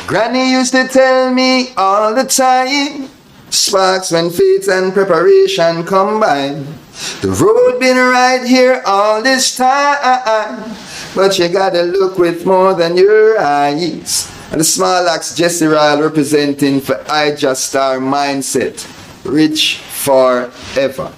Granny used to tell me all the time, sparks when faith and preparation combine. The road been right here all this time, but you gotta look with more than your eyes. And the small axe Jesse Ryle representing for I Just Star Mindset, rich forever.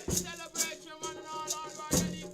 Celebration, one and all, Lord,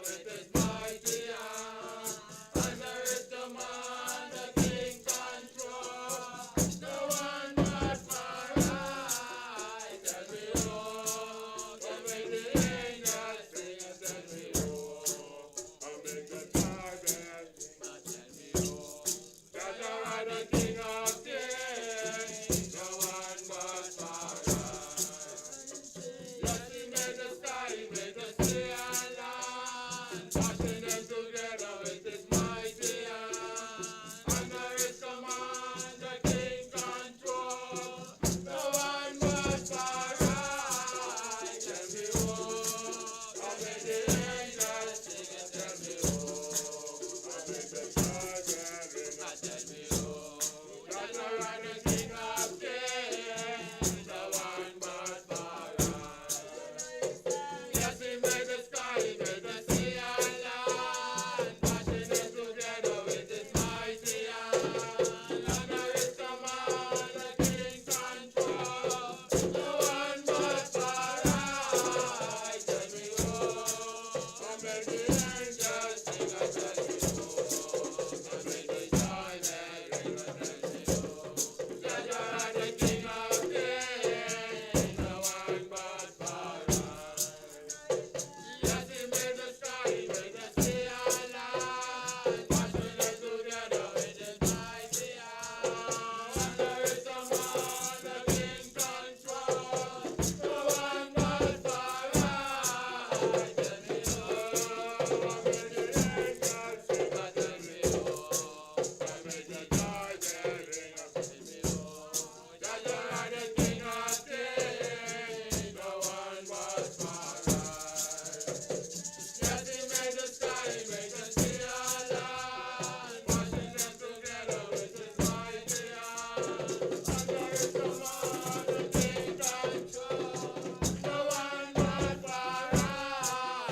with his mighty hand. Under his command the king control. No one but Farai. Tell me oh, to make the angels sing and tell me oh, and make the tribes sing and tell me oh. That thou art the King of kings, no one but Farai. Yes, he made the sky, he made the sea and land, washing them together with his mighty hand. Under his command the king control, no one but Farai. Tell me oh, how make the angels sing and tell me oh, how make the stars ring and tell me oh, that thou art the King of kings, no one but Farai. Yes, he made the sky, he made the sea and land, washing them together with his mighty hand. Under his command the king control, no one but Farai. Tell me oh, how make the angels sing and tell me oh, how make the joy bells ring and tell me oh, that thou art the King of kings, no one but Farai. Yes, he made the sky, he made the sea and land, washing them together with his mighty hand. Under his command the king control, no one but Farai. Tell me oh, how make the angels sing and tell me oh, how make the joy bells ring and tell me oh, that thou art the King of kings, no one but Farai. Yes, he made the sky, he made the sea and land, washing them together with his mighty hand. Under his command the king control, no one but Farai.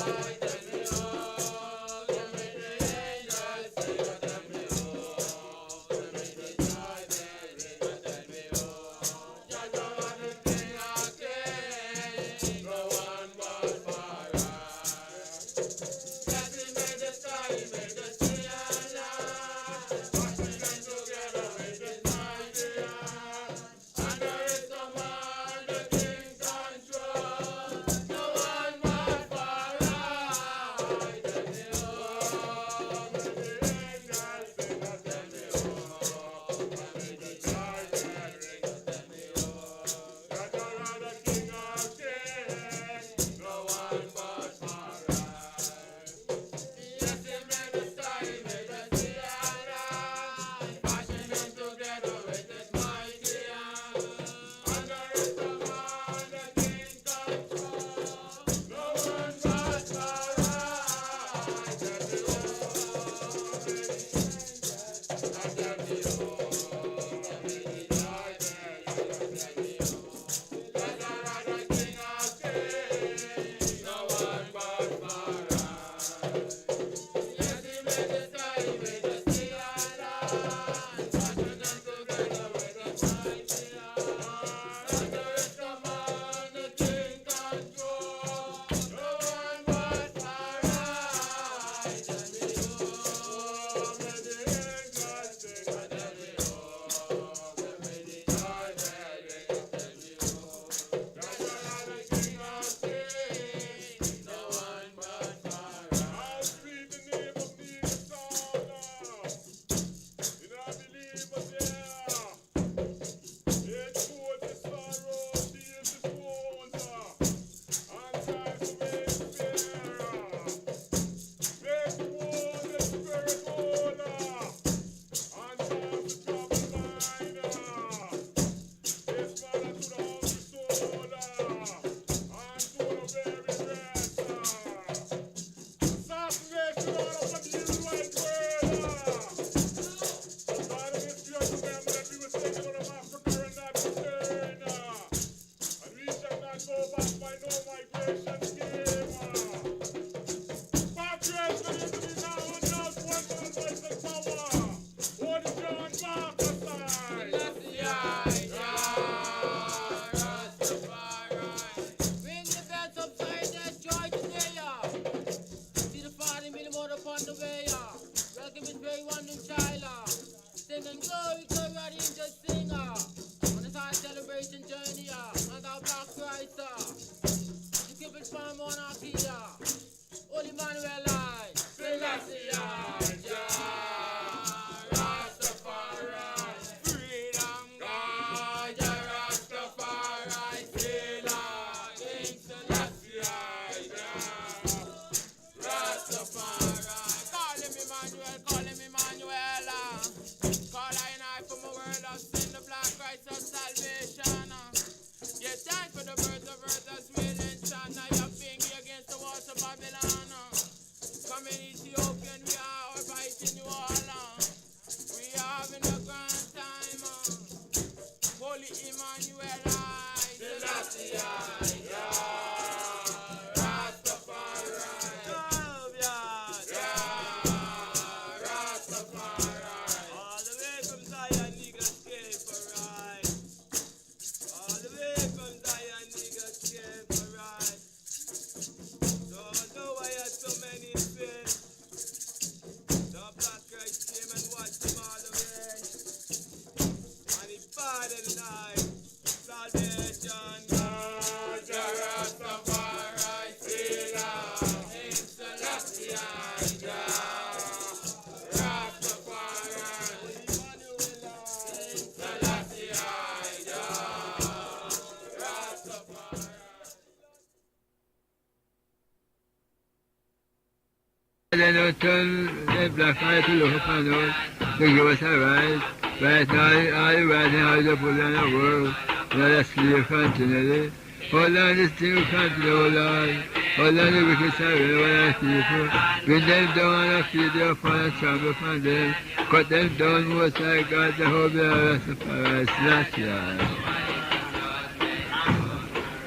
the way, welcome is very one new child, singing glory, glory, ready to sing, on this high celebration journey, on our black Christ, to keep it firm on our key, Holy Emmanuel, Selassie, Rastafari, freedom, God, Rastafari, King Selassie, Rastafari. Call him Emmanuel, call I from a world of sin, the black Christ of salvation. Yeah, thanks for the birds of earth that's wailing, son. I have been against the walls of Babylon. Coming Ethiopian, we are fighting you all. We are having a grand time. Holy Emmanuel, Selassie, Rastafari, Rastafari. All the way from Zion, niggas came for ride. All the way from Zion, niggas came for ride. Don't know why there's so many fears. The black Christ came and watched them all the way. And he pardoned night. Salvation, God, Rastafari, King Selassie, Rastafari, King Selassie, Rastafari. Then I turn the black eye to look upon us to give us a ride. Right now, all the riding houses are put on the world. Let us live continually. Hold on this thing will continue, O Lord. Hold on the wicked side of our people. Bring them down and feed their upon and trample upon them. Cut them down, most high God, the whole of Rastafari, Selassie.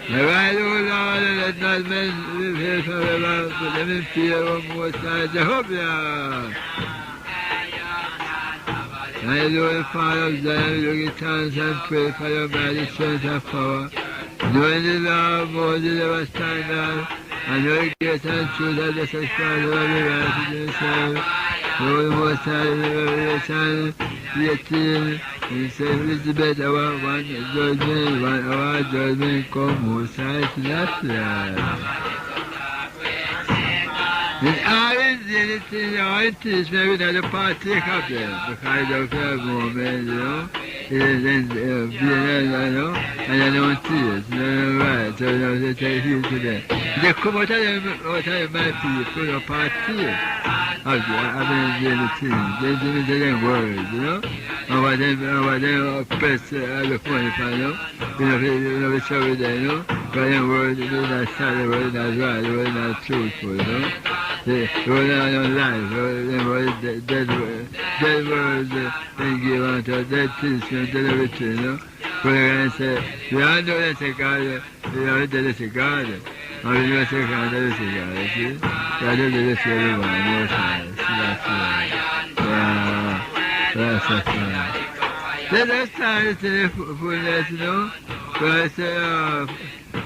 Arise, O Lord, and let not men live here forever, put them in fear, O Most High Jehovah. Hallelujah, Father of Zion, we give thanks and pray for your mighty strength and power. Knowing the law of Moses ever stand on, and know the grace and truth of the sacrifice of every righteous in himself. Know the Most High in the Revelation 18, and say, Elizabeth, our one judgment, come, Most High, Selassie. In all anything, all it is, maybe not a partake of them, because of that moment, you know, it is in being, you know, and I don't see it, you know, right, so you know, they take heed to them. They come out of my people, a partake of the things, they didn't say them words, you know, and what they oppress the funny, you know, we show it there, you know, but them words, they not sad, the word not right, the word not truthful, you know. They were not on life, they were dead words, they give out to dead things, dead everything, you know. But they're going to say, we all know that's a God, we all know that's a God, and we know that's a God, that's a God, you see? God is the everyone, most high, that's right. Let us start to the fullness, you know, but I say,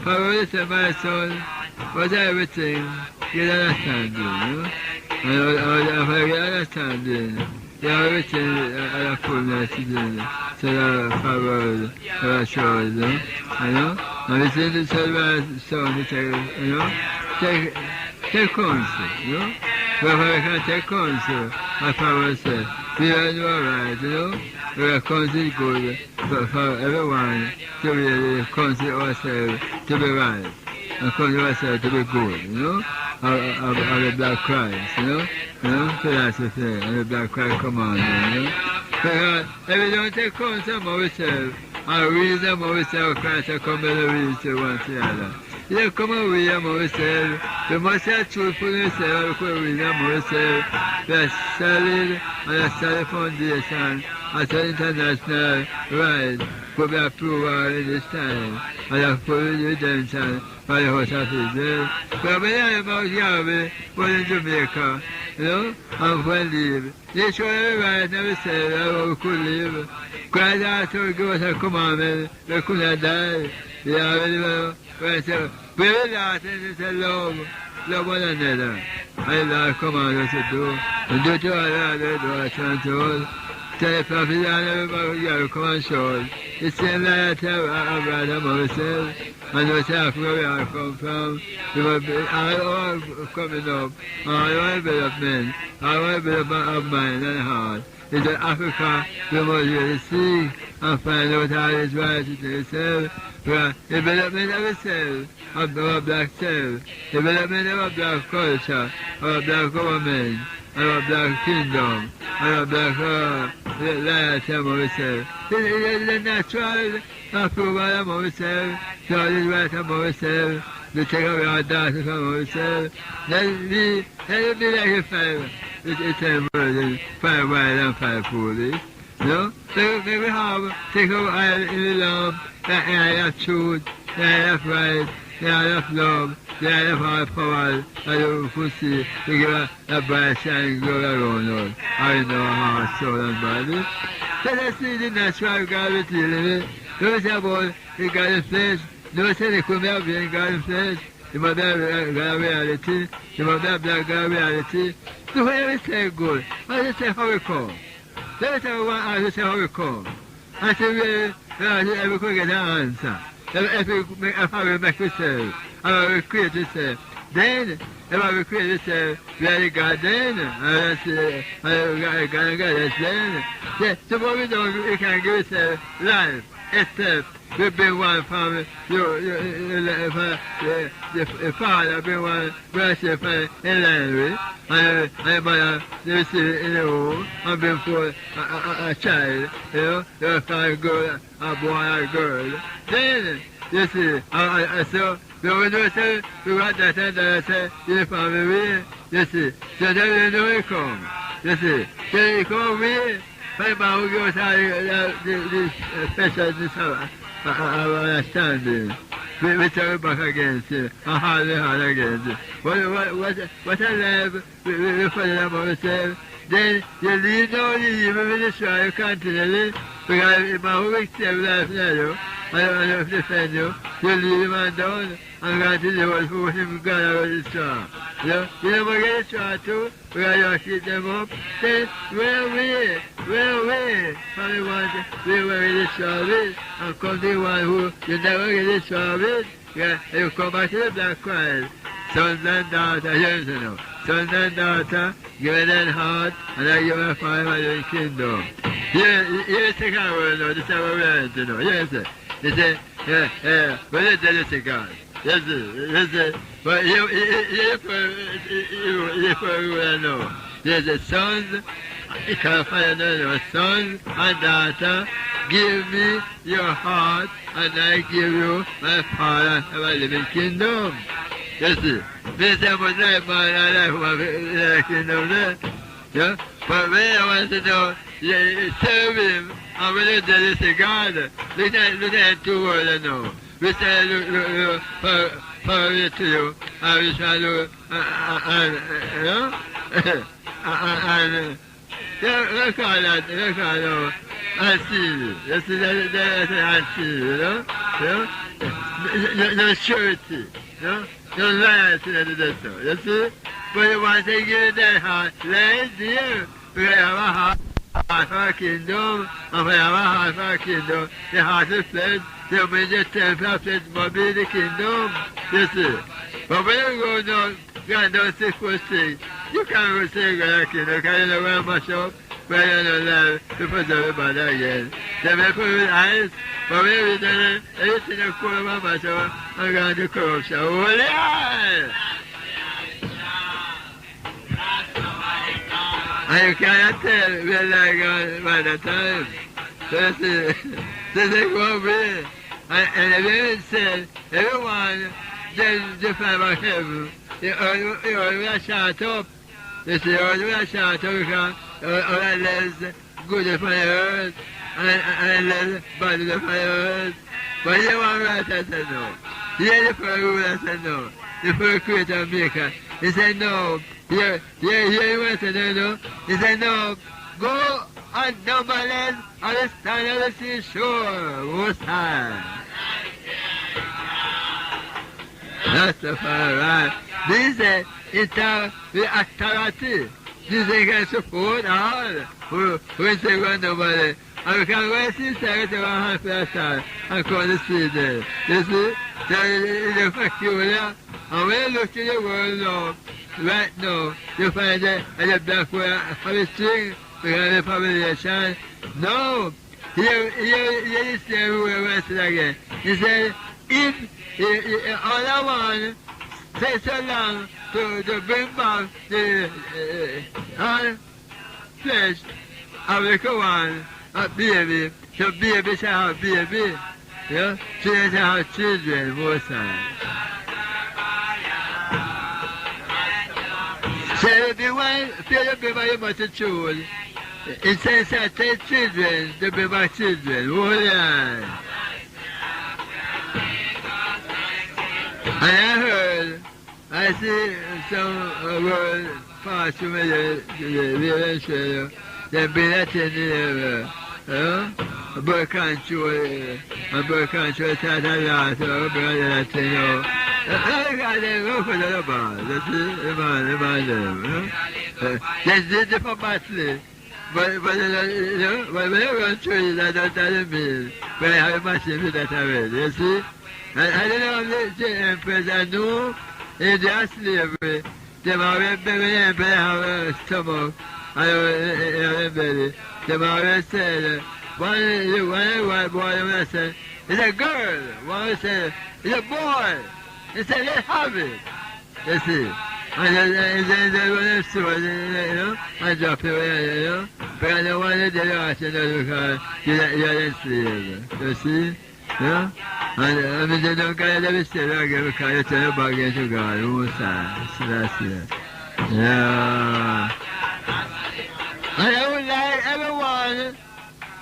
Father, my son, was everything. Get understanding, you know? And if I get understanding, you have everything at a fullness to do. So that forward, that shows, you know? And it's in the sound to take, you know? Take counsel, you know? But if I can take counsel, my power says, we are all right, you know? We are counsel good for everyone to really counsel ourselves to be right. And counsel ourselves to be good, you know? Of the black Christ, you know, philosophy, and the black Christ commandment, you know. Because if we don't take counsel of ourselves, and reason of ourselves, Christ will come and reason one to the other. If you come and reason of ourselves, we must have truth for ourselves, we could reason of ourselves. We are solid, and a solid foundation, as an international right, could be approved in this time, and a full redemption for the house of Israel. But when I about Yahweh, was in Jamaica, you know, and when leave, they show every right, never said how we could live. Christ also gave us a commandment, we could not die. Yahweh, when I say, we will not, and it's a love one another. And and Lord command us to do. And do to all other do and told. Tell the prophet and everybody you come and show. The same light of brother Moses, and no self where we are come from. We will be all coming up, all development, all development of mind and heart. In Africa, we must really seek and find out how it's right to itself. Development of itself, of our black self, development of our black culture, our black government, our black kingdom, our black life of ourselves. The natural approval of ourselves, God is right of ourselves, to take away our darkness from ourselves. Let it be like a fire. It's a word, fire wild and fire foolish. No? So we have, take our eye in the lamp, the eye of truth, the eye of right, the eye of love, the eye of our power, and you could see to give a bright shining glory around us, in our heart, soul, and body. So let's see the natural God we're dealing with. Don't say about the God in flesh. Don't say the criminal being God in flesh. The must be a God reality. The must be a black God reality. So when we say good, let us say how we come. Let us say how we come. I say we could get an answer. If we make ourselves, if we create ourselves, then if we create ourselves, we are the God then, and God and God then. So what we do, we can give ourselves life, itself. We bring one from the father, bring one worship in language, and the mother, they sit in the home, and bring forth a child, you know, they find a girl, a boy and a girl. Then, you see, so, we do say, we got that and that, say, in the family way, you see, so then we know it come, you see, then it come away, but who goes out the special understanding. We turn back against it, and hard against it. What I love, we follow them ourselves. Then you leave no evil with the trial continually, because if my whole step life now, I don't defend you, you leave him and down, and God to do it for him, God out of the straw. You never get a straw too, because you keep them up, then run away from the one we were in the straw with, and come to the one who you never get a straw with, you come back to the black Christ. Sons and daughters, here's you know. Sons and daughters, give them heart, and I give them fire in the kingdom. Here's the kind of word now, this is what we learn to know. Yes, sir. They say, but let's tell you God. Yes, sir. But if we know, there's a sons, you can't find another, sons and daughters, give me your heart, and I give you my Father of a living kingdom. Yes, sir. This is what life, man, and life of a kingdom there. Yeah? But when I want to know, serve him, and when you tell this to God, look at 2 words now. We say, look, for it to you, and we shall look, you know? Look at that, and see. That's and see, you know? No surety, you know? No loyalty to the devil, you see? But you want to give that heart, lay there, because you have a heart for our kingdom, and we have a heart for our kingdom, the heart is flesh, so when the temple of flesh must be the kingdom, you see? But when you go down, God don't say first thing, you can't go say God kingdom, because you know where much up, where you don't love to preserve the body again. They may put with eyes, but when you do it, everything you call about much up, and God to corruption. Holy eyes! And you cannot tell where like God by the time. So they go away. And the Bible said, everyone that defines about heaven, the earth will shut up. They say, the earth will shut up because all less good upon the earth, and less bad upon the earth. But the one right I said no. Here the first rule I said no. The first creator and maker. He said no. Here you want to say no. He said no. Go and numberless on the stand of the seashore. Most high. Rastafari. Dice, está authority. Dice que support all who segundo vale. I can wait to say to one first time. I call the see there. You see, there is a peculiar. And when you look at the world now, right now, you find that at the back where I was string, we have a population. No, here is the word again. He said, if all I want, take so long to bring back the flesh of the Quran, a baby, so baby shall have baby, yeah? Children shall have children, most times. So if you want to be my multitude, it says that take children to be my children, and I heard, I see some word pass through the they've been attending a birth control that I lost, brother, that you know. I got them go for the bar, that's the man, that's the for battle. But you know, when I run through it, I don't tell me, but I have a machine that I read, you see? I don't know the empress, I know in their slavery, they already have a stomach, I remember they already said, one white boy said, it's a girl, one said, it's a boy, he said, let's have it, you see? And then when I saw it, you know, I dropped it away, you know, but I don't want to do that, you know, because you're enslaved, you see? Yeah? And I mean, they don't get every step again because you turn your back into God, most times. So that's it. Yeah. And I would like everyone,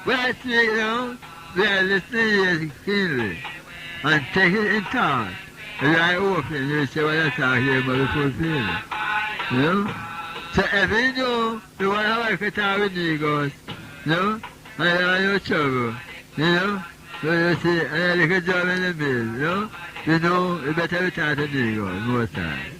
when I see, you know, they listen keenly and take it in time. And I open, you say, what I talk here about the fulfillment. You know? So if you know, you want to work it out with Negroes, you know, and you have no trouble, you know? So you see, and I look a job in the mill, you know, you better retire to Negroes most times.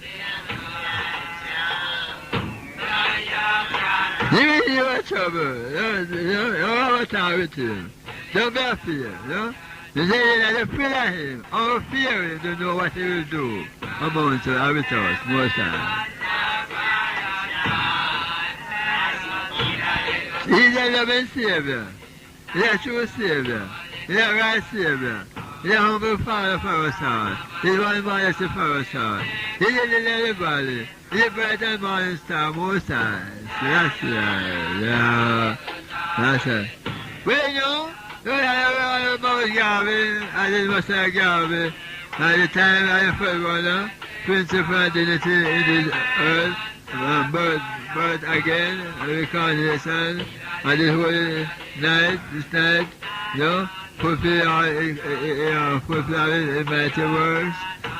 Even you have trouble, you have a time with him. Don't be afraid, you know? You say that you feel at him, or fear him to know what he will do amongst the habitants most times. He's a loving Savior. He's a true Savior. He's a right Savior. He's a humble Father for us all. He's one modesty for us all. He's a lily valley. He's a bright and morning star most times. That's it. Yeah. That's it. Well, you know, about Garvey, I did what I Garvey. At the time I first one, principle and dignity in this earth, birth again, reincarnation, and this whole night, this night, you know, fulfill our mighty words,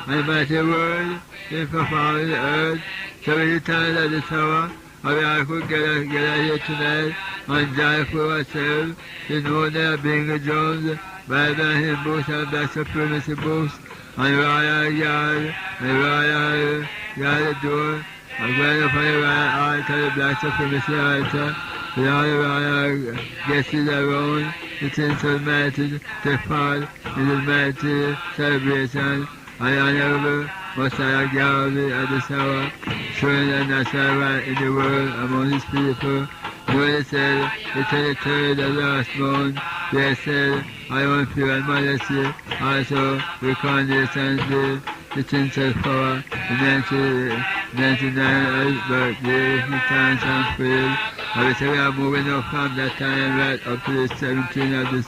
and mighty words, in performing the earth, 70 times at this hour, and I could get out here tonight, and die for ourselves, you know that being a Jones, by the hymn books and black supremacy books, and royal yard, and royal yard door, and going up on the royal altar, the black supremacy altar, with all the royal guests around, the things of mighty take part in the mighty celebration, and honorable Messiah Garvey at this hour, showing the natural right in the world among his people. When they said, they tell the third and last month, they said, I want fear and modesty, also reconnaissance day, the things of power, the 99th birthday, he thanks and praise. I will say we are moving up from that time right up to the 17th of this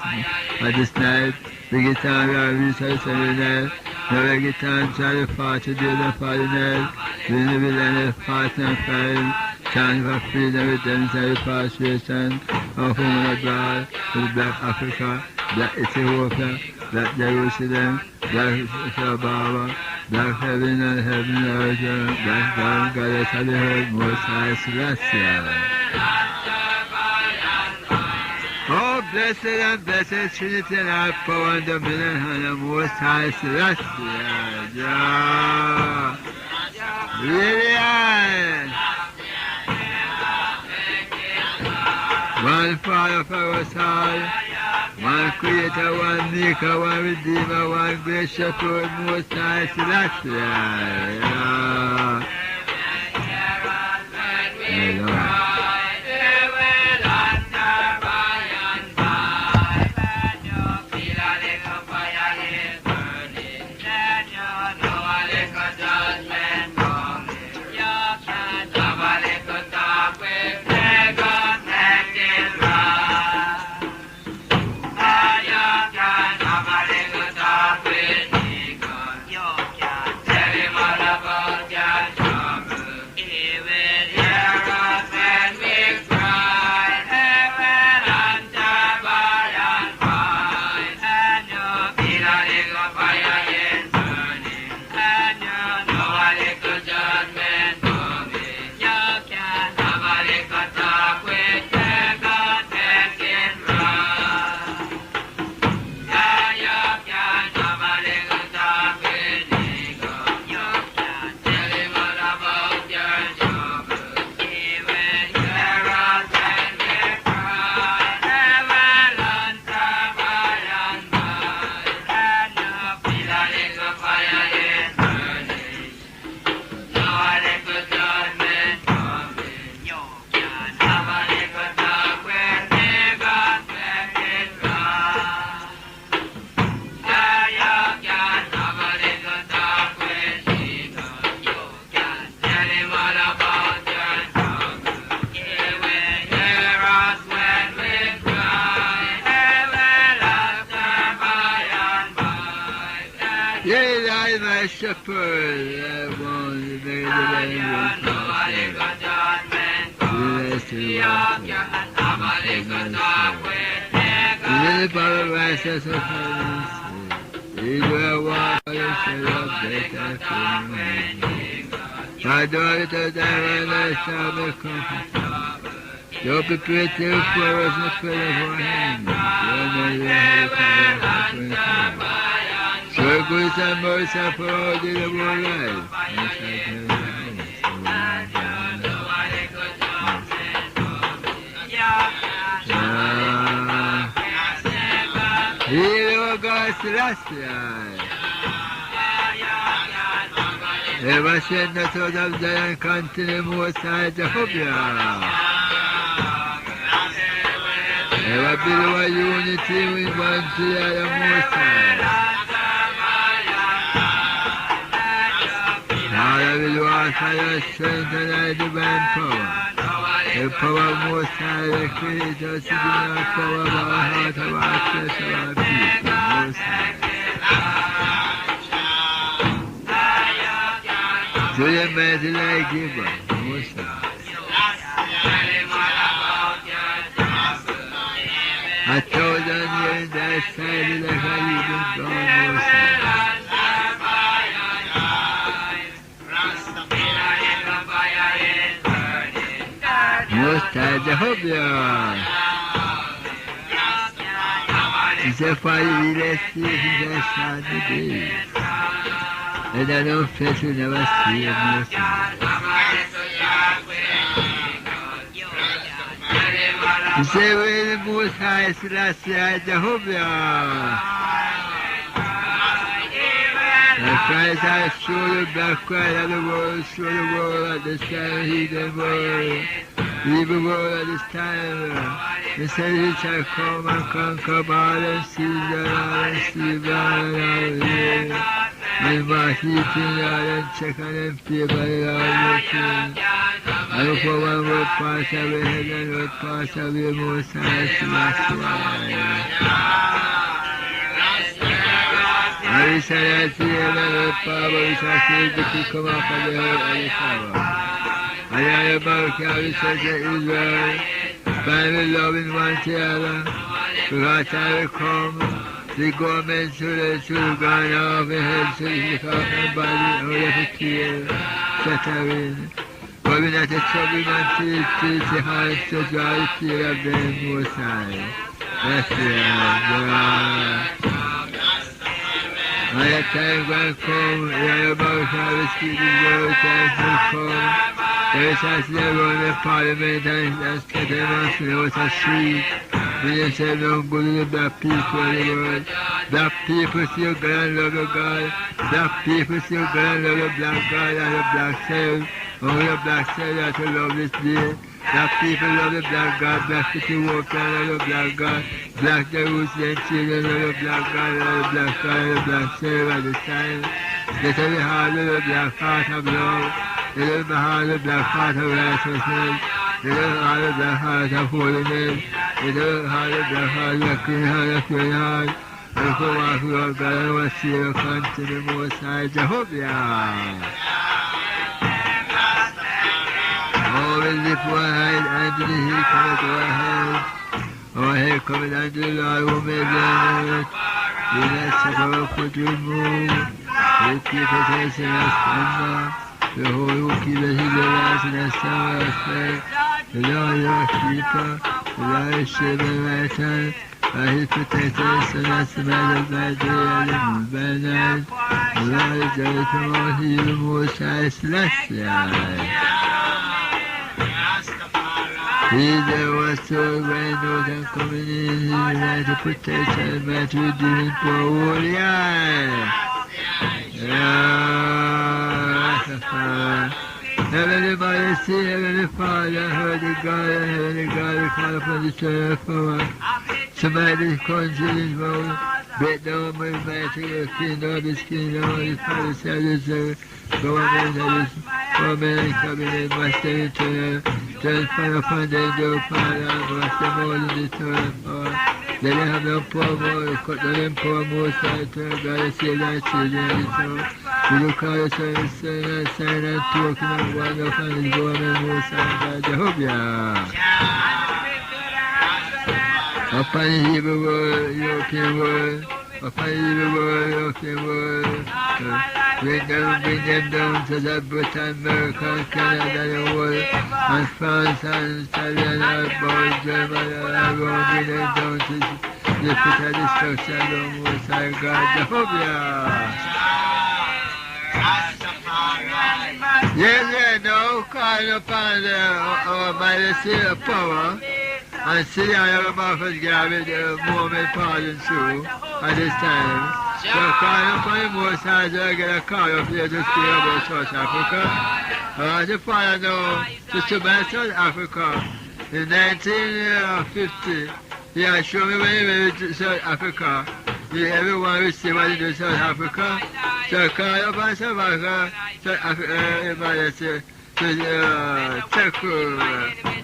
night. The guitar we are researching every night. Now we get on to the 40 days and 40 nights. We live in the 40 and 5. Chant for freedom, redemption, repatriation of human abroad with Black Africa, Black Ethiopia, Black Jerusalem, Black Shababa, Black heaven and heaven earth, Black God, Goddess of the earth, Most High Celestial. Oh, blessed and blessed Trinity and our power and dominion and the Most High Celestial. Yeah. Lillian! One Father for us all, one Creator, one Maker, one Redeemer, one Great Shepherd, Most High Selassie. Yeah. My shepherd, I want to be the very righteous of holiness, he will walk in the better from me. My daughter, thy one shall be comforted. You'll be pretty for us in the presence of our hands. So grace and mercy for all the of our life. Hear God Selassie. Ever send us out of Zion, continue most high Jehovah. Ever build our unity with one to the other most high. Father, we do ask for your strength and thy divine power. The power most high, the Creator, to give our power of our heart, of our flesh, of our feet, most high. To the mighty thy giver, most high. A thousand years thy side, like a living God, most high. Most high Jehovah. He said, Father, we let's see if he has shot the day. And I don't flesh will never see him, most high. He said, we're the most high Selassie Jehovah. And Christ has showed the black Christ of the world, show the world at this time, heathen world. Evil world at this time, the said he shall come and conquer all and Caesar, all and Stephen, and all here. And my heating, all and check and them favor, and all looking. And for one word pass away, heaven word pass away, most high Selassie. And we shall not see heaven word power, we shall see the king come up and the earth and the power. And I about carry such Israel, finally loving one together, because I will come, the government should go off the head, so you look out my body, all of the tear, shattering. But we're not a trouble man to the heart, to draw the tear of them most high. That's it, And the time will come, you're about to have a speaking word, time will come. There is a run in Parliament and scatter them out a street. We say no good to the black people in the world. Black people still gonna love the God. Black people still gonna love the black God and the black self. Oh, the black self that to love this day. Black people love the black God. Black people walk and love the black God. Black the roots and children love the black God and the black God and the black self at the time. Let every heart love the black heart of love. Let every heart love the black heart of righteousness. Let every heart love the black heart of holiness. Let every heart love the black heart of clean heart of clean heart. And come off Lord God and we'll see you continue most high Jehovah. Oh, we lift one hand unto the hill cometh our help. Our help cometh unto the Lord who made the earth. Do not suffer our foot to move. We keep us as in our slumber. Behold, who keepeth his lives in a summer of faith. The Lord your keeper, the Lord is shield and right hand. By his protection, so that's the matter by day and the moon by night. The Lord is there from all he the most high celestial. He that was so grand out and coming in, he might to protect and might to redeem for holy eye. Heavenly Mother, see Heavenly Father, Heavenly God, we call upon the Son of power. Somebody country is wrong, break down my mighty kingdom of his kingdom, his Father, Son, government of his government and cabinet, master eternal, transfer upon them, the Father, master more than the eternal power. Let them have no power more, cut down them power more, so eternal God, and save thy children, and so. We look call the Son and sign and token and wonder upon his government, most high God, Jehovah. Upon the Hebrew world, European world, upon the Hebrew world, European world, bring them down to the Britain, America, Canada, the world, and France, and Italian, and both Germany, and Rome, bring them down to the pit of destruction, the most high God, Jehovah. Yes, no, call upon the mighty power. And see how your mouth is gathered the moment pardon through at this time. So call upon the Most High to get a call up here to speak about South Africa. The Father now to submit South Africa in 1950. He has shown me when he went to South Africa. Everyone will see what he did in South Africa. So call upon South Africa, everybody say, to check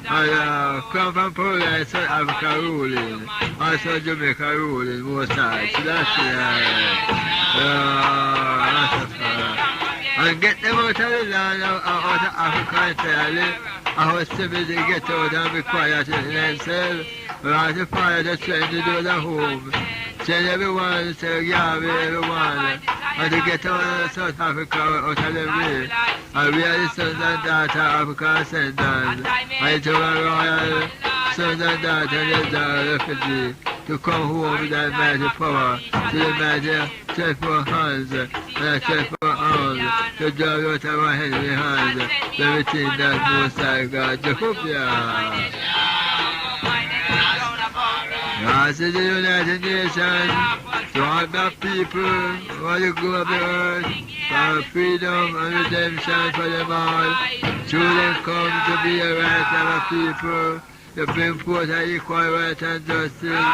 and come from Poland, South Africa ruling, also Jamaica ruling, most sides. So that's and get them out of the land, out of Africa entirely. Our civils get out and be quiet in themselves. Right to fire the strength to do the home. Send everyone, say Yahweh, everyone, and to get out of South Africa out of the way. And we are the sons and daughters of African ascendants. And to our royal sons and daughters of refugee to come home with that mighty power, to the mighty 24 hands and 24 arms, to drive out of our heavenly hands, everything that most high God, Jehovah. As is the United Nations, to all the people, all the go of the earth, for freedom and redemption for them all. Children come to be a right of a people, to bring forth an equal right and justice.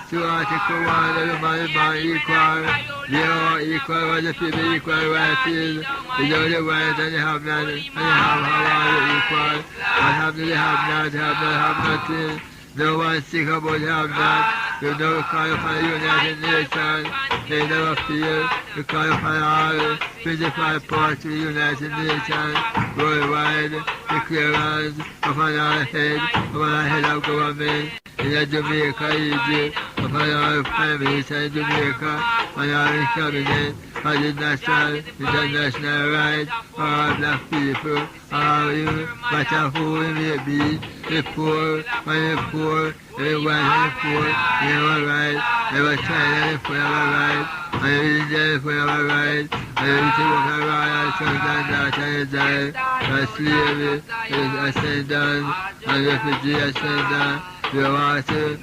To Article 1 of the man equal. They are equal what the people equal right is. Without the right and the have not, and the have equal. And have the have not, have nothing. No one sick about have that. You never call upon the United Nations. They never fear. You call upon all 25 parts of the United Nations worldwide. The clearance upon our head of government. In Jamaica, Egypt, upon our families in Jamaica, on our cabinet, on the national, international rights for all black people, all you, matter who we may be, the poor, and the poor, every white and the poor, you have a right, every child and the poor have a right, and every Indian and the poor have a right, and every to work a royal sons and daughters die, and slavery is sent down, and refugee is sent down. We want to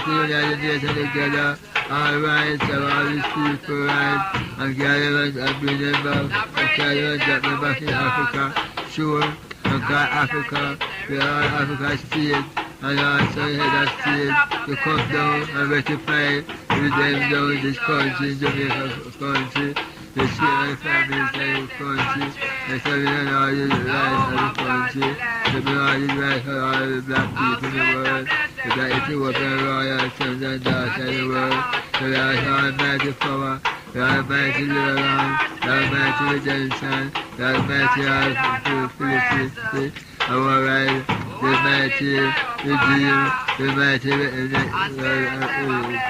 United Nations together, all rights of all these people rights, and gather them and bring them back, and carry them and drop them back in Africa, sure, and call Africa, we are Africa state, and also head of state to come down and rectify with them down this country, Jamaica country, the state and the families of the country, and serving all the rights of the country, serving all the rights of all the black people in the world, because if you open royal sons and daughters of the world, so we are almighty power, we are almighty deliverance, we are almighty redemption, we are almighty felicity, our right, the mighty redeem, the mighty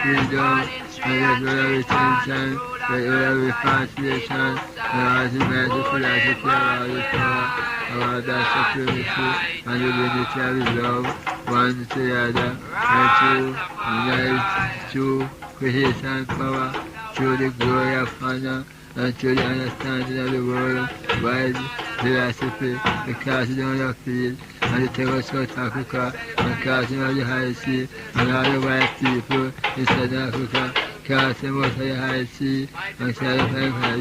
freedom, and the retention, the repatriation, and all the mighty philosophy, all the power, all that security, and the unity of love, one to the other, and to unite, to creation power, to the glory of honor, and to the understanding of the world, wise philosophy, the casting of the field, and the terror of South Africa, and casting of the high sea, and all the white people in South Africa, casting out of the high sea, and South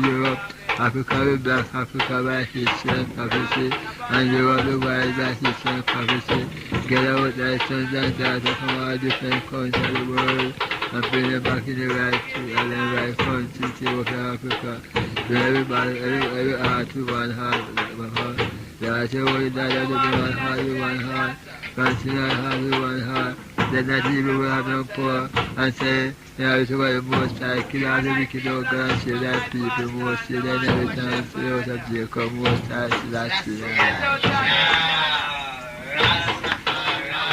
Europe, Africa the black, Africa by history and prophecy, and Europe the white by history and prophecy. Gather out thy sons and daughters from all different countries of the world, and bring them back in the right country to work in Africa. To everybody, every heart with one heart, the heart of the daughter with one heart, with one heart, continue heart with one heart. Then that evil will have no power, and say, it's over the most high, kill all the wicked, oh God, and save thy people, most save thy inheritance, the house of Jacob, most high, Selassie.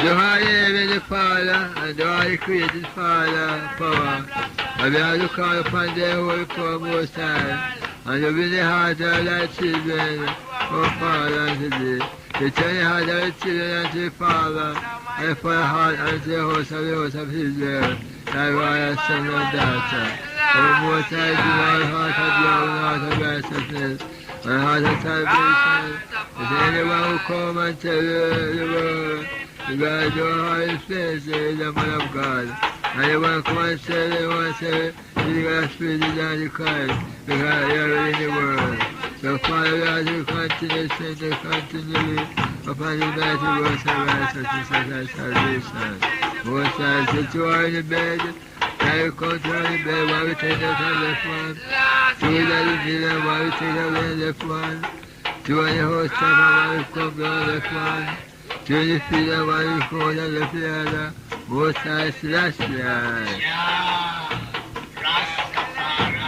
The Holy the Father, and the Holy created Father, power, and we have to call upon the Holy Power, most high, and you win the heart of thy children, oh Father, unto thee. You turn the heart of the children unto the Father, and for the heart unto the house of Israel, thy royal son and daughter. O most high, give our heart of love and heart of righteousness, and heart of salvation. If anyone who come and tell you the word, because your heart is flesh, is the man of God. And you want to come and say, you want to say, you got a spirit is on the Christ, because you are in the world. So Father, we ask you to continue to send you continually upon the mighty works of righteousness and salvation. Most high, sit you are in the bed, now you come to the bed, while we take out the left one. Two that you need, and while we take out the left one. Two on the host top, and while we come down the left one. Two on the feet, and while we come down left the other. Most high, Selassie.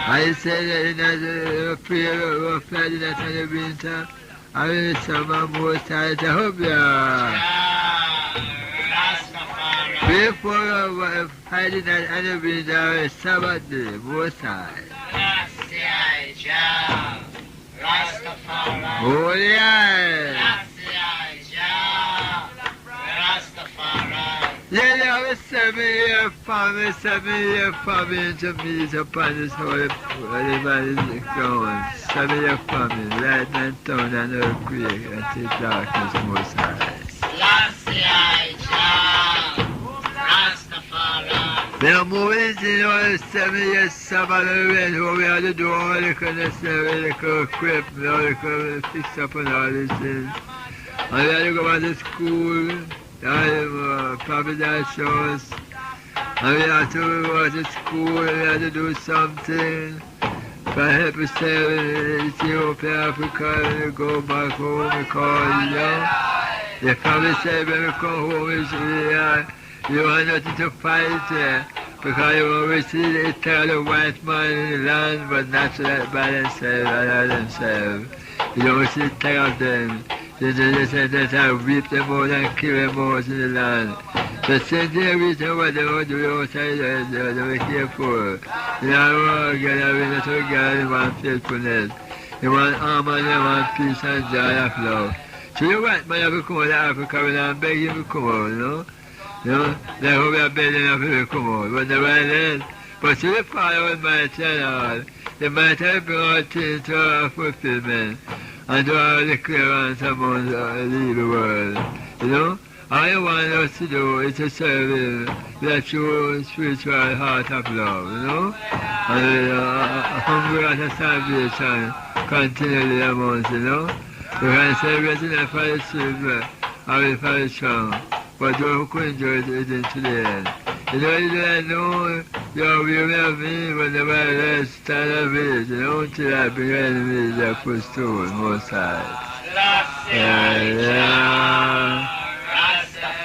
I say that in the prayer of Friday night and the winter, I will summer most high Jehovah. Before Friday night and the winter, Sabbath day, most high. Holy eye. Yeah, they have a 7-year famine to meet upon this holy man is gone. 7-year famine, lightning and thunder and earthquake until darkness most high. We are moving into our 7-year Sabbath event where we have to do all the kind of equipment, all the kind of fix up and all these things. And we have to go back to school. Paradise shows, and we have to go to school, we have to do something for help us in Ethiopia, Africa, and we go back home because, you know, the family said when we come home, you want nothing to fight because you always see the eternal white man in the land, but not by themselves, You don't see the tell of them. They said that I whip them out and kill them out in the land. The same thing reason what they want to do outside, they were careful. They don't want to get away to God, they want faithfulness. They want harmony, they want peace and joy of love. So the white man have to come out of Africa when I'm begging him to come out, you know? You know, that's how we are begging him to come out. But the right is, but to the Father Almighty and all, the mighty have bring all things to our fulfillment and to our the clearance among the evil world. You know? All you want us to do is to serve Him with a true spiritual heart of love, you know? And hunger at a salvation continually amongst, you know? We can celebrate it for the silver or for the strong, but those who could enjoy it into the end. You know, you don't know you're weary of me when the world stand of it, you know, until I bring enemies that put stone most sides. Yeah.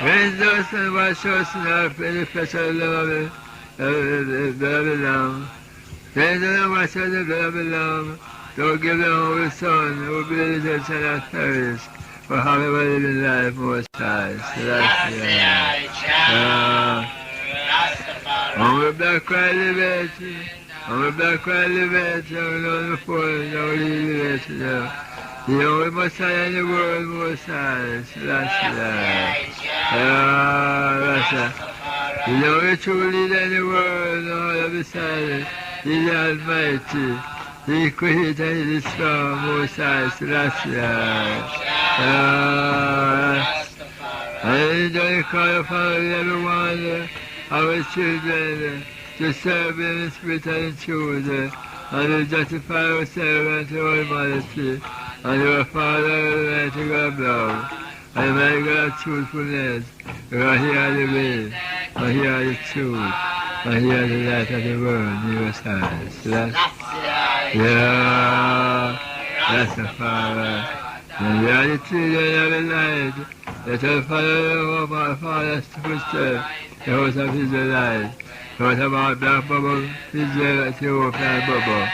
When those and wash us in our pretty special love, the blood of the Lamb. When those wash us in the blood of the Lamb, don't give the Holy Son, who believes it shall not perish, but however living life most high. So that's on the black cry liberty, on the black cry liberty, on the phone, no liberty. The only Messiah in the world most high. So that's the only true leader in the world, all of the silent, He's the Almighty. He created and He is strong, most high, Celestial. And I call upon everyone, our children, to serve Him in spirit and in truth, and to justify ourselves unto all modesty, and to our Father, Almighty God of love, and my God of truthfulness, because He are the way, and He are the truth, and He are the light of the world, near us eyes. That's the Father. And we are the children of the light. Let us follow our Father's footsteps, the house of Israelite. Out of our black bubble, Israel, Ethiopian bubble.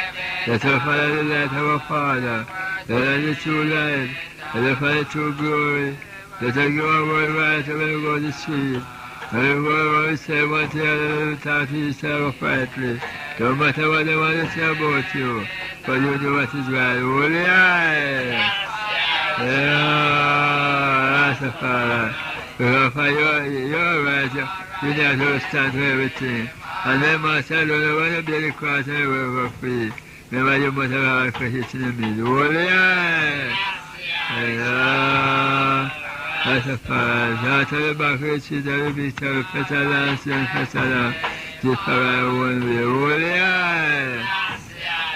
Let us follow the light of our Father. Let us the true light. Let us follow the true glory. Let us go our word right when we go to the street. When we go around, we say one thing and we talk to yourself quietly. No matter what they want to say about you, but you do what is right. Holy eye! Yeah, Rastafari. Because you're right, you need to understand for everything. And then Master, I don't know when you bear the cross and you work for free. Remember you must have a Christ in the middle. Holy eye! Yeah, Rastafari. Shout to the back of the cheese of the victory, pestilence and pestilence. Just for our one way. Holy eye!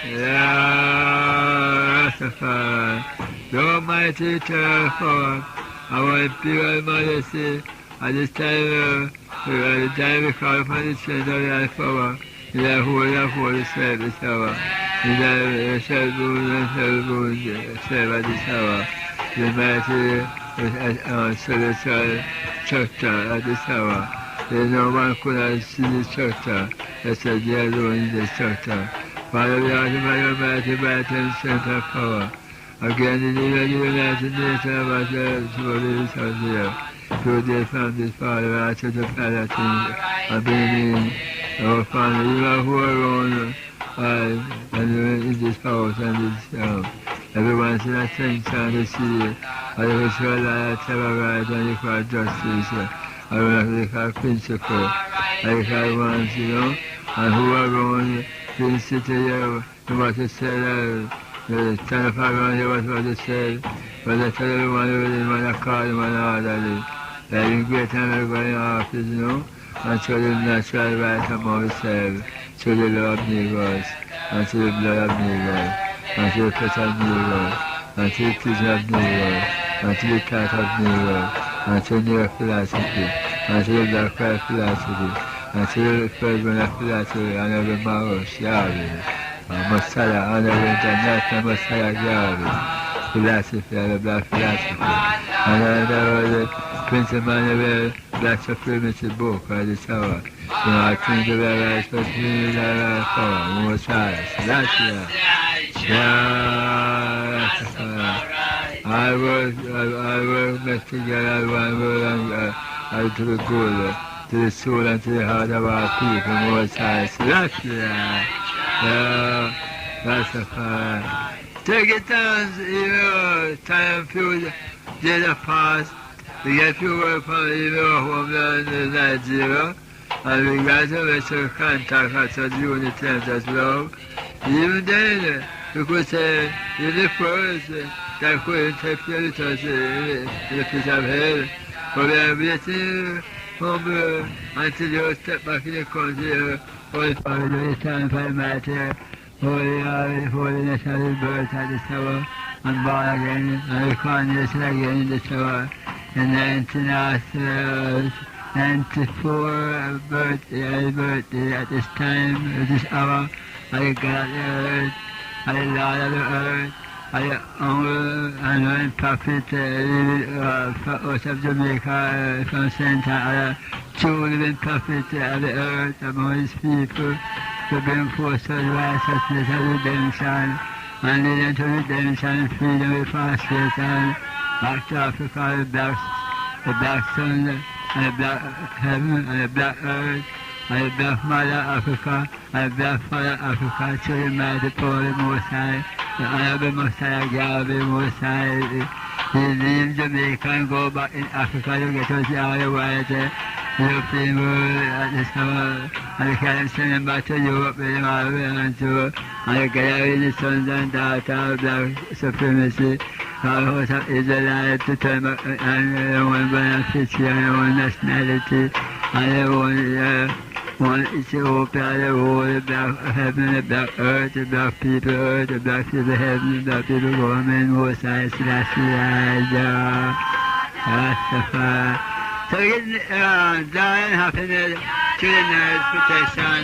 Yeah, Rastafari. The Almighty eternal power, our imperial majesty, at this time, the time we call upon the strength of thy power, in thy holy service hour, in thy self-bound serve at this hour, the mighty celestial structure at this hour. There is no one could have seen the structure, except the alone in the structure. Father, we are the mighty, mighty and strength of power. Again, in the United Nations of ourselves, to live out here, through their families, Father, I ask you to pray that thing, and bring in our family, even who are around, and in this house, and this, everyone's in attention to see, and if it's your life, have a right, and if our justice, and if our principle, and if our ones, you know, and who are around, in the city here, you want to say, stand up around here, what they said, but they tell everyone who didn't want to call them and orderly. They're in great time they're going office, you know, and show the natural right among themselves, show the love of Negroes, and to the blood of Negroes, and to the pet of Negroes, and to the teaching of Negroes, and to the cat of Negroes, and to the New philosophy, and to the black white philosophy, and to the Ferguson philosophy, and every Marosh, Yahweh. Messiah, and every international Messiah, Yahweh. Philosophy, and the black philosophy. And there was the Prince Emmanuel Black Supremacy book at this hour. You know, I think the right for me, the right power, most high. So that's I work next together, one word, and to the good, to the soul and to the heart of our people, most high. So that's Rastafari. Take it down, you know, time fuse days have passed. We get to work from the homeland in Nigeria, and we got to restore contact us as unity and as love. Even then, we could say, in the first, that could interfere with us in the place of hell. But we are waiting until you step back in the country, Holy Father, the time for the matter, holiness of his birth at this hour, and born again, and recarnation again in this hour. In 1994 birthday at this time, at this hour, I got the earth, I Lord of the earth, I honor and learn prophet for us of Jamaica from Central, true living prophet of the earth among his people, to bring forth such righteousness and redemption, and lead them to redemption and freedom with frustration, back to Africa, the black sun, and the black heaven, and the black earth, and the black mother Africa, and the black father Africa, to the mighty power of the Most High, the honorable Most High, God, the Most High. He leave Jamaica and go back in Africa to get us all the white European world at this hour, and we can send them back to Europe with them all around to, and we get the sons and daughters of black supremacy, our house of Israelites to turn back and their own beneficiary and their own nationality, and their own one Ethiopia, the whole, the black heaven, the black earth, the black people earth, the black people heaven, the black people government, Most High, Rastafari. So we get joy and happiness to the nurse protection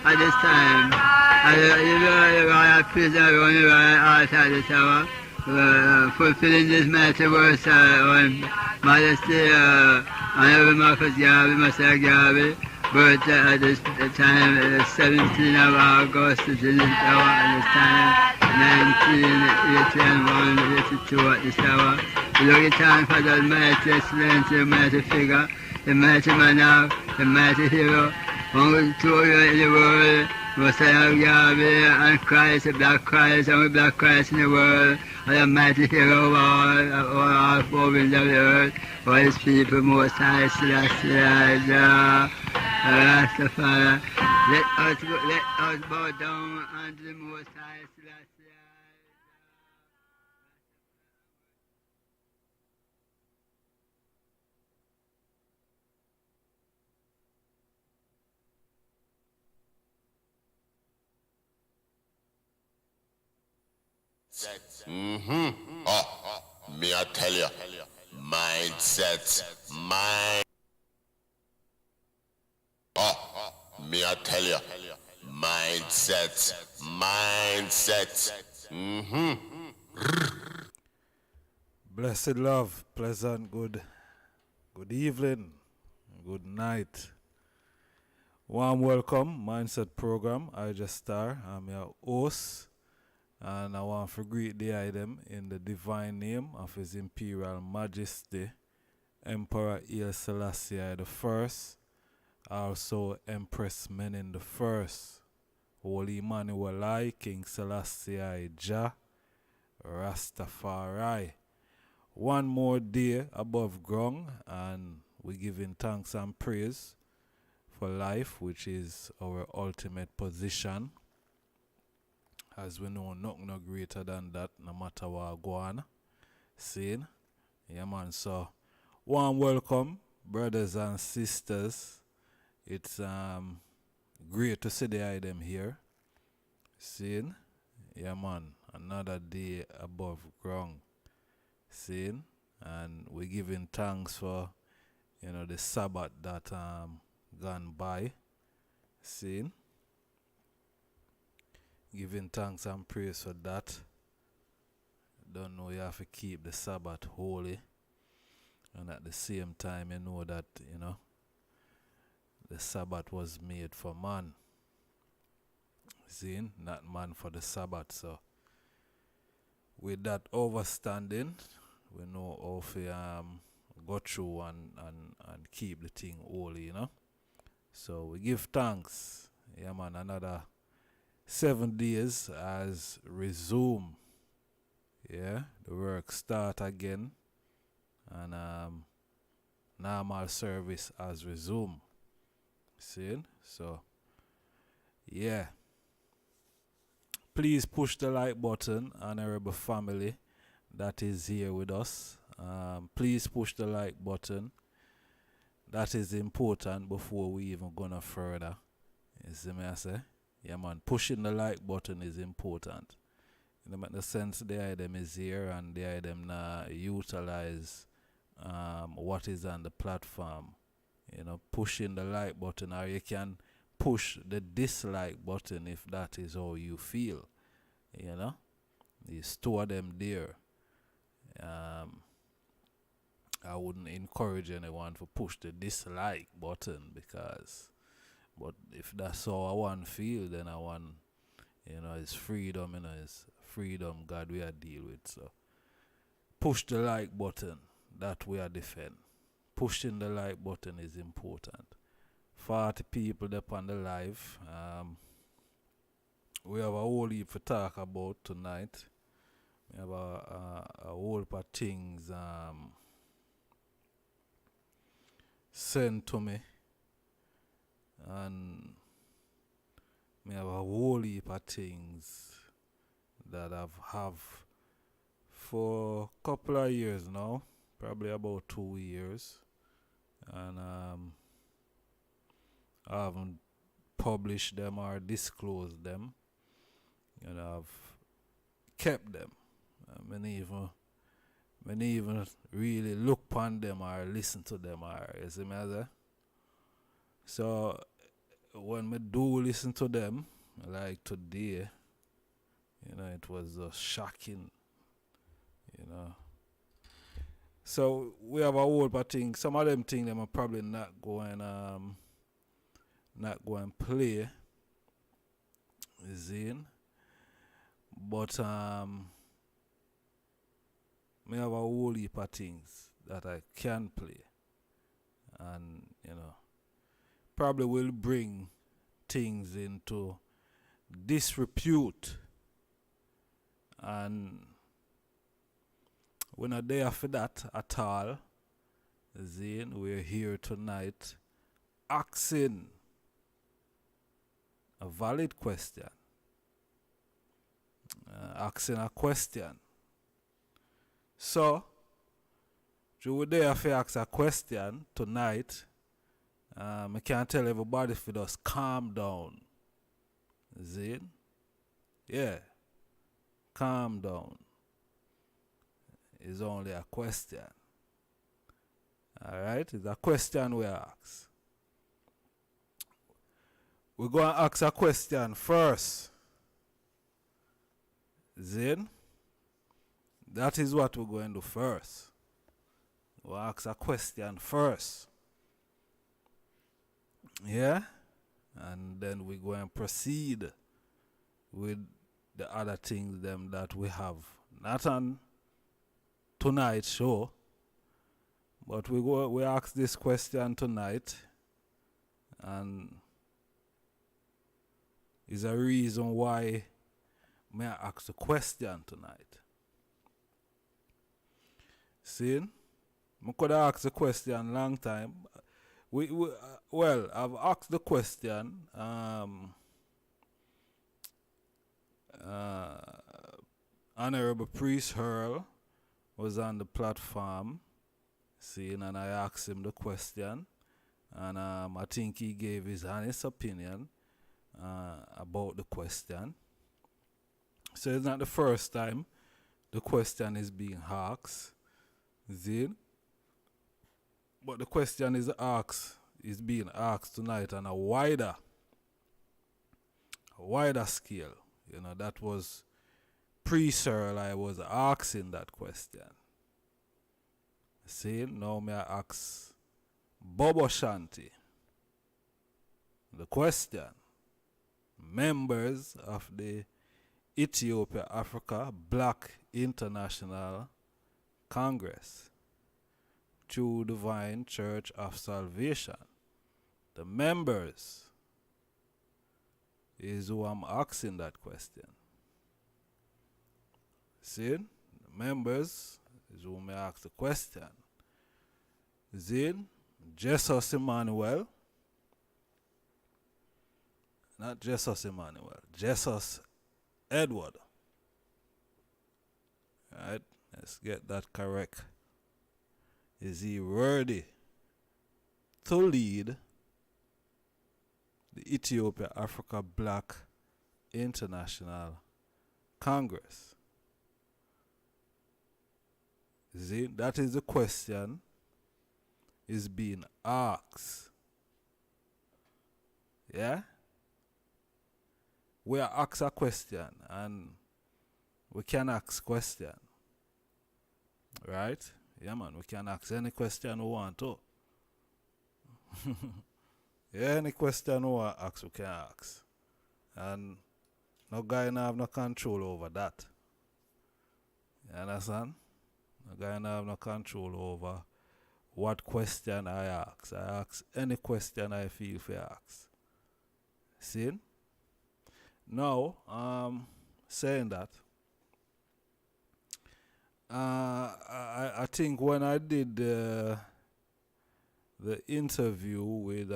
at this time. And the royal prison around the royal altar at this hour, fulfilling this mighty words on Majesty, Honorable Marcus Garvey, Master Garvey, birth at this time, 17th of August, is in this hour at this time, 1981, 82 at this hour. We look at time for the mighty excellence, the mighty figure, the mighty man, the mighty hero, only two in the world, Messiah Garvey and Christ, the black Christ, and the black Christ in the world, and the mighty hero of all four winds of the earth, all his people, Most High, Rastafari. Let us bow down unto the Most High, Me I tell you, mindset, mind. Me I tell you, mindset, mindset. Blessed love, pleasant, good evening, good night. Warm welcome, Mindset Program. I just star. I'm your host, and I want to greet the item in the divine name of His Imperial Majesty, Emperor Haile Selassie I, also Empress Menen I, Holy Emmanuel I, King Selassie I Jah, Rastafari. One more day above ground, and we giving thanks and praise for life, which is our ultimate position. As we know, nothing no greater than that, no matter what go on. Seen? Yeah, man. So, warm welcome, brothers and sisters. It's great to see the item here. Seen? Yeah, man. Another day above ground. Seen? And we giving thanks for, the Sabbath that gone by. Seen? Giving thanks and praise for that. Don't know you have to keep the Sabbath holy. And at the same time, you know that, the Sabbath was made for man. See, not man for the Sabbath. So, with that understanding, we know how to go through and keep the thing holy, So, we give thanks. Yeah, man, another 7 days has resumed. Yeah, the work start again. and normal service has resumed. See? So, yeah. Please push the like button, honorable family that is here with us. Please push the like button. That is important before we even go no further. You see me I say? Yeah man, pushing the like button is important. You know, make the sense the item is here and the item utilize what is on the platform. You know, pushing the like button, or you can push the dislike button if that is how you feel. You know, you store them there. I wouldn't encourage anyone to push the dislike button but if that's how I want feel, then I want, it's freedom, it's freedom God we are deal with. So push the like button that we are defend. Pushing the like button is important. 40 people up on the live. We have a whole heap to talk about tonight. We have a whole heap of things sent to me, and we have a whole heap of things that I've have for a couple of years now, probably about 2 years, and I haven't published them or disclosed them. I've kept them. Many even really look upon them or listen to them, or you see me there. So when me do listen to them, like today, it was shocking, So we have a whole heap of things. Some of them things them are probably not going play. Zine. But me have a whole heap of things that I can play, and probably will bring things into disrepute, and we're not there for that at all. Zane, we're here tonight asking a valid question, asking a question. So, you were there for ask a question tonight. I can't tell everybody if you just calm down. Zane? Yeah. Calm down. It's only a question. Alright? It's a question we ask. We're going to ask a question first. Zane? That is what we're going to do first. We'll ask a question first. Yeah? And then we're going to proceed with the other things them that we have. Not on tonight's show, but we ask this question tonight, and is a reason why may I ask the question tonight. See, I could have asked the question long time. Well, I've asked the question. Honorable Priest Earl was on the platform, seeing, and I asked him the question, and I think he gave his honest opinion about the question. So it's not the first time the question is being asked. But the question is being asked tonight on a wider scale. That was pre-Cyril I was asking that question. See, now may I ask Bobo Shanti the question. Members of the Ethiopia Africa Black International Congress, True Divine Church of Salvation. The members is who I'm asking that question. See? The members is who may ask the question. Zin, Jesus Emmanuel, not Jesus Emmanuel, Jesus Edward. Right? Let's get that correct. Is he worthy to lead the Ethiopia Africa Black International Congress? See, that is the question is being asked. Yeah? We are asked a question and we can ask question. Right? Yeah man, we can ask any question we want to. Yeah, any question we want to ask, we can ask. And no guy no have no control over that. You understand? No guy no have no control over what question I ask. I ask any question I feel for ask. See? Now, saying that, I think when I did the interview with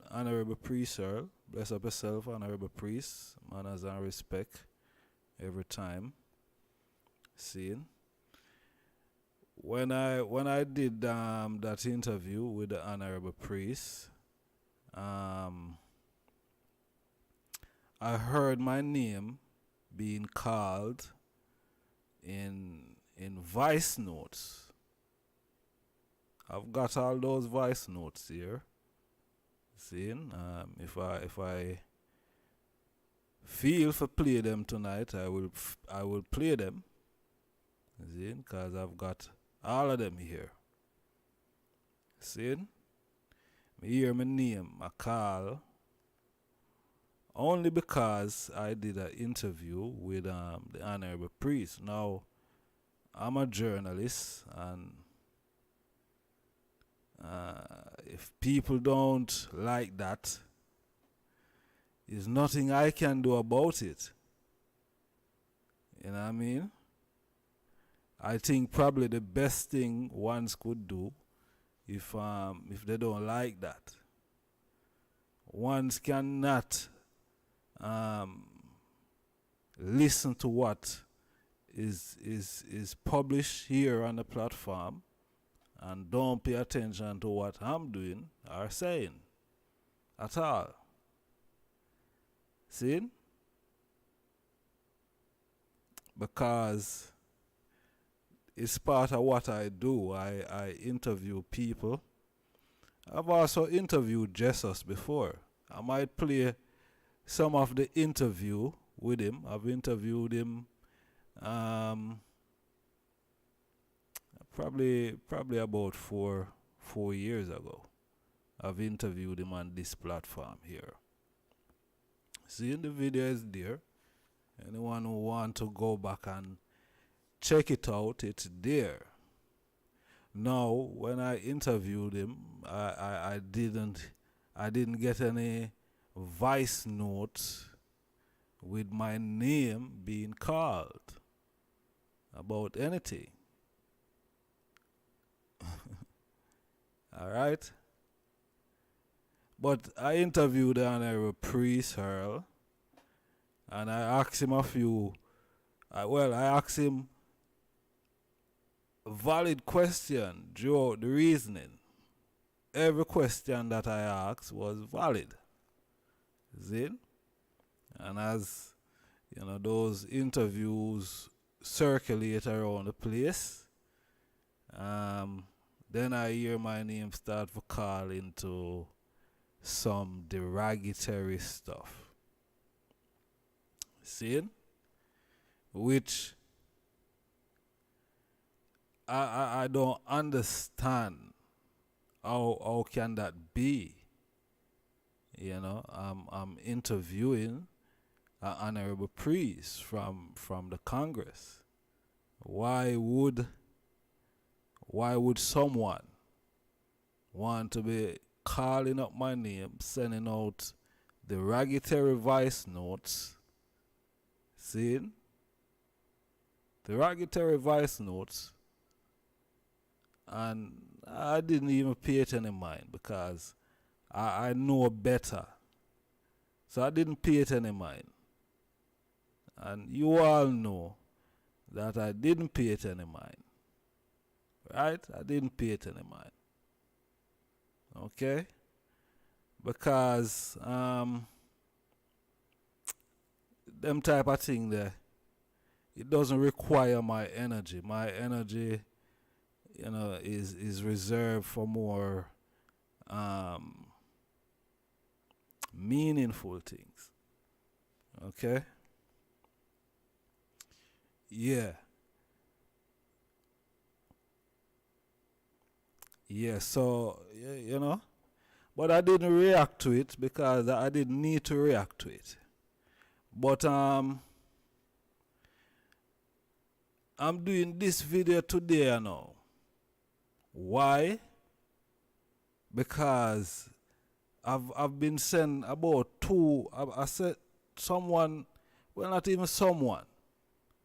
Honorable Priest Earl, bless up yourself, Honorable Priest, manners and respect every time. Seeing? When I did that interview with the Honorable Priest, I heard my name being called in voice notes. I've got all those voice notes here. Seeing? If I feel to play them tonight, I will play them. Seeing? Because I've got all of them here. Seeing? Me hear my name, I call, only because I did an interview with the Honorable Priest. Now, I'm a journalist, and if people don't like that, there's nothing I can do about it. You know what I mean? I think probably the best thing ones could do if they don't like that, ones cannot listen to what is published here on the platform and don't pay attention to what I'm doing or saying at all. See? Because it's part of what I do. I interview people. I've also interviewed Jesus before. I might play some of the interview with him. I've interviewed him probably about four years ago. I've interviewed him on this platform here. See, the video is there. Anyone who want to go back and check it out, it's there. Now, when I interviewed him, I didn't get any voice notes with my name being called about anything. All right? But I interviewed the Honorable Priest Earl, and I asked him a few. I asked him a valid question throughout the reasoning. Every question that I asked was valid. See? And as you know, those interviews circulate around the place, then I hear my name start to call into some derogatory stuff. See? Which I don't understand. How can that be? You know, I'm interviewing an honorable priest from the Congress. Why would someone want to be calling up my name, sending out derogatory voice notes? See? Derogatory voice notes, and I didn't even pay it any mind because I know better. So I didn't pay it any mind. And you all know that I didn't pay it any mind. Right? I didn't pay it any mind. Okay? Because them type of thing there, it doesn't require my energy. My energy, is reserved for more meaningful things. Okay? Yeah. Yeah, so, but I didn't react to it because I didn't need to react to it. But I'm doing this video today now. Why? Because I've been sent about two. I said someone, well, not even someone.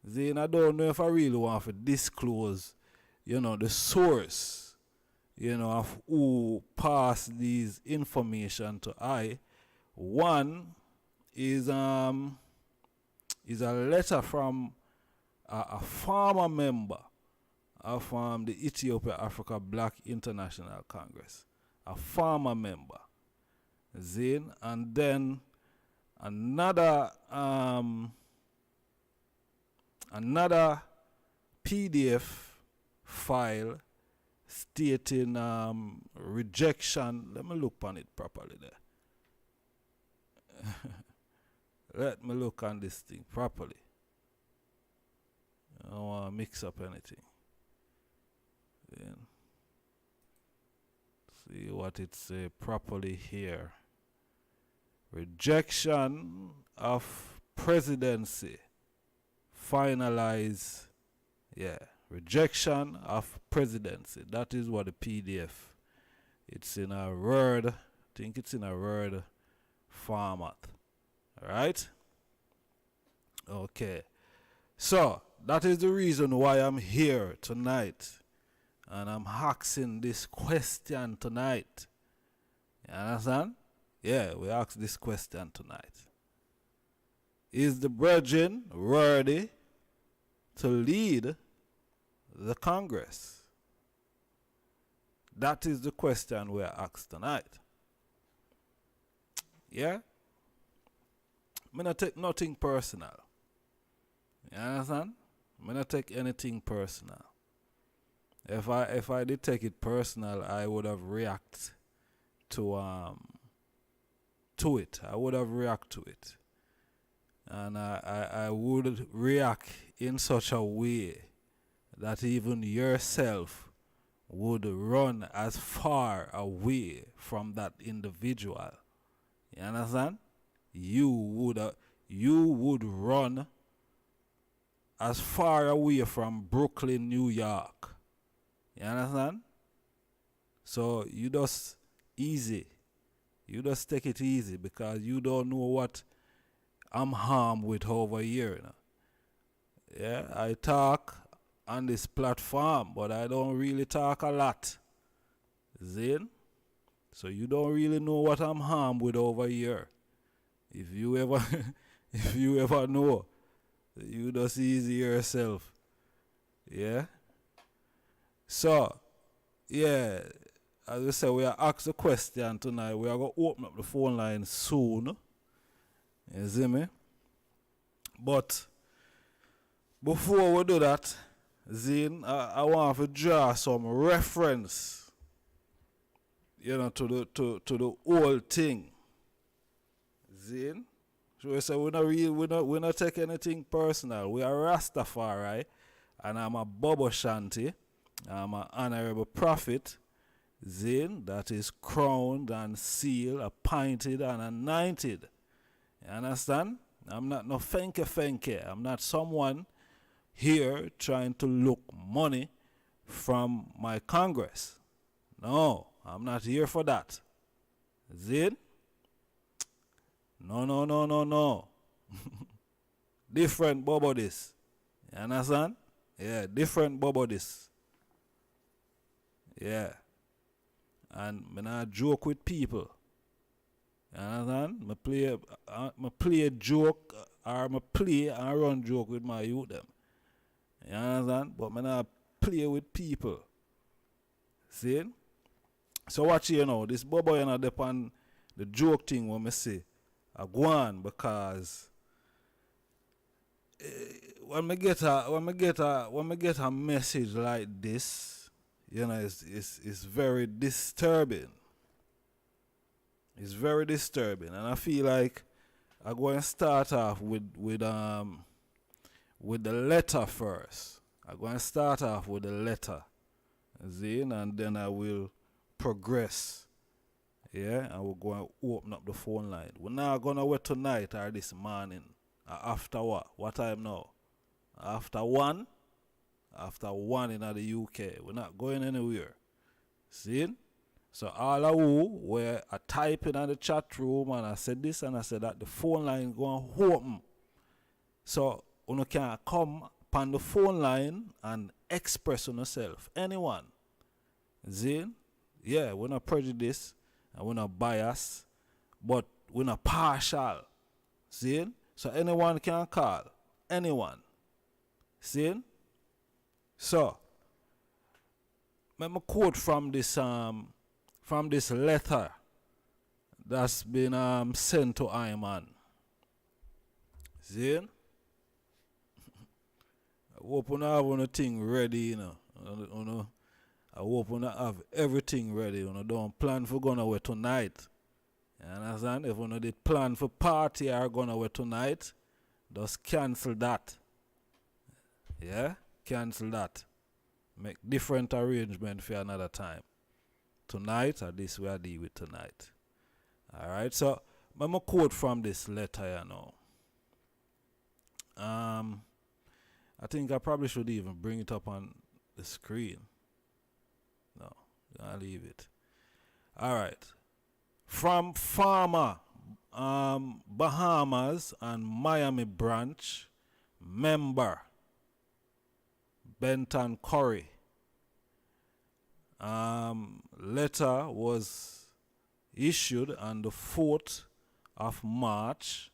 Then I don't know if I really want to disclose, the source, of who passed these information to I. One is a letter from a former member of the Ethiopia Africa Black International Congress, a former member, Zane, and then another PDF file stating rejection. Let me look on it properly there. Let me look on this thing properly. I don't want to mix up anything. Then see what it say properly here. Rejection of presidency. Finalize. Yeah. Rejection of presidency. That is what the PDF. It's in a Word. I think it's in a Word format. Alright? Okay. So, that is the reason why I'm here tonight. And I'm asking this question tonight. You understand? Yeah, we ask this question tonight. Is the brethren worthy to lead the Congress? That is the question we are asked tonight. Yeah? I'm not take nothing personal. You understand? I'm not take anything personal. If I did take it personal, I would have reacted to it. I would have reacted to it. And I would react in such a way that even yourself would run as far away from that individual. You understand? You would run as far away from Brooklyn, New York. You understand? So you just easy. You just take it easy because you don't know what I'm harmed with over here. Yeah, I talk on this platform, but I don't really talk a lot. Zin? So you don't really know what I'm harmed with over here. If you ever if you ever know, you just easy yourself. Yeah? So, yeah, as we say, we are asked a question tonight. We are going to open up the phone line soon. You see me? But before we do that, Zin, I want to draw some reference, to the whole thing. Zin? So we say we not take anything personal. We are Rastafari, and I'm a Bobo Shanti. I'm an honorable prophet. Zin, that is crowned and sealed, appointed and anointed. You understand? I'm not no fenke. I'm not someone here trying to look money from my Congress. No, I'm not here for that. Zin? No. Different bobo this. You understand? Yeah, different bobo this. Yeah. And I not joke with people. You understand? I play a joke or I play and run joke with my youth them. You understand? But I not play with people. See? So watch here now. This bobo you know depend the joke thing when I say I go on because when I get a message like this, you know, it's very disturbing. It's very disturbing, and I feel like I go and start off with the letter first. I go and start off with the letter, see, and then I will progress. Yeah, and we'll go and open up the phone line. We're not gonna wait tonight or this morning. After what? What time now? After 1? After 1 in the UK. We're not going anywhere. See? So all of who were typing in the chat room and I said this and I said that, the phone line going to open. So you can come on the phone line and express on yourself. Anyone. See? Yeah, we're not prejudiced and we're not biased, but we're not partial. See? So anyone can call. Anyone. See? So, let me quote from this letter that's been sent to Iman. See? I hope you have anything ready, you know. I hope you have everything ready. You know, don't plan for going away tonight. You understand? If you did plan for party or going away tonight, just cancel that. Yeah? Cancel that. Make different arrangement for another time. Tonight, or this we are dealing with tonight. Alright, so I'm going to quote from this letter here now. I think I probably should even bring it up on the screen. No, I'll leave it. Alright. From Farmer, Bahamas and Miami branch, member Benton Curry. Letter was issued on the 4th of March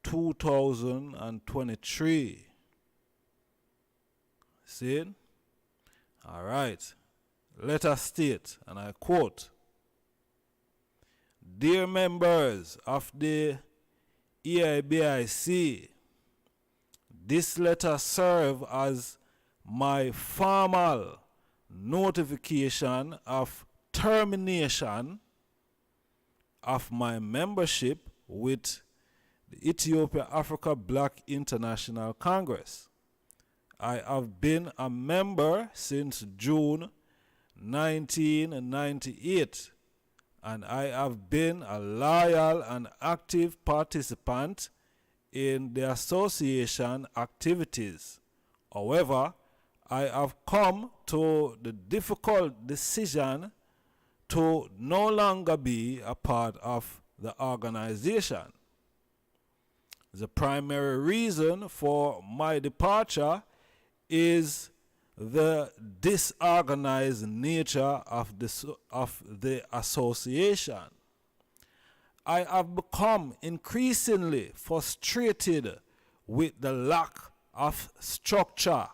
2023. See? Alright. Letter state, and I quote, "Dear members of the E.A.B.I.C, this letter serves as my formal notification of termination of my membership with the Ethiopia Africa Black International Congress. I have been a member since June 1998, and I have been a loyal and active participant in the association activities. However, I have come to the difficult decision to no longer be a part of the organization. The primary reason for my departure is the disorganized nature of the association. I have become increasingly frustrated with the lack of structure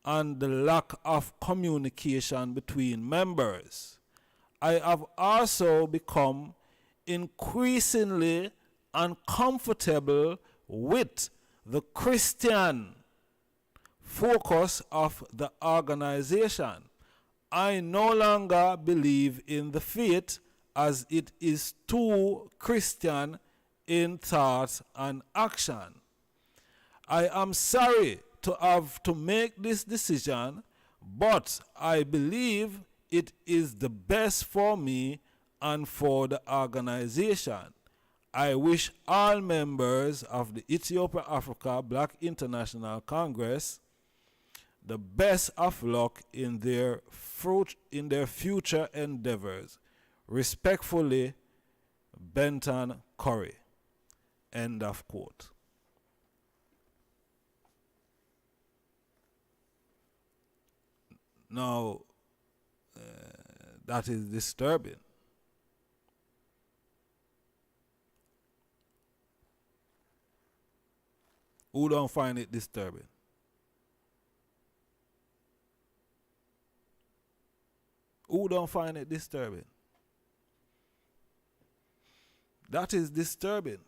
and the lack of communication between members. I have also become increasingly uncomfortable with the Christian focus of the organization. I no longer believe in the faith as it is too Christian in thought and action. I am sorry to have to make this decision, but I believe it is the best for me and for the organization. I wish all members of the Ethiopia Africa Black International Congress the best of luck in their future endeavors. Respectfully, Benton Curry." End of quote. Now, That is disturbing. Who don't find it disturbing? Who don't find it disturbing? That is disturbing.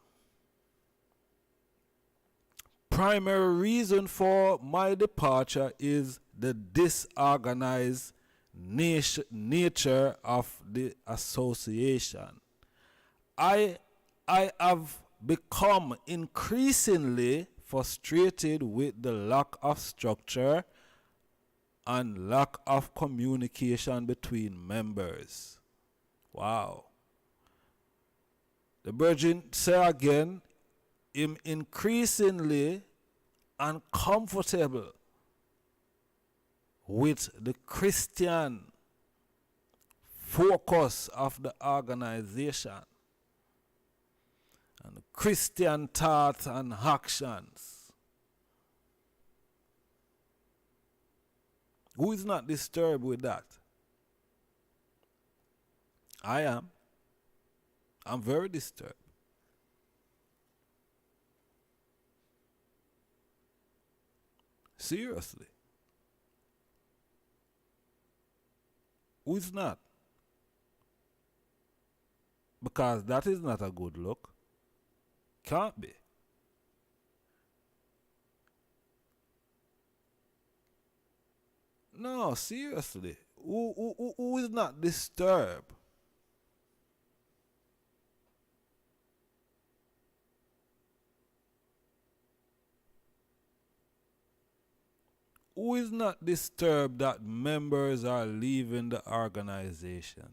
Primary reason for my departure is the disorganized nature of the association. I have become increasingly frustrated with the lack of structure and lack of communication between members. Wow. The Virgin say again, him increasingly uncomfortable with the Christian focus of the organization and the Christian thoughts and actions. Who is not disturbed with that? I am. I'm very disturbed. Seriously. Who is not? Because that is not a good look. Can't be. No, seriously. Who is not disturbed? Who is not disturbed that members are leaving the organization?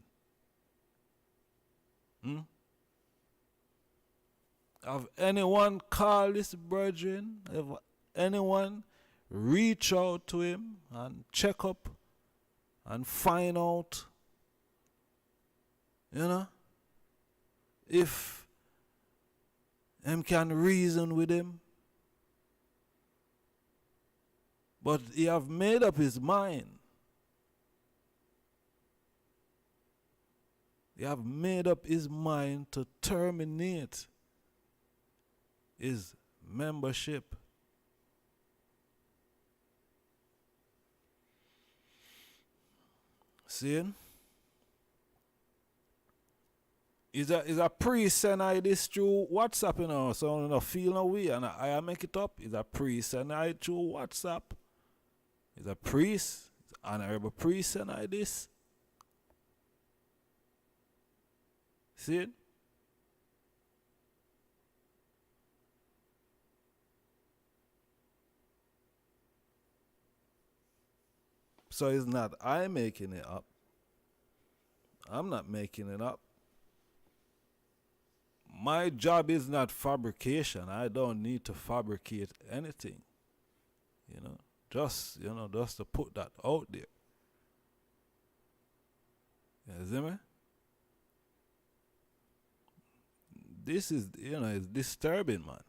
Have anyone called this brethren? Have anyone reach out to him and check up and find out, if him can reason with him? But he have made up his mind. He have made up his mind to terminate his membership. See? Is a priest send I this through WhatsApp, so I don't feel no way, and I make it up. Is a priest send I through WhatsApp. Is a priest, honorable priest send I this. See it? So it's not I making it up. I'm not making it up. My job is not fabrication. I don't need to fabricate anything. Just to put that out there. You see me? This is, it's disturbing, man.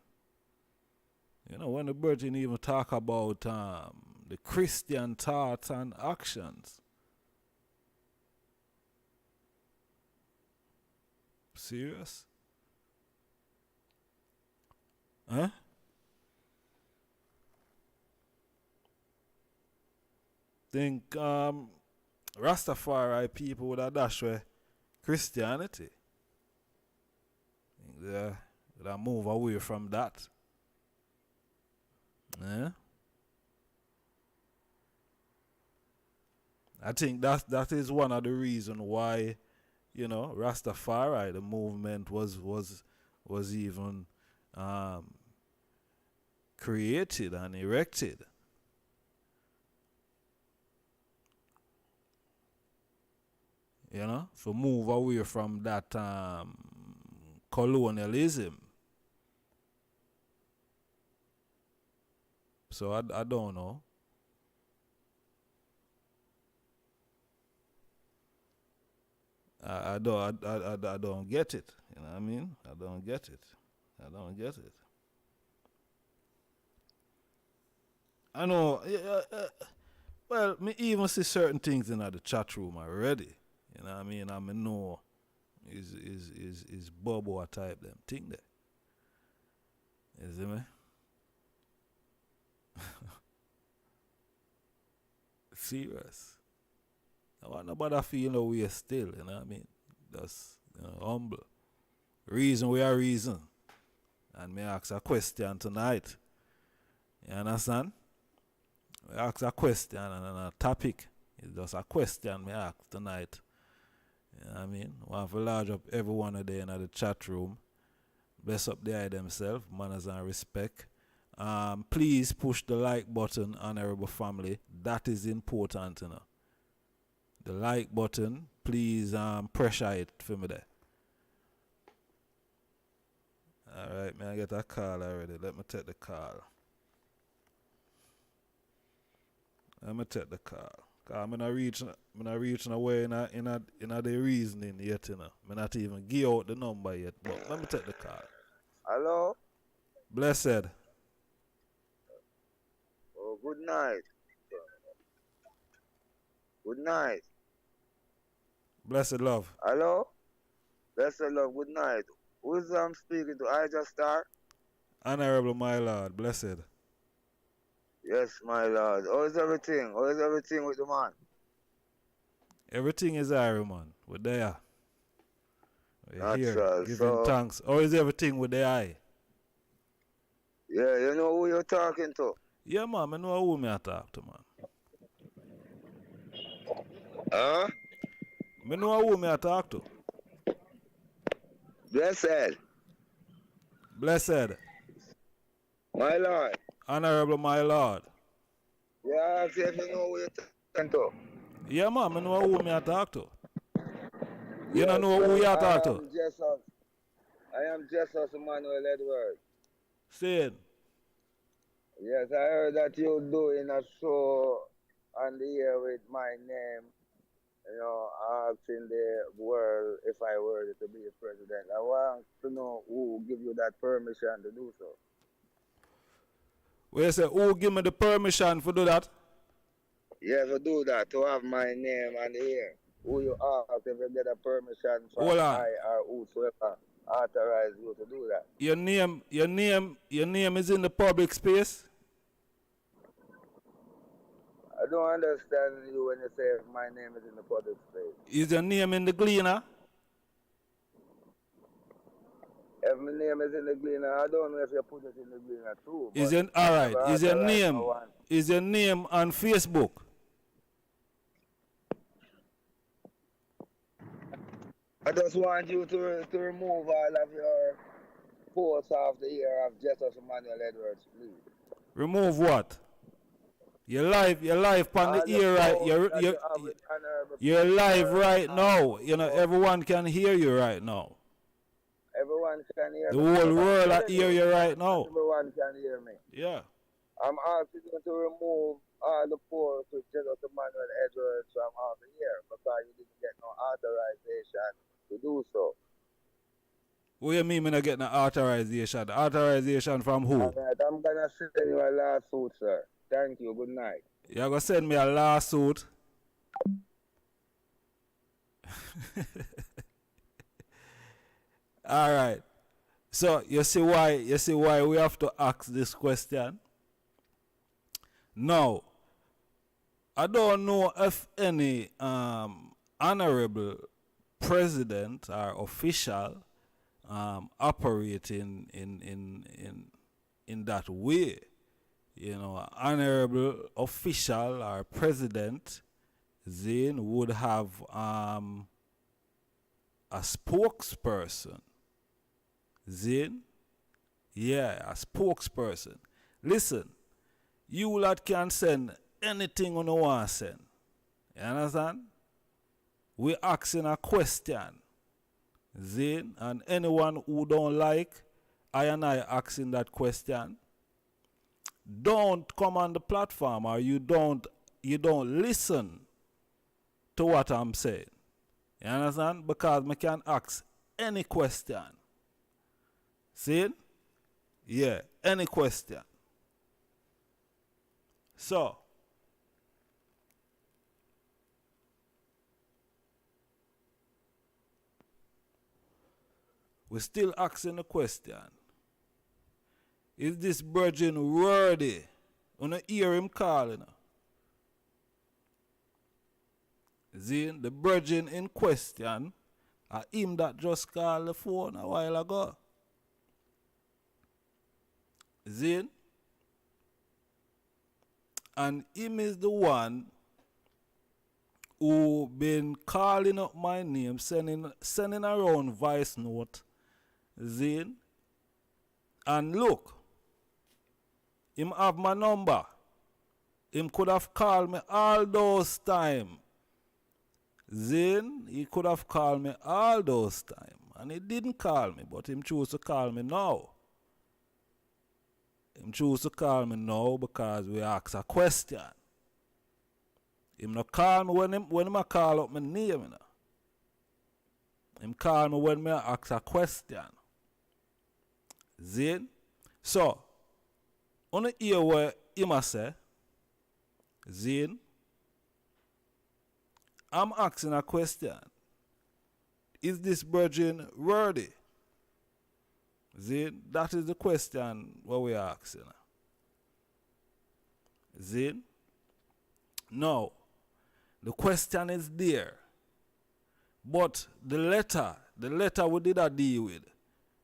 When the Virgin even talk about the Christian thoughts and actions. Serious? Huh? Think Rastafari people would have dashed with Christianity. Think they move away from that. Yeah? I think that is one of the reasons why, Rastafari, the movement was even created and erected. To move away from that colonialism. So I don't know. I don't get it. You know what I mean? I don't get it. I know. Well, me even see certain things in the chat room already. You know what I mean? I mean, know is Bobo type them thing there. You see me? Serious. I want nobody feel no way still, you know what I mean? That's humble. Reason we are reason. And me ask a question tonight. You understand? We ask a question and a topic. It's just a question me ask tonight. You know what I mean? Want to large up everyone a day in the chat room. Bless up the eye themselves, manners and respect. Please push the like button, honorable family. That is important, you know. The like button, please pressure it for me there. Alright, man, I get a call already. Let me take the call. Cause I'm not reaching away in the reasoning yet, you know. I'm not even give out the number yet, but let me take the call. Hello? Blessed. Oh, good night. Good night. Blessed love. Hello? Blessed love, good night. Who's speaking to? I just start? Honorable my lord, blessed. Yes, my lord. How is everything? How is everything with the man? Everything is Iron man. We're there. We're here Natural. giving So, thanks. How is everything with the eye? yeah, you know who you're talking to? Yeah, man, I know who me I talk to, man. Huh? I know who me I talk to. Blessed. Blessed. My lord. Honorable my lord. Yeah, I ask you if you know who you're talking to. Yeah, man, I know who me I talk to. You don't Yes, know who you I talk to? am Jesus. I am Jesus Emmanuel Edward. Saying, Yes, I heard that you're doing a show on the air with my name, asking the world if I were to be a president. I want to know who give you that permission to do so. we say, who give me the permission for do that? Yes, to do that, to have my name on the air. Who you ask if you get a permission from Hold on. I or whosoever authorize you to do that. Your name is in the public space? I don't understand you when you say my name is in the public space. Is your name in the Gleaner? If my name is in the Gleaner, I don't know if you put it in the Gleaner too. Is But it alright? I Is never authorized no one. your name on Facebook? I just want you to remove all of your posts off the air of Jesus Emmanuel Edwards, please. Remove what? You're live on the All the ear right. posts that you have with honorable You're live people right and now. You know everyone can hear you right now. everyone can hear The me. whole I'm world telling hear you, you right now. everyone can hear me. Yeah. I'm asking you to remove all the posts with Jesus Emmanuel Edwards from off the air because you didn't get no authorization to do so. What you mean me not getting an authorization? Authorization from who? All right, I'm gonna send you a lawsuit, sir. Thank you. Good night. You're gonna send me a lawsuit? Alright. So you see why we have to ask this question? Now, I don't know if any honorable president or official operating in that way. You know, honorable official or president then would have a spokesperson. Then, yeah, a spokesperson. Listen, you lot can send anything on the want to send. You understand? We asking a question. Then, and anyone who don't like, I asking that question. Don't come on the platform or you don't listen to what I'm saying. You understand? Because I can ask any question. See? Yeah, any question. So, we're still asking the question. Is this virgin worthy? You don't hear him calling. See, the virgin in question, him that just called the phone a while ago. See? And him is the one who been calling up my name, sending around voice note. See? And look, him have my number. Him could have called me all those time. Then he could have called me all those time. And he didn't call me, but him choose to call me now. Him choose to call me now because we ask a question. Him not call me when him a call up my name. You know. Him call me when me ask a question. Zin? So, on the ear where him a say, Zin, I'm asking a question. Is this virgin worthy? Zin, that is the question what we are asking. Zin? No. The question is there. But the letter we did a deal with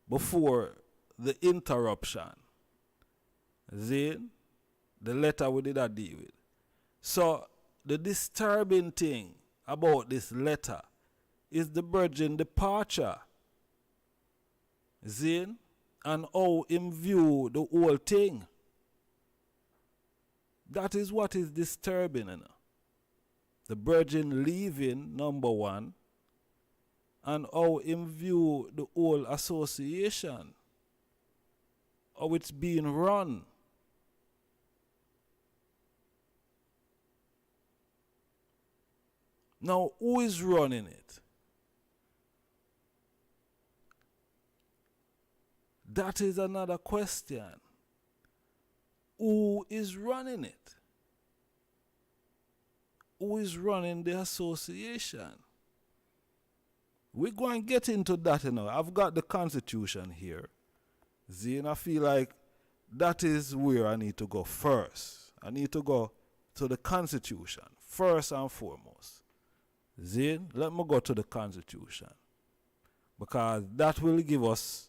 before the interruption. Zin? The letter we did a deal with. So, the disturbing thing about this letter is the virgin departure. Zin? And how him view the whole thing. That is what is disturbing. You know? The virgin leaving, number one, and how him view the whole association. How it's being run. Now, who is running it? That is another question. Who is running it? Who is running the association? We're going to get into that, you know. I've got the Constitution here. See, and I feel like that is where I need to go first. I need to go to the Constitution, first and foremost. See, let me go to the Constitution. Because that will give us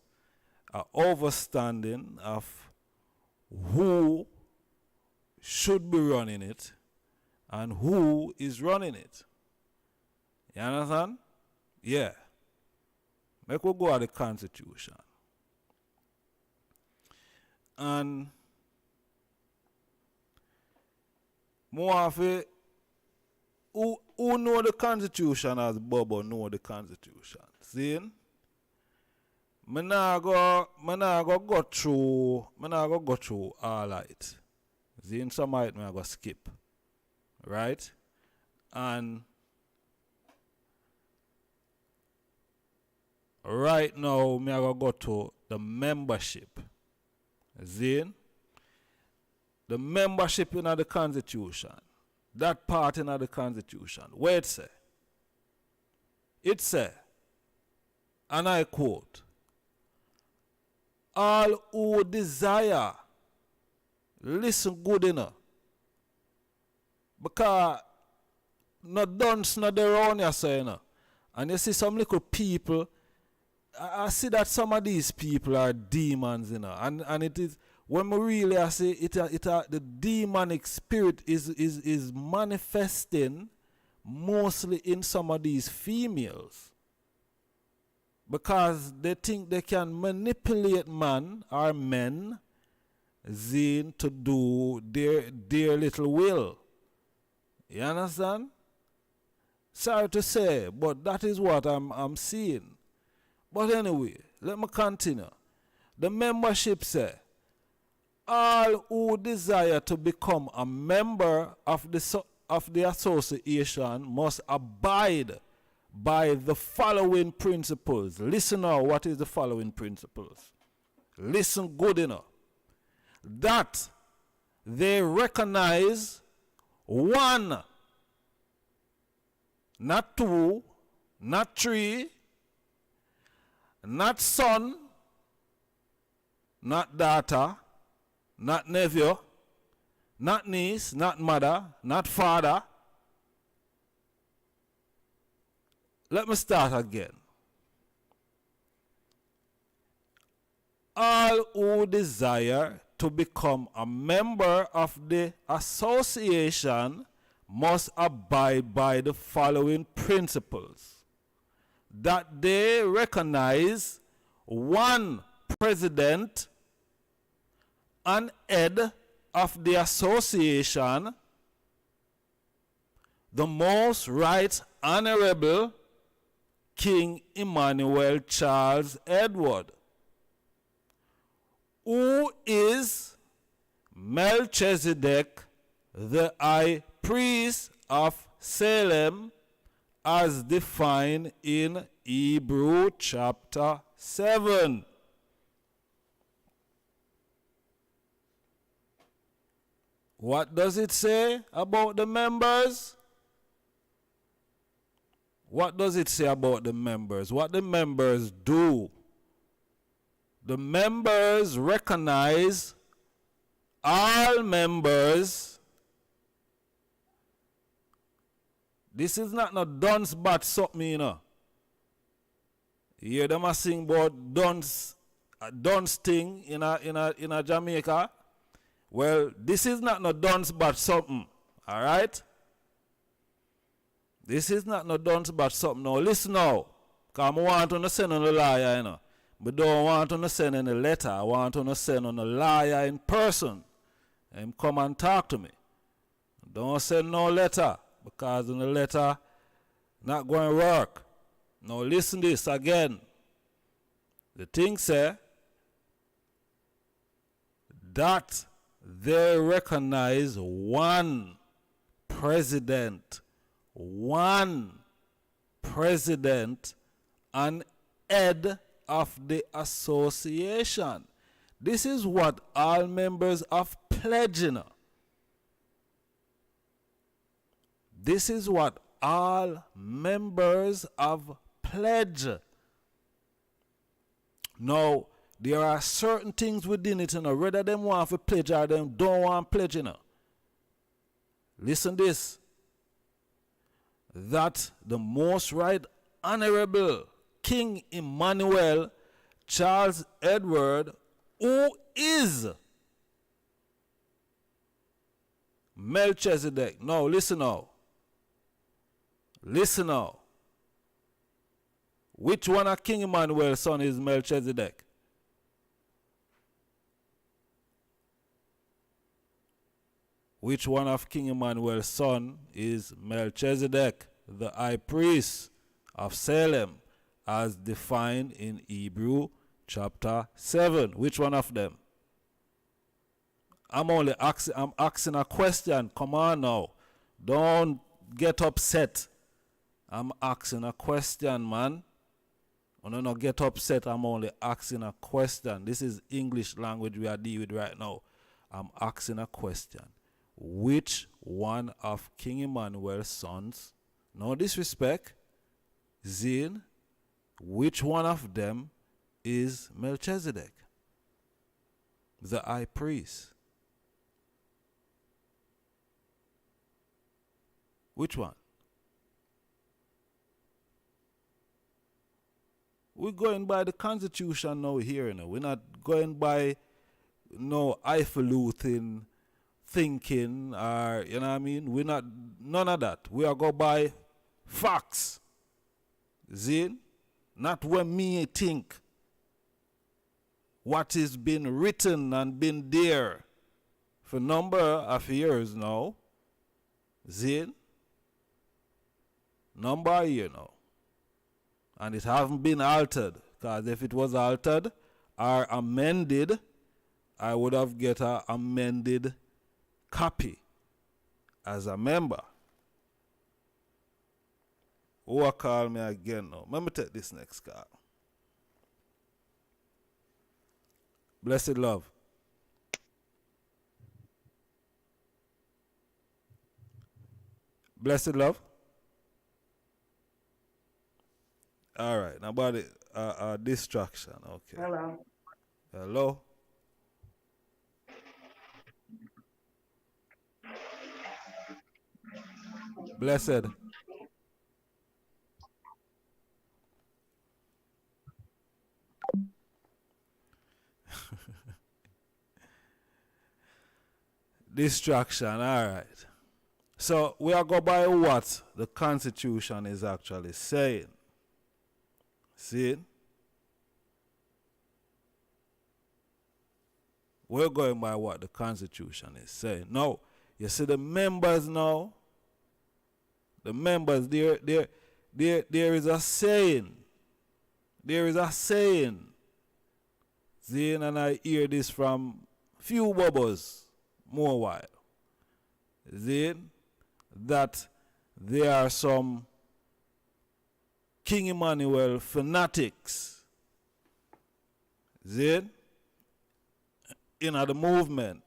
an understanding of who should be running it and who is running it. You understand? Yeah. Make we go at the Constitution. And more of it, who know the Constitution as Bobo know the Constitution. See? I go through all of it. See, some of it I go skip. Right? And right now I go to the membership. See? The membership in the Constitution. That part in the Constitution. Where it say? It say, and I quote, all who desire, listen good enough. Because no dunce not there around you, so, you know. And you see some little people, I see that some of these people are demons, you know. And it is, when we really I say it the demonic spirit is manifesting mostly in some of these females. Because they think they can manipulate man or men to do their little will. You understand? Sorry to say, but that is what I'm seeing. But anyway, let me continue. The membership say, all who desire to become a member of the association must abide by the following principles. Listen now, what is the following principles? Listen good enough. That they recognize one, not two, not three, not son, not daughter, not nephew, not niece, not mother, not father. Let me start again. All who desire to become a member of the association must abide by the following principles: that they recognize one president and head of the association, the Most Right Honorable King Emmanuel Charles Edward, who is Melchizedek, the high priest of Salem, as defined in Hebrew chapter 7. What does it say about the members? What does it say about the members? What the members do? The members recognize all members. This is not no dunce but something, you know. You hear them a sing about dunce thing in a Jamaica. Well, this is not no dunce but something, all right? This is not no dunce but something. Now listen now, because I want to send on a liar, you know. But don't want to send any letter. I want to send on a liar in person. And come and talk to me. Don't send no letter, because in the letter not going to work. Now listen this again. The thing say that they recognize one president and head of the association. This is what all members of pledge, you know. This is what all members of pledge. Now, there are certain things within it, you know, whether them want to pledge or them don't want to pledge, you know. Listen this. That the Most Right Honorable King Emmanuel Charles Edward, who is Melchizedek. Now, listen now. Listen now. Which one of King Emmanuel's son is Melchizedek? Which one of King Emmanuel's son is Melchizedek, the high priest of Salem, as defined in Hebrew chapter 7? Which one of them? I'm asking a question. Come on now. Don't get upset. I'm asking a question, man. When not get upset, I'm only asking a question. This is English language we are dealing with right now. I'm asking a question. Which one of King Emmanuel's sons, no disrespect, Zin, which one of them is Melchizedek, the high priest? Which one? We're going by the Constitution now here, you know. We're not going by no highfalutin thinking or, you know what I mean? We're not, none of that. We are go by facts. Zin? Not when me think. What is been written and been there for a number of years now. Zin? Number of years now. And it haven't been altered. Because if it was altered or amended, I would have get an amended copy as a member. Who will call me again now? Let me take this next call. Blessed love. Blessed love. All right. Now about it, distraction. Okay. Hello. Hello. Blessed. Distraction. All right. So we are go by what the Constitution is actually saying. See it? We're going by what the Constitution is saying. Now, you see the members now. The members there is a saying. There is a saying. See, and I hear this from few bubbles more while. See, that there are some King Emmanuel fanatics. See, in the movement,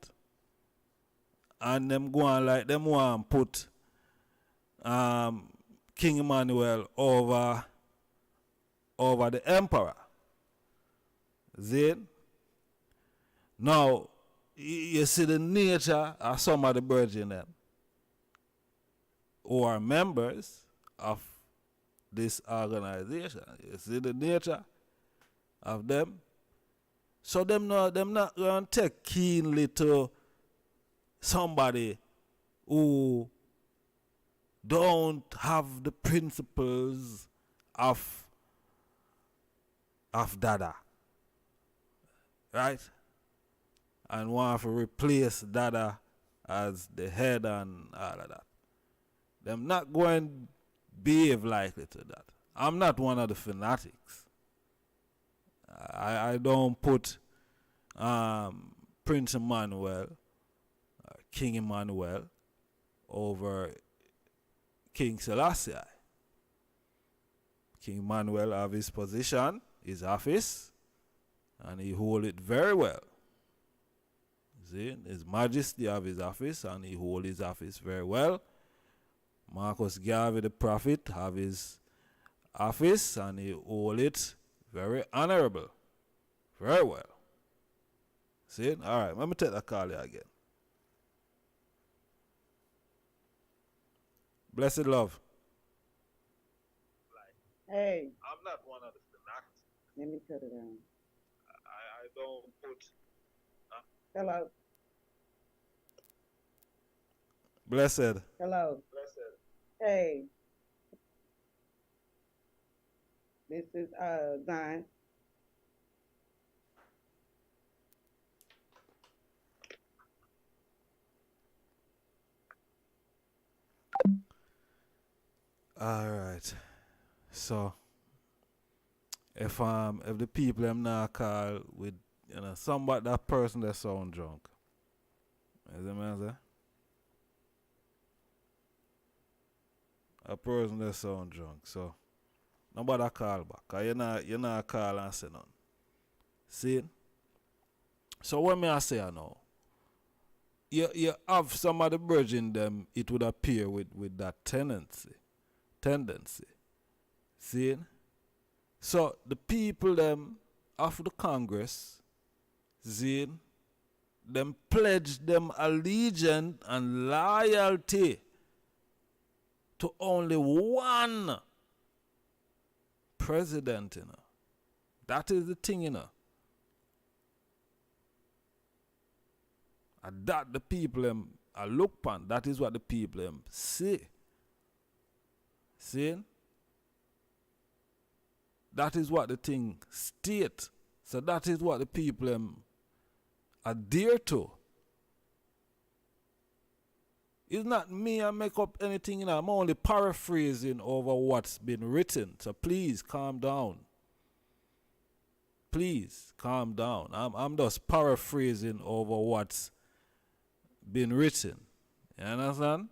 and them go on like them want put King Emmanuel over the emperor. See? Now, you see the nature of some of the virgin them who are members of this organization. You see the nature of them. So them not going to take keenly to somebody who don't have the principles of Dada. Right? And want to replace Dada as the head and all of that. Them not going to behave likely to that. I'm not one of the fanatics. I don't put Prince Emmanuel, King Emmanuel, over King Selassie. King Emmanuel have his position, his office, and he hold it very well. See, His Majesty have his office, and he hold his office very well. Marcus Garvey the prophet have his office, and he hold it very honorable. Very well. See? All right, let me take that call here again. Blessed love. Hey, I'm not one of the fanatics. let me cut it down. I don't put. Hello. Blessed. Hello. Blessed. Hey. This is Zion. All right. So if the people them not call with somebody, that person that sound drunk. Is it man say? A person that sound drunk. So nobody call back. 'Cause you not call and say nothing. See? So what may I say now? You have some of the virgin them, it would appear with that tendency. See? So the people them of the Congress, see, them pledge them allegiance and loyalty to only one president, That is the thing, And that the people them are look upon. That is what the people them say. See? That is what the thing state. So that is what the people them adhere to. It's not me I make up anything, I'm only paraphrasing over what's been written. So please calm down. Please calm down. I'm just paraphrasing over what's been written. You understand?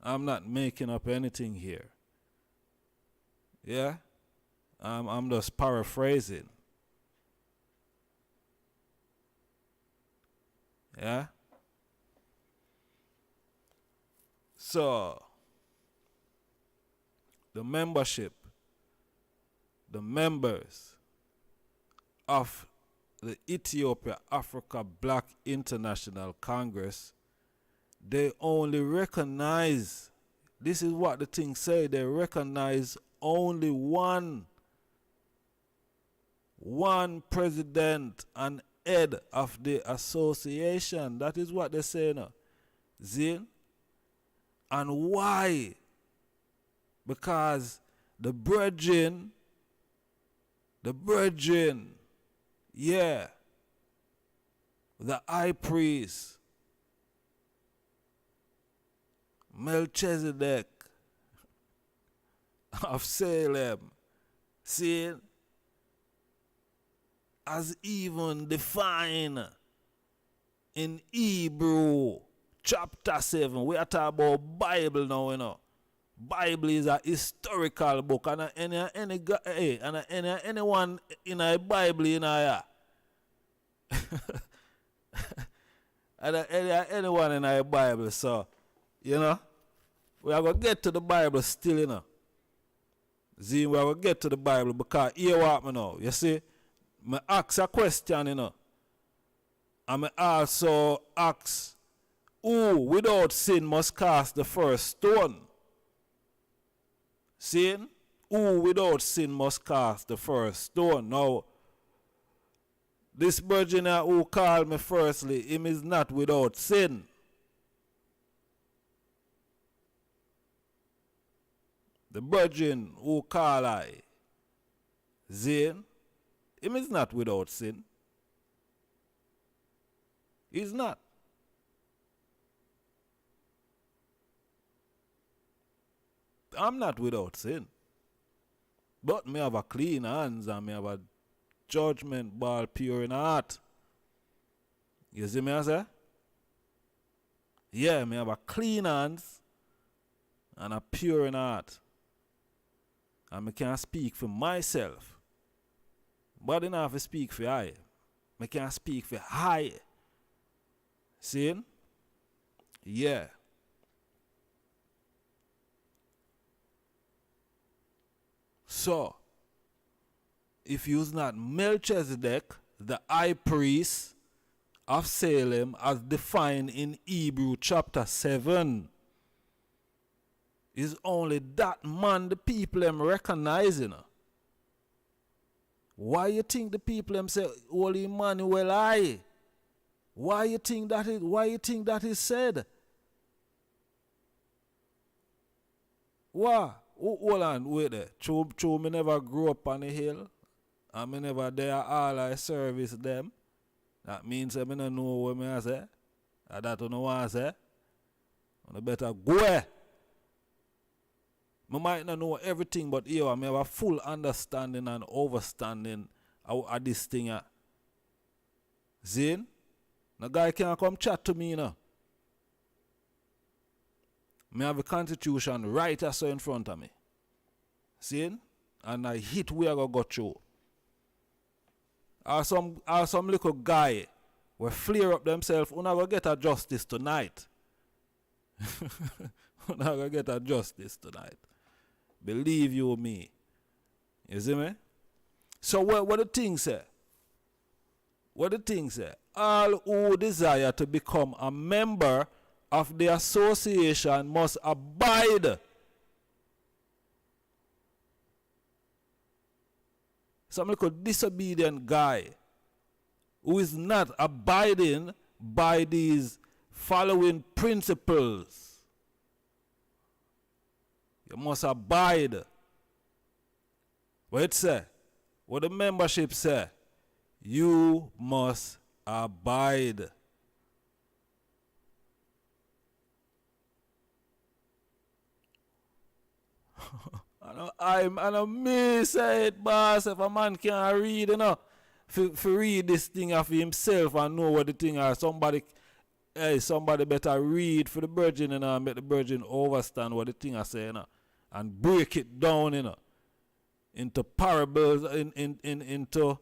I'm not making up anything here. Yeah? I'm just paraphrasing. Yeah? So, the membership the members of the Ethiopia Africa Black International Congress, they only recognize, this is what the thing say, they recognize only one president and head of the association. That is what they say now. Zin? And why? Because the brethren, yeah, the high priest, Melchizedek of Salem, see, as even defined in Hebrew chapter 7. We are talking about Bible now, you know. Bible is a historical book, and anyone in a Bible in a and anyone in a Bible, so you know, we are gonna get to the Bible still, you know. See, we are gonna get to the Bible because here what me now, you see, me ask a question, you know, and me also ask who without sin must cast the first stone. See, who without sin must cast the first stone. Now, this virgin who called me firstly, him is not without sin. The virgin who called I, Zane, him is not without sin. He's not. I'm not without sin. But me have a clean hands and me have a judgment ball pure in heart. You see me I say? Yeah, me have a clean hands and a pure in heart. And me can speak for myself. But I don't have to speak for I. Me can speak for I. See? Yeah. So, if you's not Melchizedek, the high priest of Salem, as defined in Hebrew chapter 7, is only that man the people them recognizing. Why you think the people them say, Holy Emmanuel I? Why you think that is said? Why? Hold on, wait there. True, me never grew up on the hill. And me never there all I service them. That means I don't know what me say. And that you know what I say. You better go. I might not know everything, but here I have a full understanding and understanding of this thing. Zin? The guy can't come chat to me, you know. I have a constitution right so in front of me. See? And I hit where I go through. Or some little guy will flare up themselves, we're not going to get a justice tonight. We're not going to get a justice tonight. Believe you me. You see me? So what the thing say? What the thing say? All who desire to become a member of the association must abide. Some little disobedient guy who is not abiding by these following principles. You must abide. What it say? What the membership say? You must abide. I me say it, boss. If a man can't read, you know, for read this thing of himself and know what the thing is, somebody better read for the virgin, you know, and make the virgin understand what the thing is saying, you know, and break it down, you know, into parables, into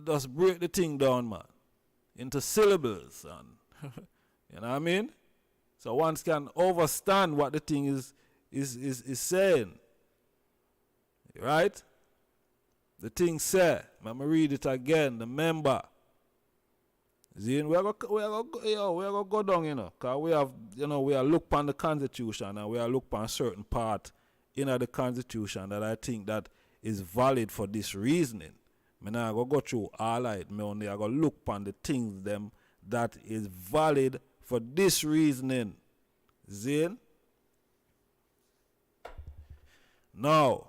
just break the thing down, man, into syllables, and you know what I mean? So one can understand what the thing is saying. Right? The thing say, let me read it again. The member. Zin, we are going to go down, because we have, we are look upon the Constitution and we are look upon certain part in the Constitution that I think that is valid for this reasoning. I not go through all of it. I only go look upon the things them that is valid for this reasoning. Zin? No,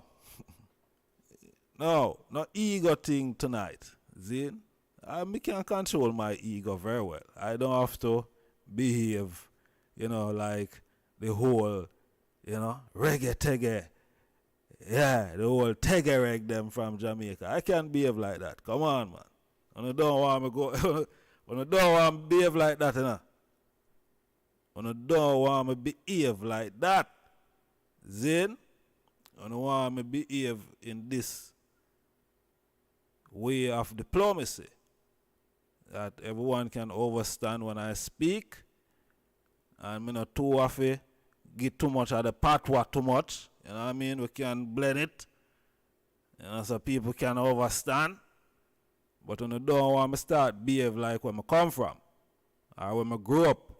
no ego thing tonight. Zin? I can control my ego very well. I don't have to behave, like the whole, reggae teggae. Yeah, the whole teggae reg them from Jamaica. I can't behave like that. Come on, man. And I don't want me go. When I don't want to behave like that, When I don't want me behave like that, Zin. I don't want me behave in this way of diplomacy that everyone can understand when I speak, and me not too often get too much of the patois too much. You know what I mean? We can blend it, so people can understand. But when I don't want me start behave like where I come from or where I grew up.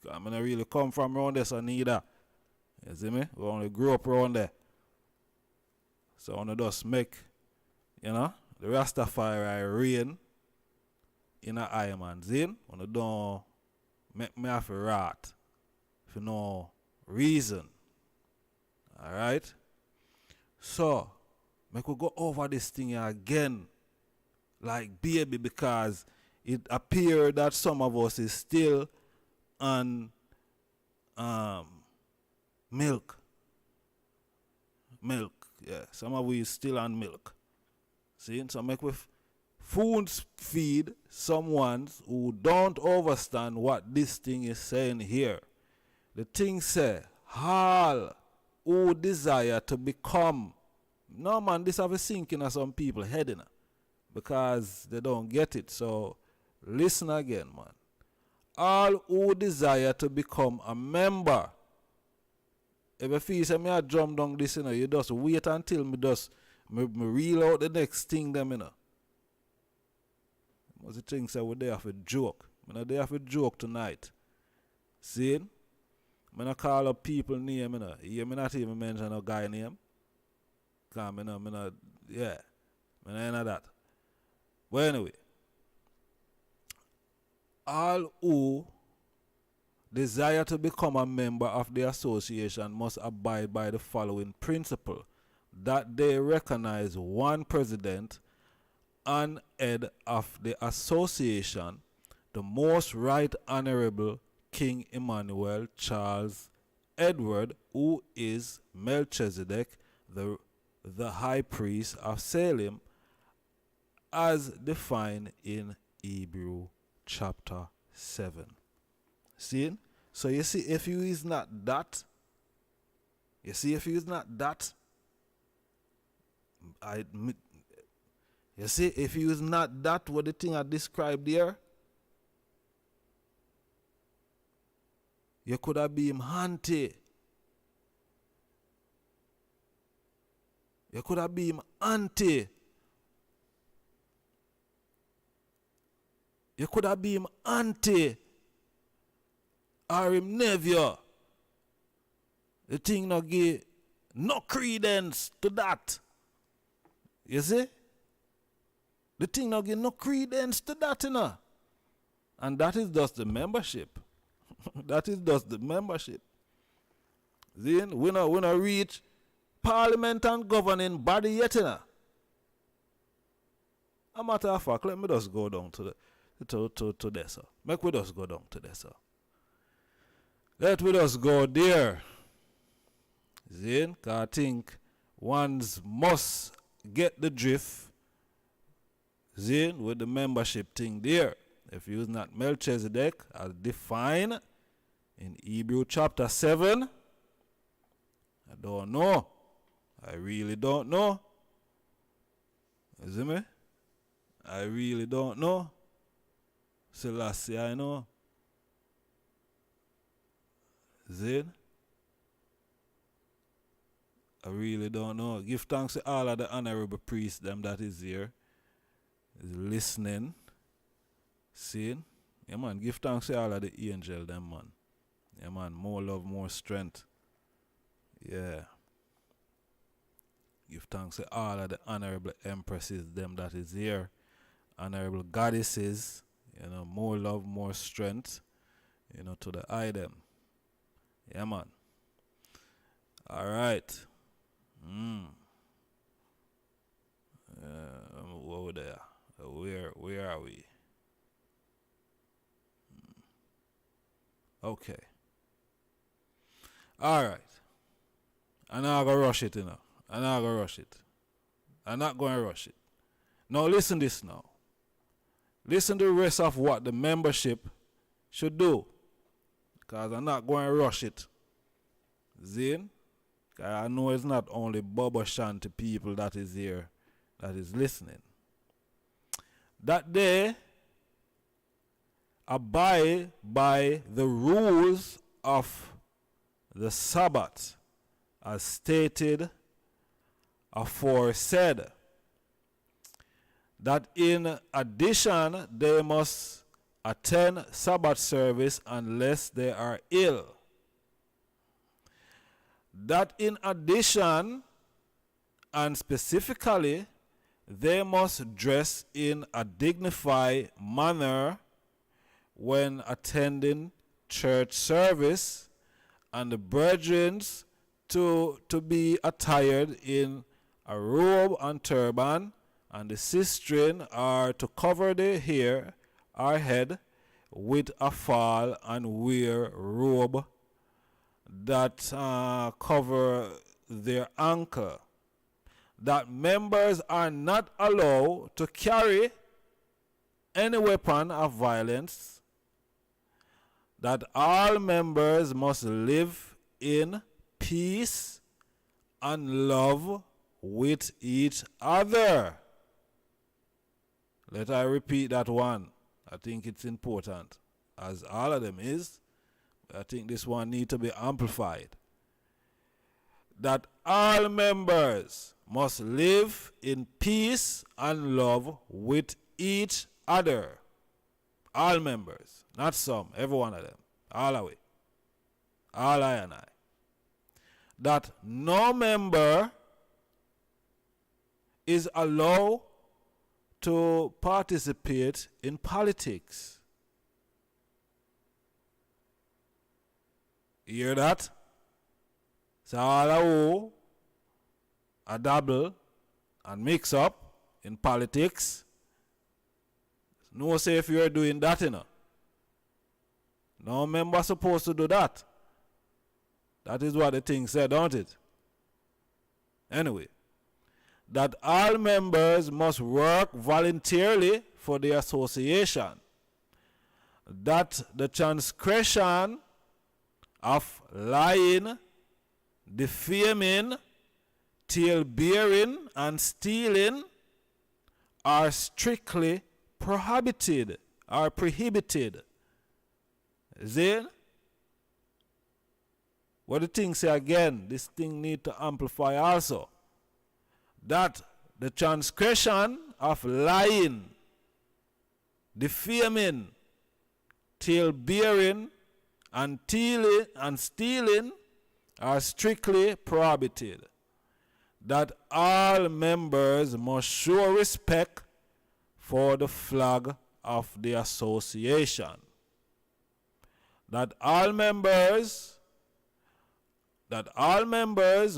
I don't really come from around there, so neither. You see me? We only grew up around there. So I want to just make, the Rastafari reign in a eye, man. Zin? When I don't make me have a rat for no reason. Alright? So, make we go over this thing again like baby, because it appears that some of us is still on milk. Milk, yeah. Some of we is still on milk. See? So make we food feed someone who don't understand what this thing is saying here. The thing say, all who desire to become. No man, this have a sinking of some people head in, because they don't get it. So listen again, man. All who desire to become a member. If you feel say me a drum down this, you just wait until me reel out the next thing them, What's the thing say we there have a joke. I'm not there have a joke tonight. See? I'm not call up people name, You me not even mention a guy name. Cause me not, yeah. Me not know that. But anyway. All who desire to become a member of the association must abide by the following principle: that they recognize one president and head of the association, the Most Right Honorable King Emmanuel Charles Edward, who is Melchizedek, the High Priest of Salem, as defined in Hebrew chapter 7. See? So you see, if you is not that, you see, if not that what the thing I described there, you could have been him auntie. You could have been him auntie. You could have been him auntie or him nephew. The thing not give no credence to that. You see? The thing not give no credence to that, And that is just the membership. That is just the membership. Then we not reach parliament and governing body yet, A matter of fact, let me just go down to this, sir. Make we just go down to this, sir. Let me just go there. Then, I think ones must get the drift. Then, with the membership thing there. If you is not Melchizedek as defined in Hebrew chapter 7, I don't know. I really don't know. You see me? I really don't know. Selassie, I know. Then, I really don't know. Give thanks to all of the honorable priests, them that is here, is listening, seeing. Yeah, man, give thanks to all of the angel, them, man. Yeah, man, more love, more strength. Yeah. Give thanks to all of the honorable empresses, them that is here. Honorable goddesses, you know, more love, more strength, you know, to the eye them. Yeah, man. All right. Whoa there. Where are we? Okay. All right. I'm not going to rush it, you know. I'm not going to rush it. I'm not going to rush it. Now, listen this now. Listen to the rest of what the membership should do. Because I'm not going to rush it. Zin? I know it's not only Bubba Shanty people that is here, that is listening. That they abide by the rules of the Sabbath as stated aforesaid. That in addition they must attend Sabbath service unless they are ill. That in addition and specifically they must dress in a dignified manner when attending church service, and the brethren to be attired in a robe and turban, and the sistren are to cover their hair or head with a fall and wear robe that cover their ankle. That members are not allowed to carry any weapon of violence. That all members must live in peace and love with each other. Let I repeat that one. I think it's important, as all of them is. I think this one needs to be amplified. That all members must live in peace and love with each other. All members, not some, every one of them. All away. All I and I. That no member is allowed to participate in politics. You hear that? So all who a dabble and mix up in politics, no say if you're doing that, you know. No member supposed to do that. That is what the thing said, don't it? Anyway, that all members must work voluntarily for the association. That the transgression of lying, defaming, tale-bearing, and stealing are strictly prohibited. See? What the thing say again, this thing need to amplify also. That the transgression of lying, defaming, tale-bearing, and stealing are strictly prohibited. That all members must show respect for the flag of the association. That all members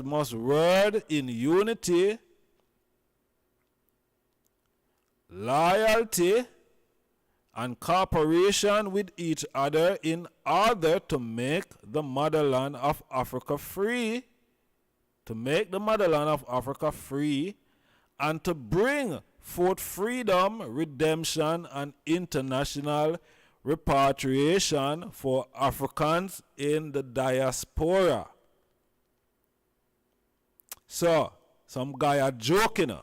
must word in unity, loyalty, and cooperation with each other in order to make the motherland of Africa free, and to bring forth freedom, redemption, and international repatriation for Africans in the diaspora. So, some guy are joking.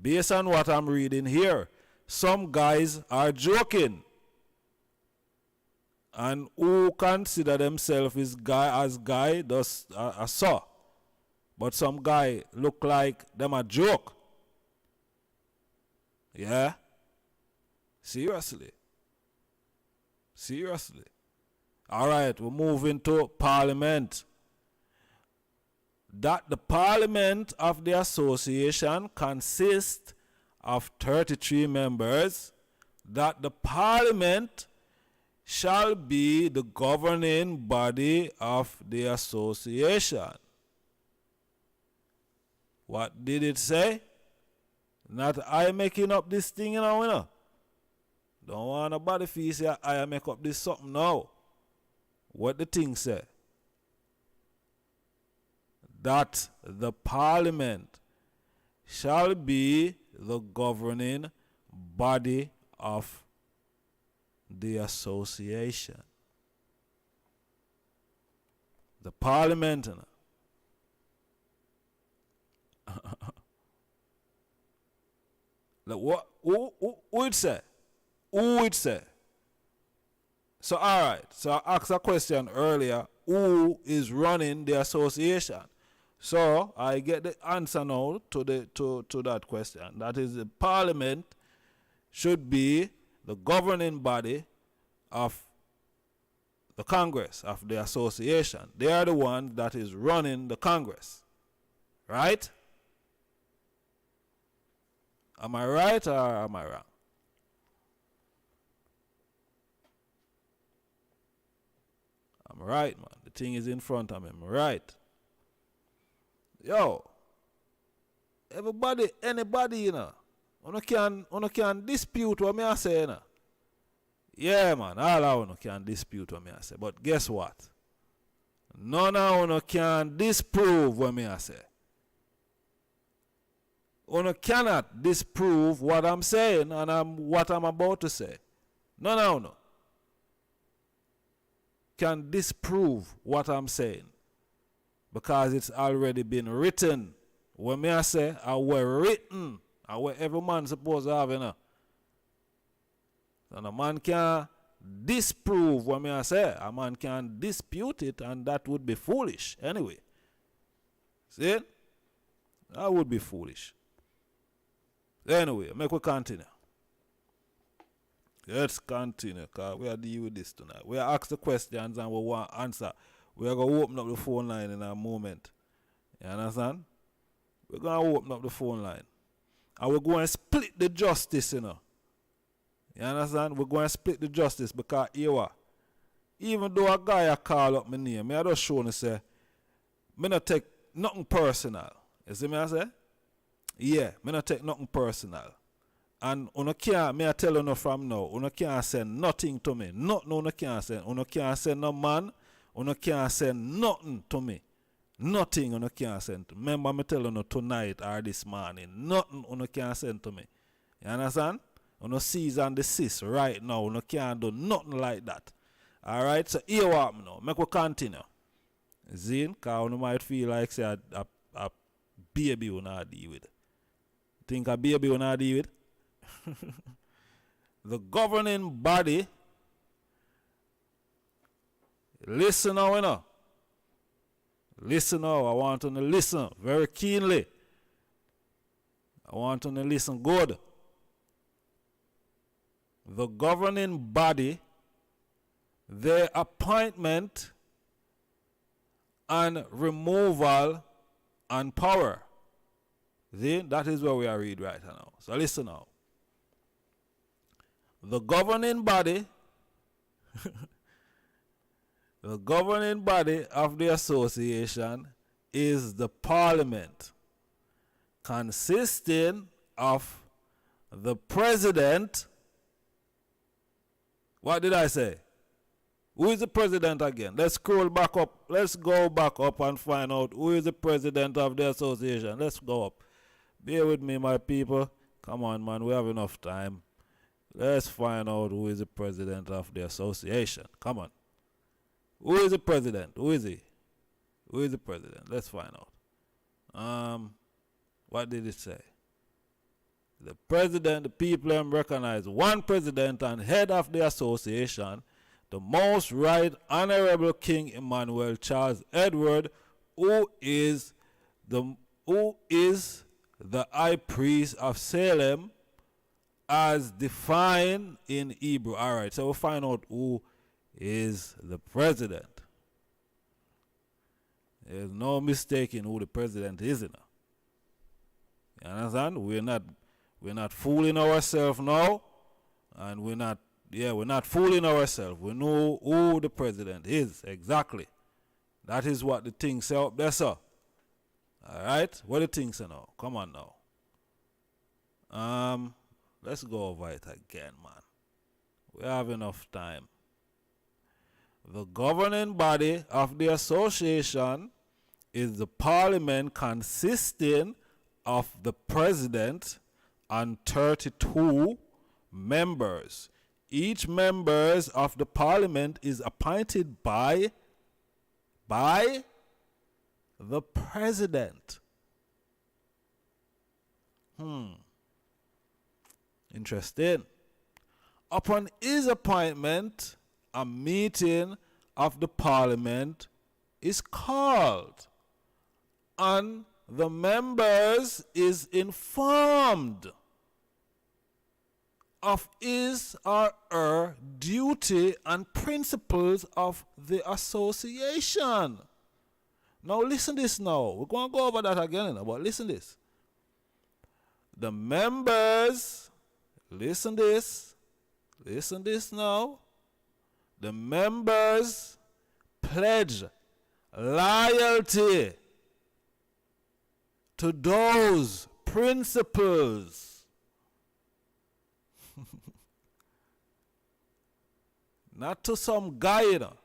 Based on what I'm reading here, some guys are joking. And who consider themselves as guy does so. But some guy look like them a joke. Yeah? Seriously. Seriously. Alright, we're moving to Parliament. That the Parliament of the Association consists of 33 members. That the Parliament shall be the governing body of the association. What did it say? Not I making up this thing, you know. Don't want nobody feel say I make up this something now. What the thing say? That the Parliament shall be the governing body of the association. The Parliament. Like what? Who it say? Who it say? So alright. So I asked a question earlier. Who is running the association? So I get the answer now to that question. That is, the Parliament should be the governing body of the Congress, of the association. They are the ones that is running the Congress. Right? Am I right or am I wrong? I'm right, man. The thing is in front of me. I'm right. Yo, everybody, anybody, you know, you can dispute what me I say, you know. Yeah, man, all of you can dispute what me I say. But guess what? None of you can disprove what me I say. You cannot disprove what I'm saying and what I'm about to say. None of you can disprove what I'm saying, because it's already been written. When me I say, I were written, I were every man supposed to have, you know. And a man can disprove what me I say. A man can dispute it, and that would be foolish anyway. See? That would be foolish. Anyway, make we continue. Let's continue, because we are dealing with this tonight. We are asked the questions and we want answer. We are going to open up the phone line in a moment. You understand? We're going to open up the phone line. And we're going to split the justice, you know. You understand? We're going to split the justice, because here, even though a guy call up my name, I just show and say, I don't take nothing personal. You see me I say? Yeah, I don't take nothing personal. And you can't, me I tell you from now, you can't send nothing to me. Nothing you can't send. You can't send no man. You can't send nothing to me. Nothing you can't send to me. Remember me tell you tonight or this morning. Nothing you can't send to me. You understand? You cease and desist right now. You can't do nothing like that. Alright, so here what now. Make we continue. See? Because you might feel like say a baby you not deal with. Think a baby you not deal with? The governing body, listen now, you know. Listen now. I want you to listen very keenly. I want you to listen good. The governing body, their appointment and removal and power. See, that is where we are read right now. So listen now. The governing body, the governing body of the association is the Parliament, consisting of the President. What did I say? Who is the President again? Let's scroll back up. Let's go back up and find out who is the President of the association. Let's go up. Bear with me, my people. Come on, man. We have enough time. Let's find out who is the President of the association. Come on. Who is the President? Who is he? Who is the President? Let's find out. What did it say? The President, the people recognize one President and head of the association, the Most Right Honorable King Emmanuel Charles Edward, who is Who is the high priest of Salem as defined in Hebrew? All right, so we'll find out who is the president. There's no mistaking who the president is, you know. You understand? We're not fooling ourselves now, and we're not fooling ourselves. We know who the president is exactly. That is what the thing say up there, sir. All right, what the thing say now? Come on now. Let's go over it again, man. We have enough time. The governing body of the association is the parliament consisting of the president and 32 members. Each member of the parliament is appointed by the president. Interesting. Upon his appointment, a meeting of the parliament is called, and the members is informed of his or her duty and principles of the association. Now listen this now. We're going to go over that again, but listen this. The members, listen this now. The members pledge loyalty to those principles. Not to some guy, you know.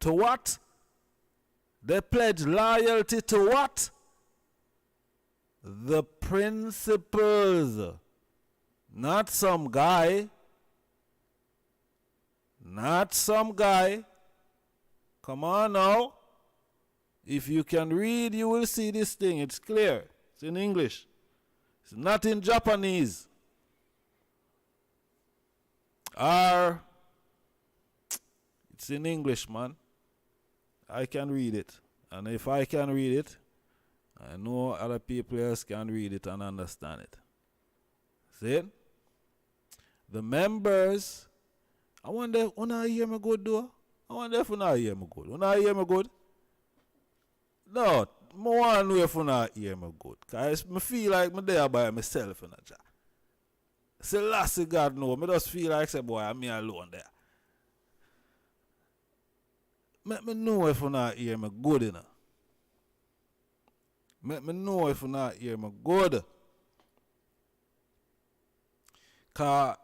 To what? They pledge loyalty to what? The principles. Not some guy. Not some guy. Come on now. If you can read, you will see this thing. It's clear. It's in English. It's not in Japanese. It's in English, man. I can read it. And if I can read it, I know other people else can read it and understand it. See it? The members, I wonder if you hear me good, though. I wonder if you hear me good. You hear me good? No, I want to know if you hear me good. Because I feel like I'm there by myself in a job. Say, last God know. I just feel like, say, boy, I'm me alone there. Let me know if you not hear me good, you know. Let me know if you not hear me good. Because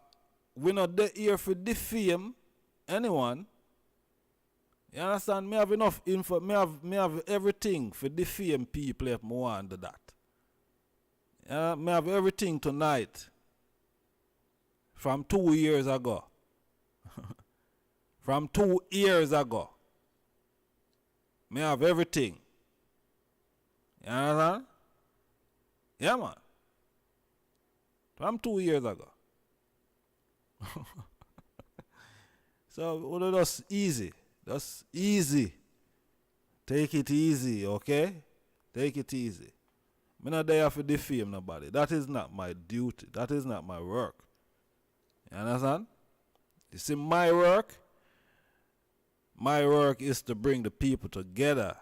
we're not here for defame anyone. You understand? Me have enough info. Me have everything for defame people if I want to do that. Me have everything tonight. From 2 years ago. From 2 years ago. Me have everything. You understand? Yeah, man. From 2 years ago. So, that's easy. That's easy. Take it easy, okay? Take it easy. I'm not there to defame nobody. That is not my duty. That is not my work. You understand? You see, my work is to bring the people together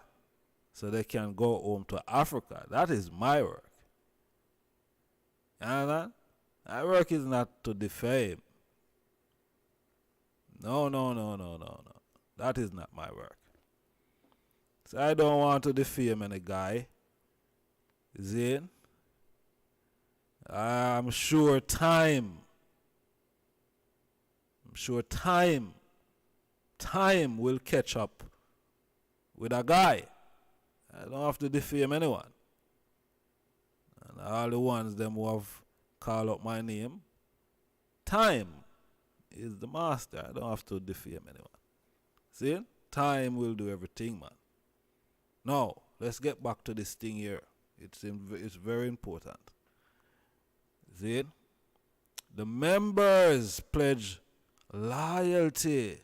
so they can go home to Africa. That is my work. You understand? My work is not to defame. No. That is not my work. So I don't want to defame any guy. Zane. I'm sure time will catch up with a guy. I don't have to defame anyone. And all the ones them who have called up my name, time is the master. I don't have to defame anyone. See? Time will do everything, man. Now, let's get back to this thing here. It's very important. See? The members pledge loyalty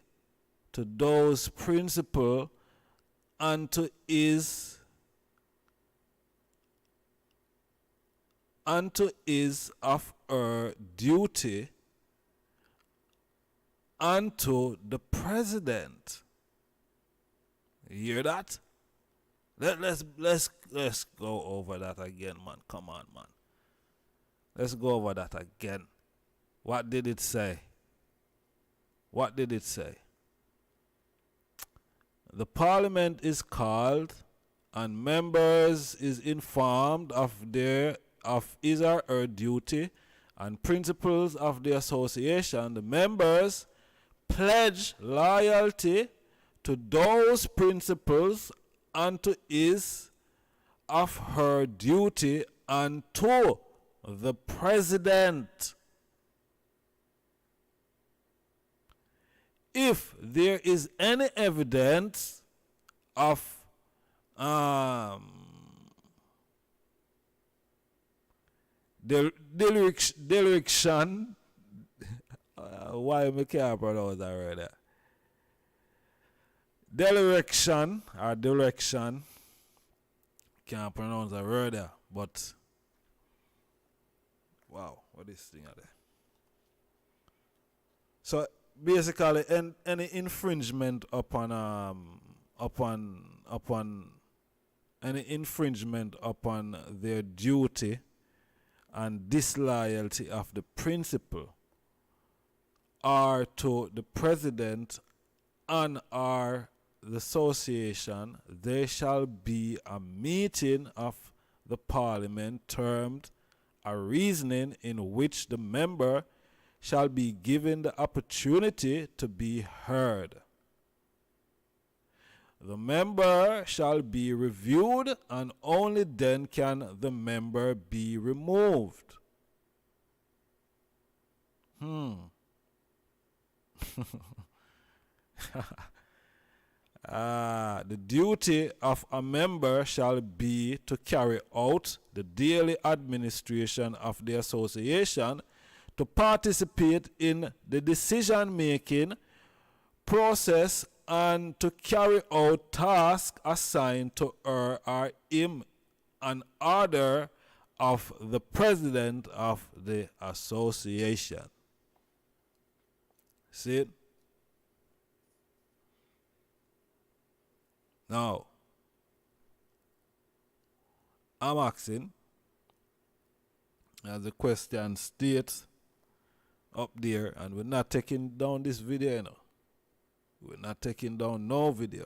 to those principles unto is of her duty unto the president. You hear that? Let's go over that again, man. Come on, man. Let's go over that again. What did it say? What did it say? The parliament is called and members is informed of his or her duty and principles of the association. The members pledge loyalty to those principles and to his of her duty and to the president. If there is any evidence of dereliction, why I can't pronounce that right there? Dereliction or direction, can't pronounce that word there, but wow, what is this thing out there? So basically, any infringement upon any infringement upon their duty and disloyalty of the principle are to the president and or the association, there shall be a meeting of the parliament termed a reasoning in which the member shall be given the opportunity to be heard. The member shall be reviewed, and only then can the member be removed. The duty of a member shall be to carry out the daily administration of the association, to participate in the decision-making process, and to carry out tasks assigned to her or him an order of the president of the association. See it? Now, I'm asking, as the question states up there, and we're not taking down this video, you know. We're not taking down no video.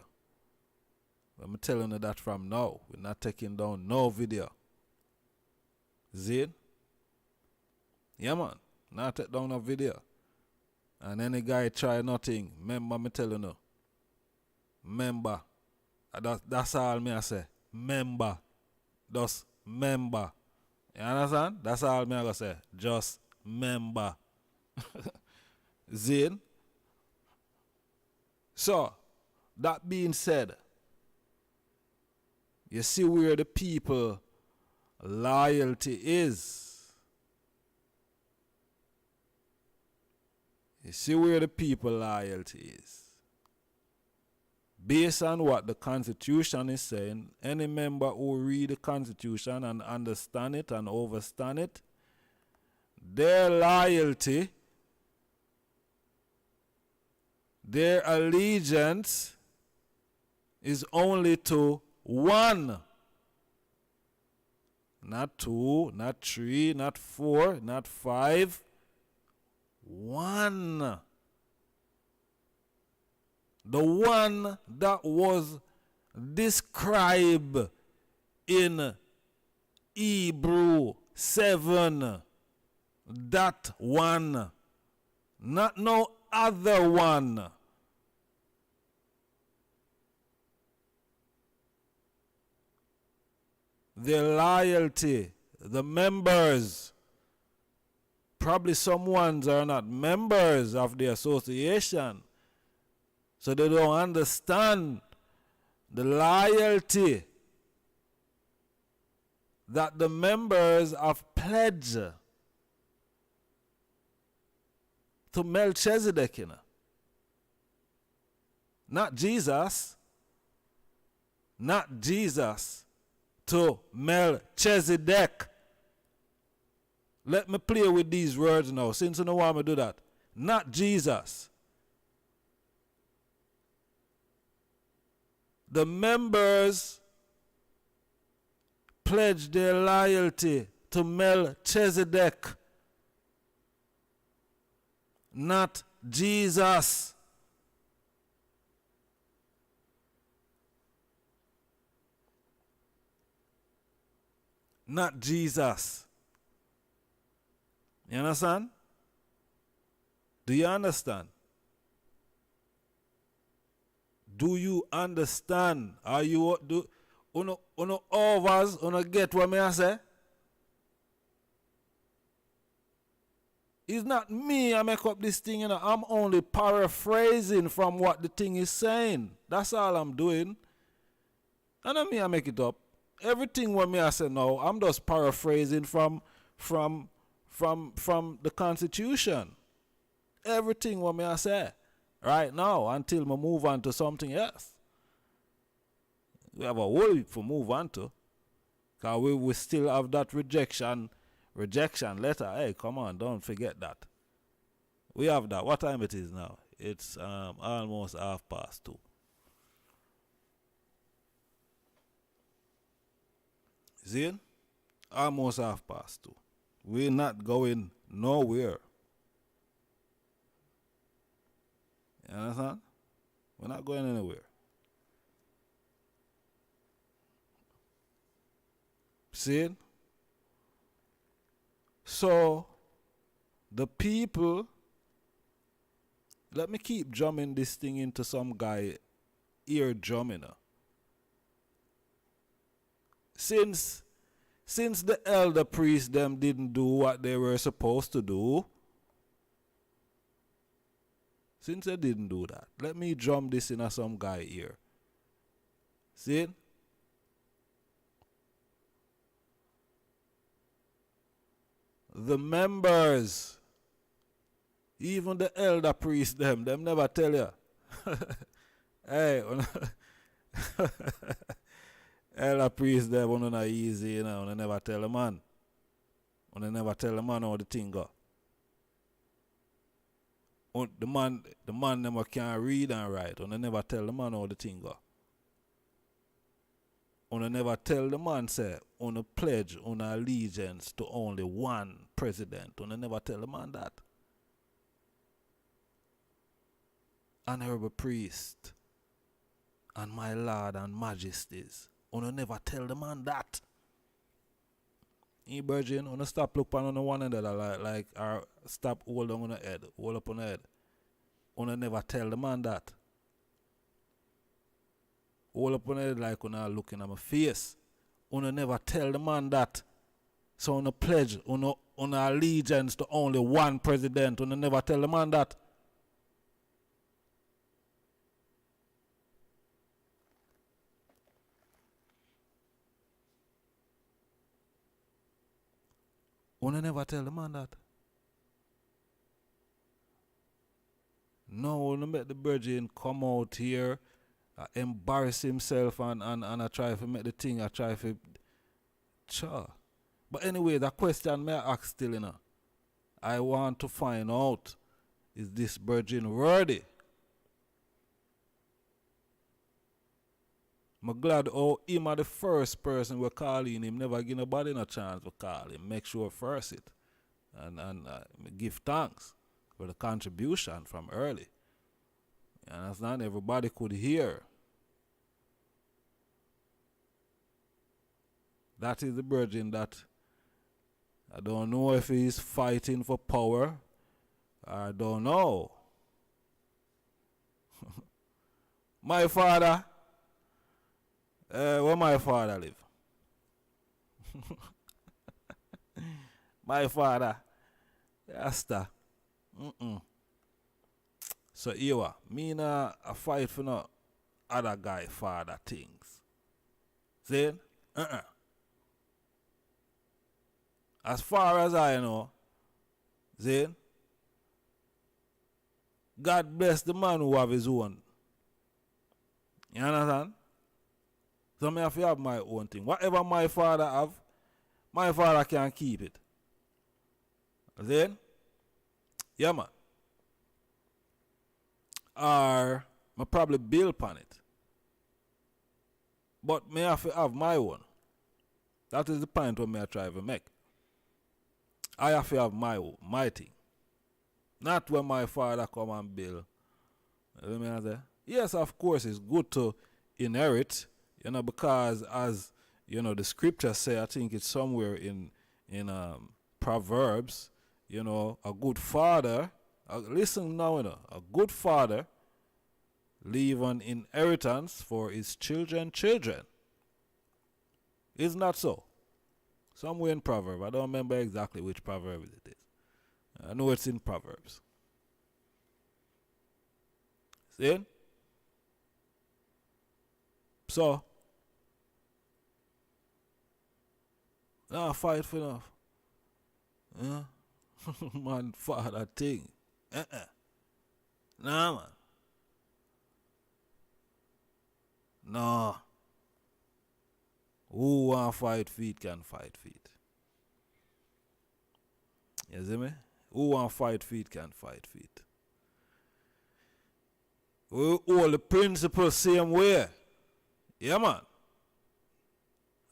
I'm telling you that from now. We're not taking down no video. See it? Yeah, man. Not take down no video. And any guy try nothing, remember me telling you. Member. That's all me I say. Member. Just member. You understand? That's all me I gonna say. Just member. Zin. So, that being said, you see where the people loyalty is. You see where the people loyalty is. Based on what the Constitution is saying, any member who read the Constitution and understand it and overstand it, their loyalty, their allegiance is only to one. Not two, not three, not four, not five. One. The one that was described in Hebrew 7. That one. Not no other one. Their loyalty, the members. Probably some ones are not members of the association. So they don't understand the loyalty that the members have pledged to Melchizedek. Not Jesus. not Jesus, to Melchizedek. Let me play with these words now, since you don't want me to do that. Not Jesus. The members pledged their loyalty to Melchizedek, not Jesus. Not Jesus. You understand? Do you understand? Do you understand? Are you do uno overs uno get what me I say? It's not me I make up this thing, you know. I'm only paraphrasing from what the thing is saying. That's all I'm doing. And not me I make it up. Everything what me I say now, I'm just paraphrasing from the Constitution. Everything what me I say right now until we move on to something else. We have a whole heap to move on to. Because we still have that rejection letter. Hey, come on, don't forget that. We have that. What time it is now? It's almost 2:30. See it? Almost 2:30. We're not going nowhere. You understand? We're not going anywhere. See it? So, the people, let me keep drumming this thing into some guy ear drumming. Since the elder priests them didn't do what they were supposed to do, since they didn't do that, let me drum this in some guy ear. See it? The members, even the elder priests them never tell you. Hey, elder priests them are not easy, you know, they never tell the man. They never tell the man how the thing go. The man never can read and write, and they never tell the man how the thing go. And they never tell the man say, on a pledge, on allegiance to only one president. And they never tell the man that. Honorable priest and my lord and majesties. And they never tell the man that. You virgin, on stop look on the one another like or stop hold on the head, hold up on the head. And they never tell the man that. Hold up on the head like when I looking at my face. Una never tell the man that. So on a pledge, on allegiance to only one president. Una never tell the man that. Una never tell the man that. No, una make the virgin come out here, embarrass himself and I try to make the thing, I try to... Sure. But anyway, the question may I ask still, you know. I want to find out, is this virgin worthy? I'm glad him are the first person we're calling him, never give nobody a chance to call him. Make sure first it. And give thanks for the contribution from early. You understand? Everybody could hear. That is the virgin that I don't know if he's fighting for power. I don't know. My father, where my father live? My father, Rasta. So here, me na a fight for no other guy father things. See? As far as I know, see? God bless the man who have his own. You understand? So me have to have my own thing. Whatever my father have, my father can keep it. Then, yeah man. Or I probably build upon it. But me have to have my own. That is the point what me I try to make. I have to have my thing. Not when my father come and build. You know what I say? Yes, of course, it's good to inherit, because as the scripture say, I think it's somewhere in Proverbs, a good father. Listen now, a good father leave an inheritance for his children. Is not so? Somewhere in Proverbs. I don't remember exactly which proverb it is. I know it's in Proverbs. See? So, now fight for enough. Man, father thing. Nah, man. Nah. Who want fight feet can fight feet. You see me? Who want fight feet can fight feet. We hold the principle same way. Yeah, man.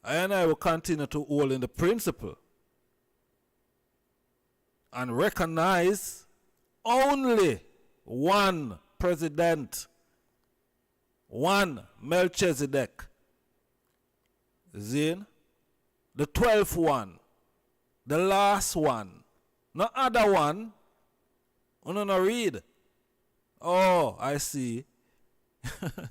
I will continue to hold in the principle and recognize only one president, one Melchizedek. Zin, the 12th one, the last one, no other one. You no read. Oh, I see. I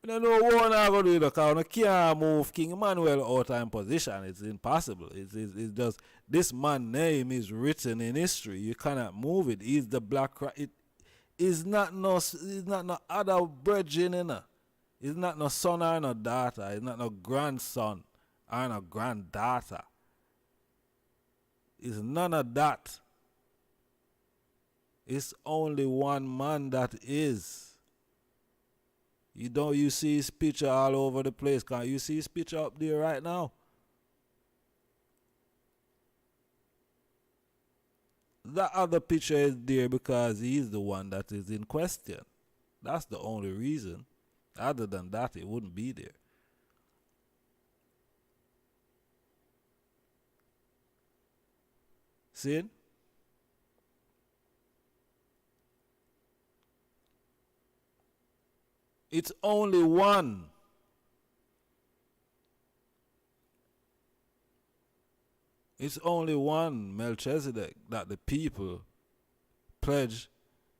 don't know what I'm going to do because I can't move King Emmanuel out of position. It's impossible. It's just this man's name is written in history. You cannot move it. He's the black Christ. It is not no other brethren in it. It's not no son or no daughter. It's not no grandson or no granddaughter. It's none of that. It's only one man that is. You see his picture all over the place. Can't you see his picture up there right now? That other picture is there because he's the one that is in question. That's the only reason. Other than that, it wouldn't be there. See? It's only one. It's only one Melchizedek that the people pledge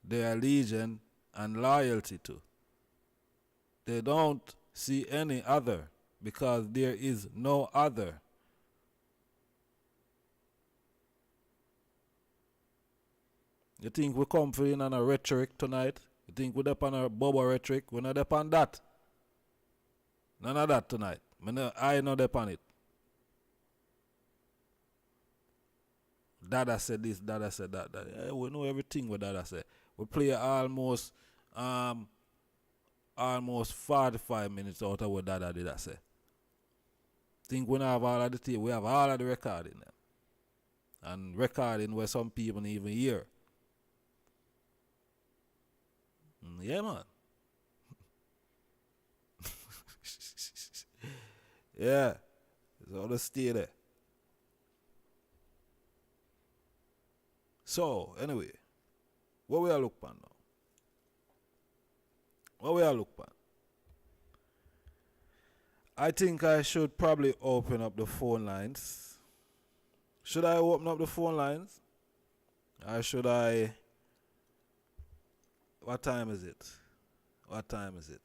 their allegiance and loyalty to. They don't see any other because there is no other. You think we come for in on a rhetoric tonight? You think we're up on a bubble rhetoric? We're not up on that. None of that tonight. I not up on it. Dada said this, Dada said that. Yeah, we know everything what Dada said. We play almost 45 minutes out of what Dada did I say. Think we don't have all of the tape. We have all of the recording there. And recording where some people even hear. Yeah, man. Yeah. So let's stay there. So, anyway, what we are looking at now? What we are looking at? I think I should probably open up the phone lines. Should I open up the phone lines? Or should I... What time is it? What time is it?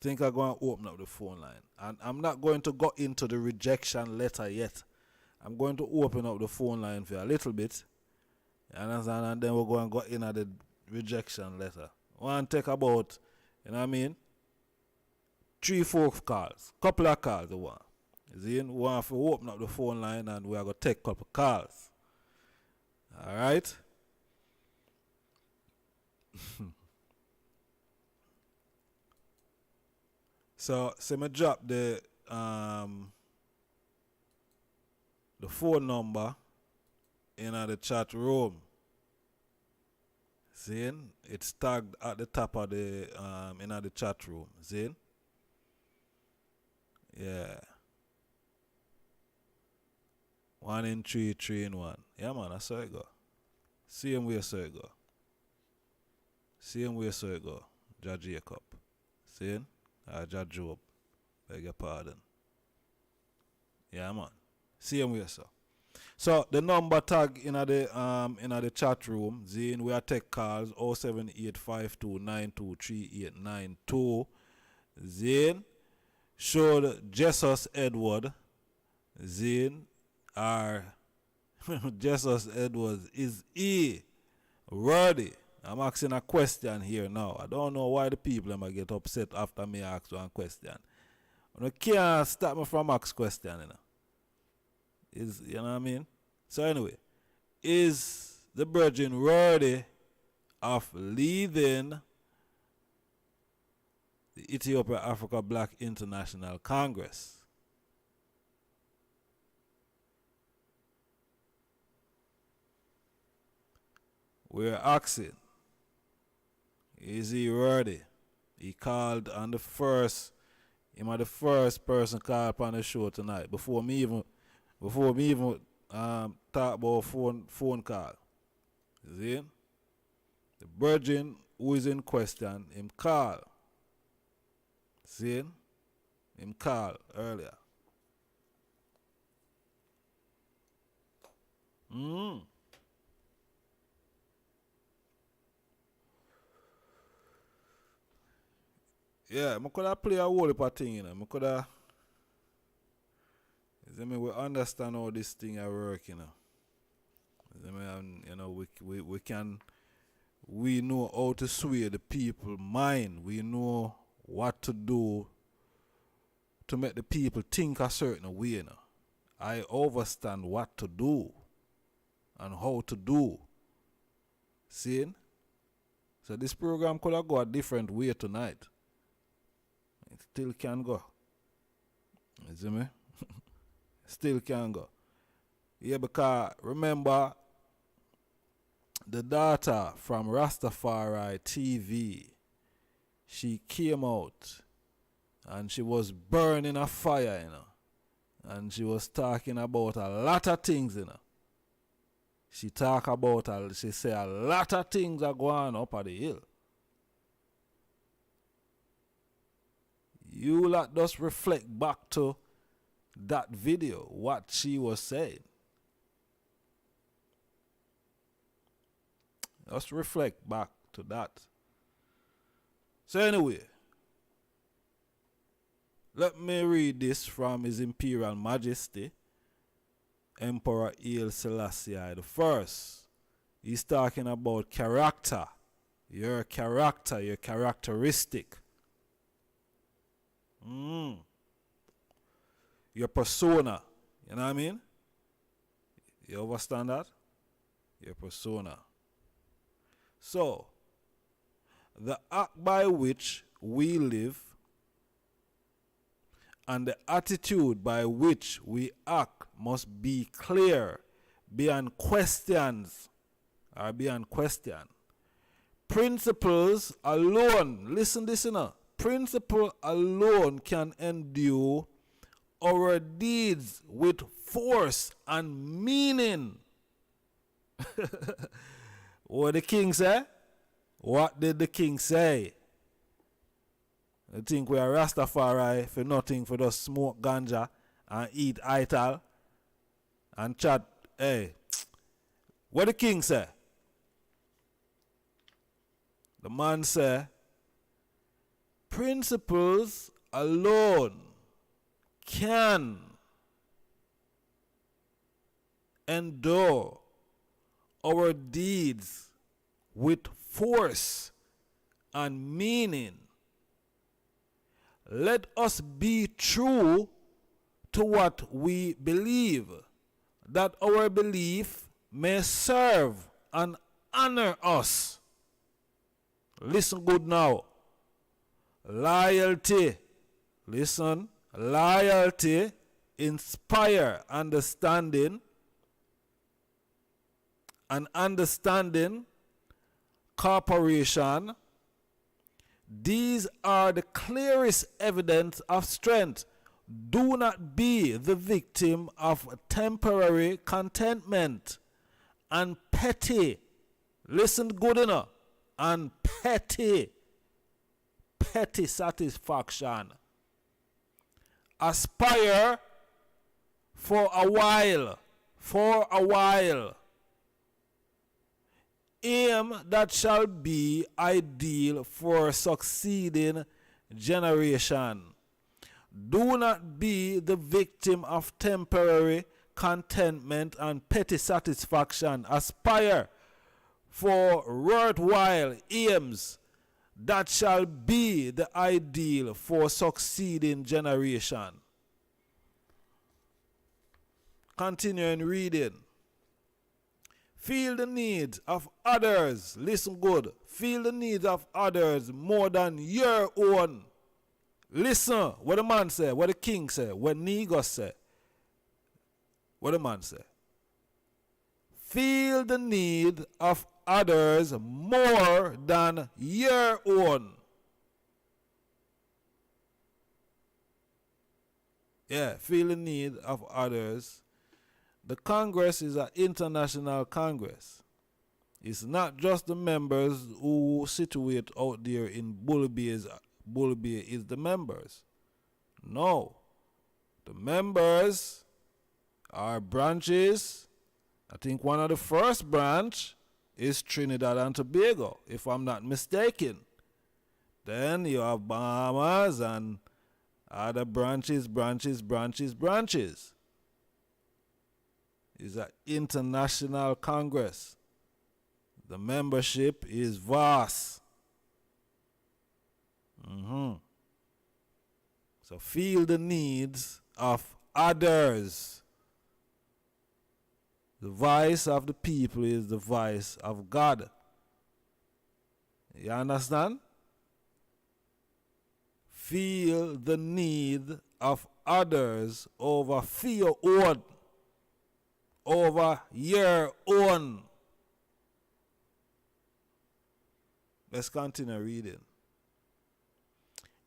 I think I'm going to open up the phone line. And I'm not going to go into the rejection letter yet. I'm going to open up the phone line for a little bit. You understand? And then we're going to go in at the rejection letter. I want to take about, 3-4 calls. Couple of calls I want. You see? We want to open up the phone line and we are going to take a couple of calls. Alright? So me drop the phone number in the chat room. See? It's tagged at the top of the in the chat room. See? Yeah. 1 in 3, 3 in 1. Yeah, man, that's how it go. Same way so it go. Same way so it go. Judge Jacob. See? Judge Job. Beg your pardon. Yeah, man. Same way so. So the number tag in the chat room, Zine, we are take calls 07852923892. Zine, showed Jesus Edward, Zine, or Jesus Edwards is ready. I'm asking a question here now. I don't know why the people might get upset after me ask one question. You can't stop me from asking question, you know. You know what I mean? So anyway, is the Virgin worthy of leading the Ethiopia Africa Black International Congress? We're asking, is he worthy? He called on the first person called upon the show tonight before me even talk about phone call. See? The virgin who is in question, him call. See? Him call earlier. Yeah, I could have play a whole heap of thing, you know. I could have. We understand how this thing are working, you know. And, you know, we know how to sway the people mind. We know what to do to make the people think a certain way, you know. I understand what to do and how to do. See? So this program could have go a different way tonight. It still can go. You see me? Still can go. Yeah, because remember the daughter from Rastafari TV, she came out and she was burning a fire, you know. And she was talking about a lot of things, you know. She say a lot of things are going up at the hill. You lot just reflect back to that video, what she was saying. Just reflect back to that. So anyway, let me read this from His Imperial Majesty, Emperor Haile Selassie I. He's talking about character. Your character, your characteristic. Your persona. You know what I mean? You understand that? Your persona. So, the act by which we live and the attitude by which we act must be clear, beyond questions, or beyond question. Principles alone, listen this, you know. Principle alone can endure our deeds with force and meaning. What the king say? What did the king say? I think we are Rastafari for nothing, for just smoke ganja and eat ital and chat. Hey, what the king say? The man say, principles alone can endure our deeds with force and meaning. Let us be true to what we believe, that our belief may serve and honor us. Listen good now. Loyalty Listen, loyalty, inspire understanding, and understanding, cooperation. These are the clearest evidence of strength. Do not be the victim of temporary contentment and petty. Listen good enough. And petty satisfaction. Aspire for a while. Aim that shall be ideal for succeeding generation. Do not be the victim of temporary contentment and petty satisfaction. Aspire for worthwhile aims that shall be the ideal for succeeding generation. Continuing reading. Feel the needs of others. Listen good. Feel the needs of others more than your own. Listen what the man said, what the king said, what Negus said. What the man said. Feel the need of others more than your own. Yeah, feel the need of others. The Congress is an international Congress. It's not just the members who situate out there in Bullby is the members. No. The members are branches. I think one of the first branch is Trinidad and Tobago, if I'm not mistaken. Then you have Bahamas and other branches. It's an international Congress. The membership is vast. So feel the needs of others. The voice of the people is the voice of God. You understand? Feel the need of others over your own. Over your own. Let's continue reading.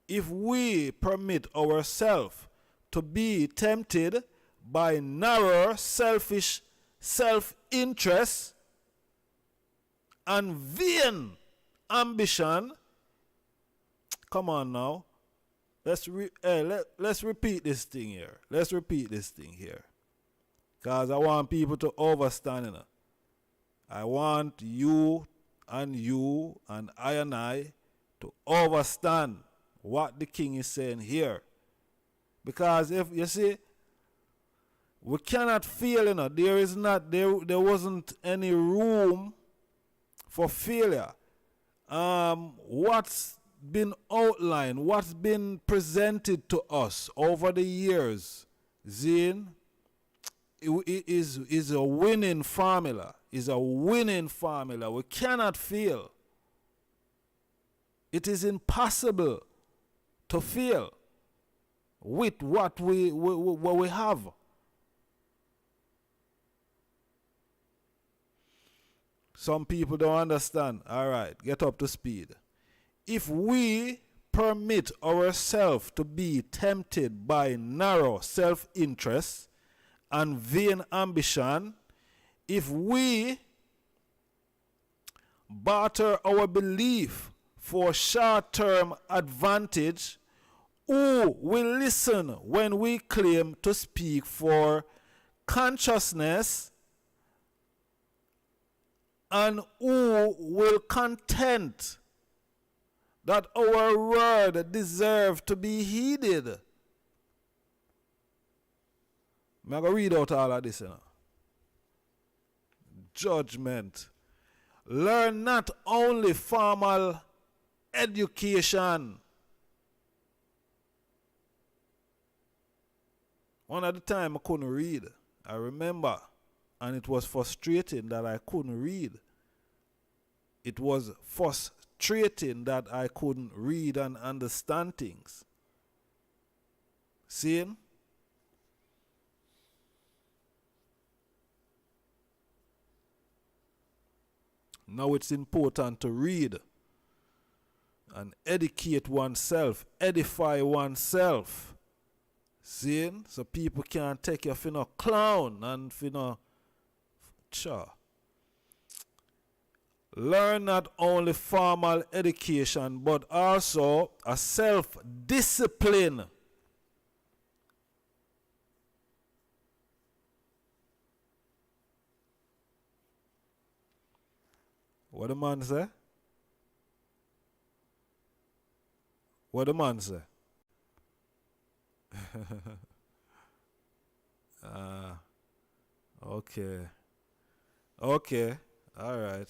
If we permit ourselves to be tempted by narrow, selfish self-interest and vain ambition, come on now. Let's repeat this thing here. Because I want people to understand. I want you and I to understand what the king is saying here. Because if you see, we cannot fail, there wasn't any room for failure. What's been outlined, what's been presented to us over the years, Zane, is a winning formula. We cannot fail. It is impossible to fail with what we have. Some people don't understand. All right, get up to speed. If we permit ourselves to be tempted by narrow self-interest and vain ambition, if we barter our belief for short-term advantage, who will listen when we claim to speak for consciousness, and who will content that our word deserve to be heeded? I'm going to read out all of this. Judgment. Learn not only formal education. One at the time I couldn't read. I remember. And it was frustrating that I couldn't read. It was frustrating that I couldn't read and understand things. Seeing? Now it's important to read and educate oneself, edify oneself. Seeing? So people can't take you for no clown and for no cha. Learn not only formal education but also a self-discipline. What the man say? What the man say? Okay. Okay. All right.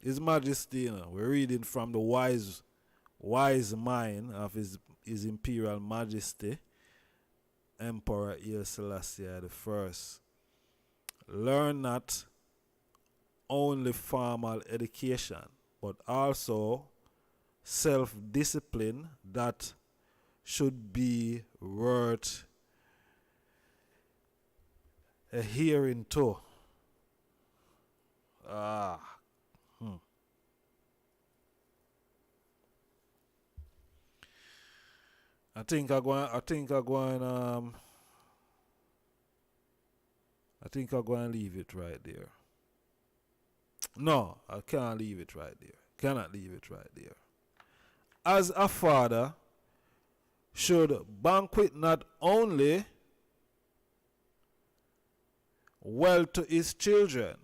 His Majesty, you know, we're reading from the wise mind of His Imperial Majesty, Emperor Haile Selassie I. Learn not only formal education, but also self-discipline that should be worth adhering to. I think I'm going to leave it right there. No, I can't leave it right there. Cannot leave it right there. As a father should banquet not only well to his children.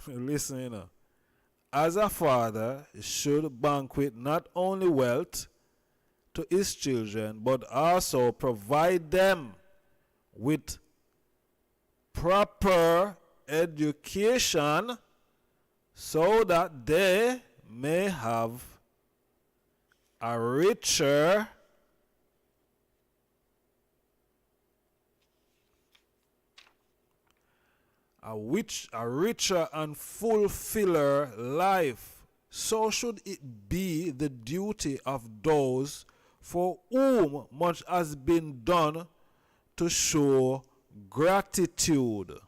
Listen, you know. As a father should banquet not only wealth to his children, but also provide them with proper education so that they may have a richer and fulfiller life. So should it be the duty of those for whom much has been done to show gratitude.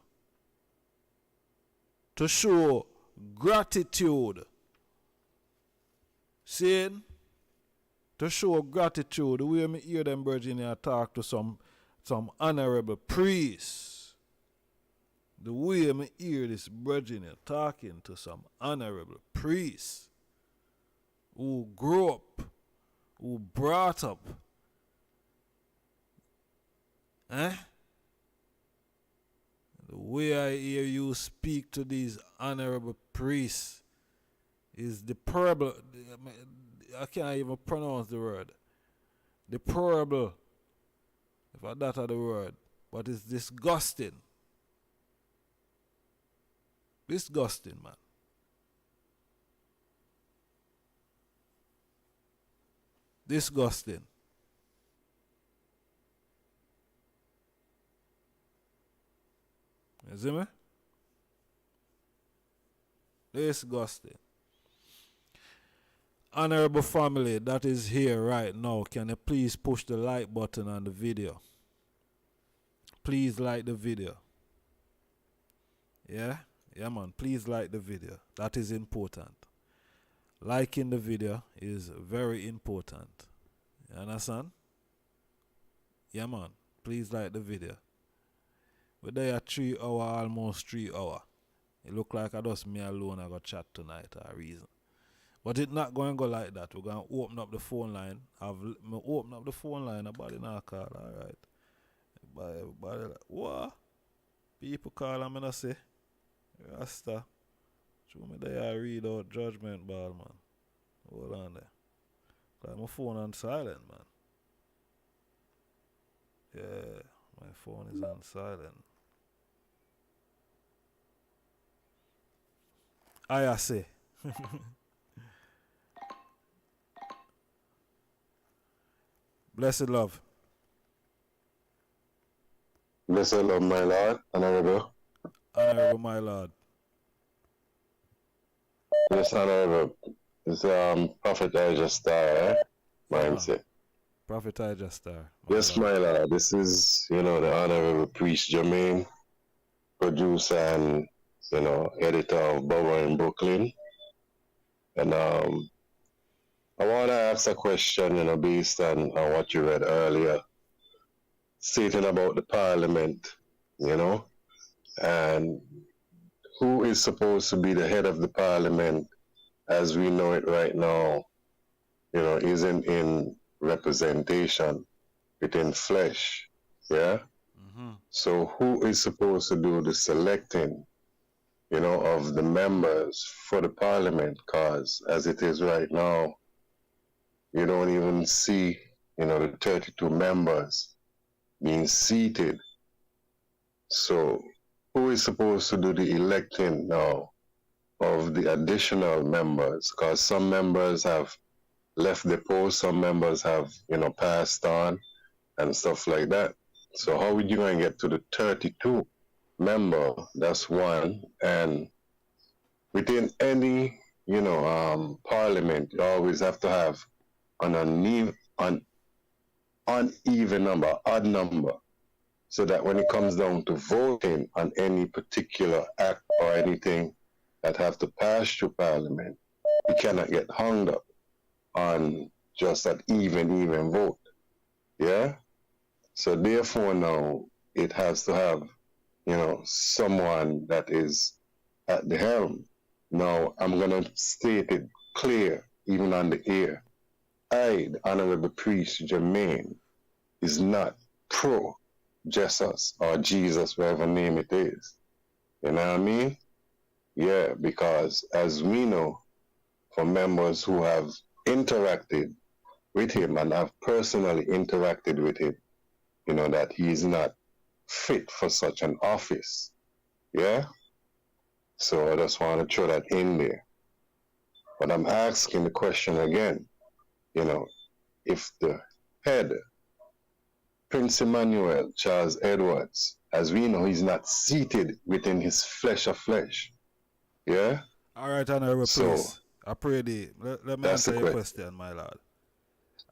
To show gratitude. Seeing? To show gratitude. The way I hear them Virginia talk to some honorable priests. The way I hear this Virginia talking to some honorable priests who grew up, who brought up, the way I hear you speak to these honorable priests is deplorable. I can't even pronounce the word. Deplorable, if that's the word, but it's disgusting. Disgusting, man. Disgusting. You see me? Disgusting. Honorable family that is here right now, can you please push the like button on the video? Please like the video. Yeah? Yeah, man. Please like the video. That is important. Liking the video is very important. You understand? Yeah, man. Please like the video. We're there at 3 hours, almost 3 hours. It look like I just me alone I got chat tonight or a reason. But it's not going to go like that. We're going to open up the phone line. Open up the phone line. Nobody not call. All right. Everybody like, what? People call and I not say, Rasta. Show me there I read out judgment ball, man. Hold on there. Got my phone on silent, man. Yeah, my phone is on silent. I say. Blessed love. Blessed love, my Lord, honorable. Honorable, my Lord. Yes, honorable. It's Prophet Elijah Star, mindset. Prophet Star. Yes, my lord. This is, the Honorable Priest Jermaine, producer and, editor of Bauer in Brooklyn. And I want to ask a question, based on what you read earlier, stating about the parliament, and who is supposed to be the head of the parliament as we know it right now, isn't in representation, it's in flesh, yeah? So who is supposed to do the selecting, of the members for the parliament? Because as it is right now, you don't even see, the 32 members being seated. So who is supposed to do the electing now of the additional members? Because some members have left the post, some members have, passed on and stuff like that. So how are you going to get to the 32 member? That's one. And within any, parliament, you always have to have an uneven number, odd number, so that when it comes down to voting on any particular act or anything that have to pass through parliament, you cannot get hung up on just that even vote. Yeah? So therefore now it has to have, someone that is at the helm. Now I'm gonna state it clear, even on the air. I, the Honorable Priest Jermaine, is not pro Jesus or Jesus, whatever name it is. You know what I mean? Yeah, because as we know, for members who have interacted with him and have personally interacted with him, that he is not fit for such an office. Yeah? So I just want to throw that in there. But I'm asking the question again, if the head, Prince Emmanuel Charles Edwards, as we know, he's not seated within his flesh of flesh. Yeah? All right, Honorable Priest. I pray thee. Let me answer your question, my lord.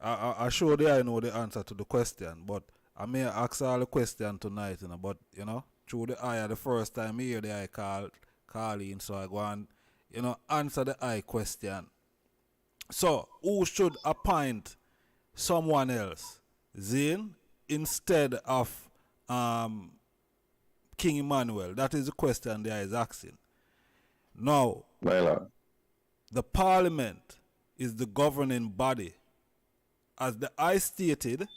I sure I know the answer to the question, but I may ask all the question tonight, but, through the eye, the first time I hear the eye call in, so I go and, answer the eye question. So, who should appoint someone else, Zane, instead of King Emmanuel? That is the question the eye is asking. Now, the parliament is the governing body. As the eye stated,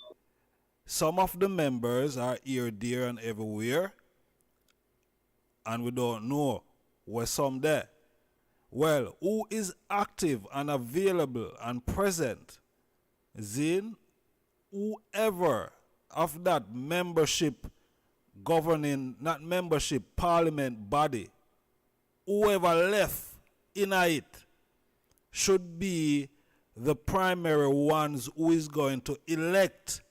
some of the members are here, there, and everywhere, and we don't know where some there. Well, who is active and available and present? Then, whoever of that membership governing, not membership, parliament body, whoever left in it should be the primary ones who is going to elect.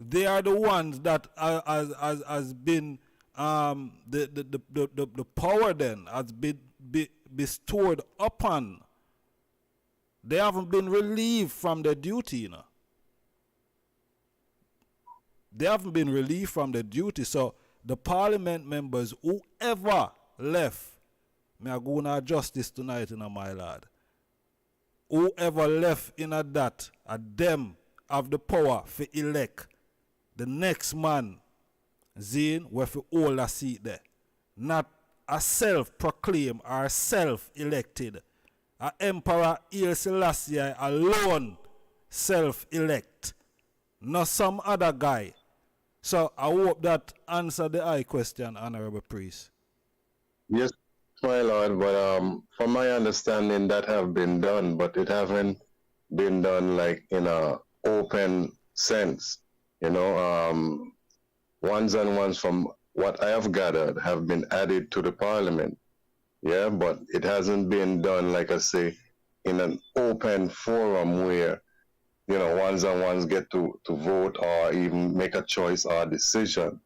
They are the ones that has been the power then has been bestowed upon. They haven't been relieved from their duty, They haven't been relieved from their duty. So the parliament members, whoever left, may I go and justice tonight, my lord. Whoever left in that, them have the power to elect the next man, Zane, where for all a seat there. Not a self-proclaimed or self-elected. A Emperor Haile Selassie alone self-elect. Not some other guy. So I hope that answer the eye question, Honorable Priest. Yes, my lord, but from my understanding that have been done, but it haven't been done like in a open sense. Ones and ones from what I have gathered have been added to the parliament. Yeah, but it hasn't been done, like I say, in an open forum where, ones and ones get to vote or even make a choice or a decision.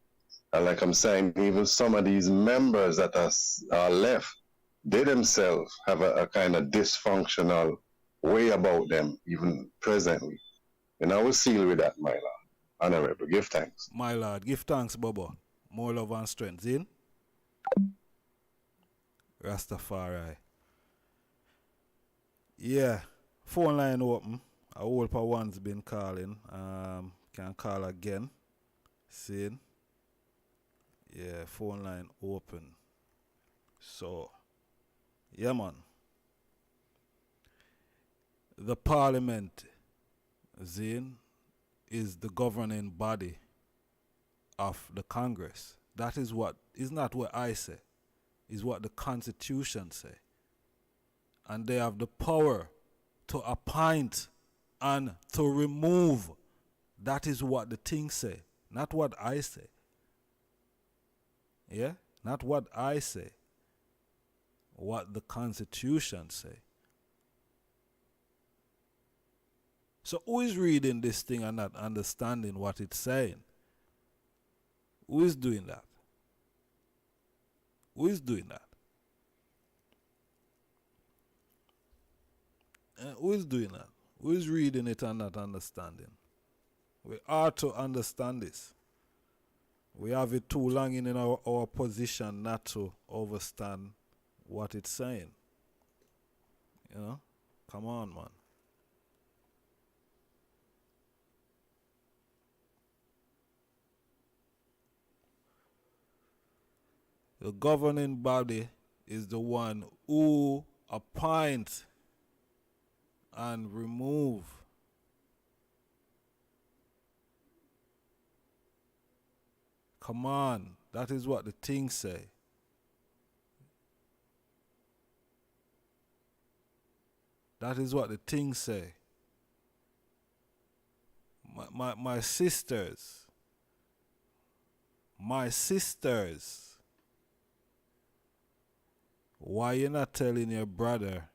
And like I'm saying, even some of these members that are left, they themselves have a kind of dysfunctional, way about them even presently. And I will seal with that, my lord. Honorable, give thanks. My lord, give thanks, Bubba. More love and strength. In Rastafari. Yeah. Phone line open. A whole per one's been calling. Can call again. Seeing. Yeah, phone line open. So, yeah, man. The parliament, Zin, is the governing body of the Congress. That is what is not what I say, is what the Constitution say. And they have the power to appoint and to remove. That is what the thing say, not what I say. Yeah? Not what I say. What the Constitution say. So who is reading this thing and not understanding what it's saying? Who is doing that? Who is doing that? Who is doing that? Who is reading it and not understanding? We are to understand this. We have it too long in our position not to understand what it's saying. You know? Come on, man. The governing body is the one who appoints and remove. Come on, that is what the thing say. That is what the thing say. My sisters, why you not telling your brother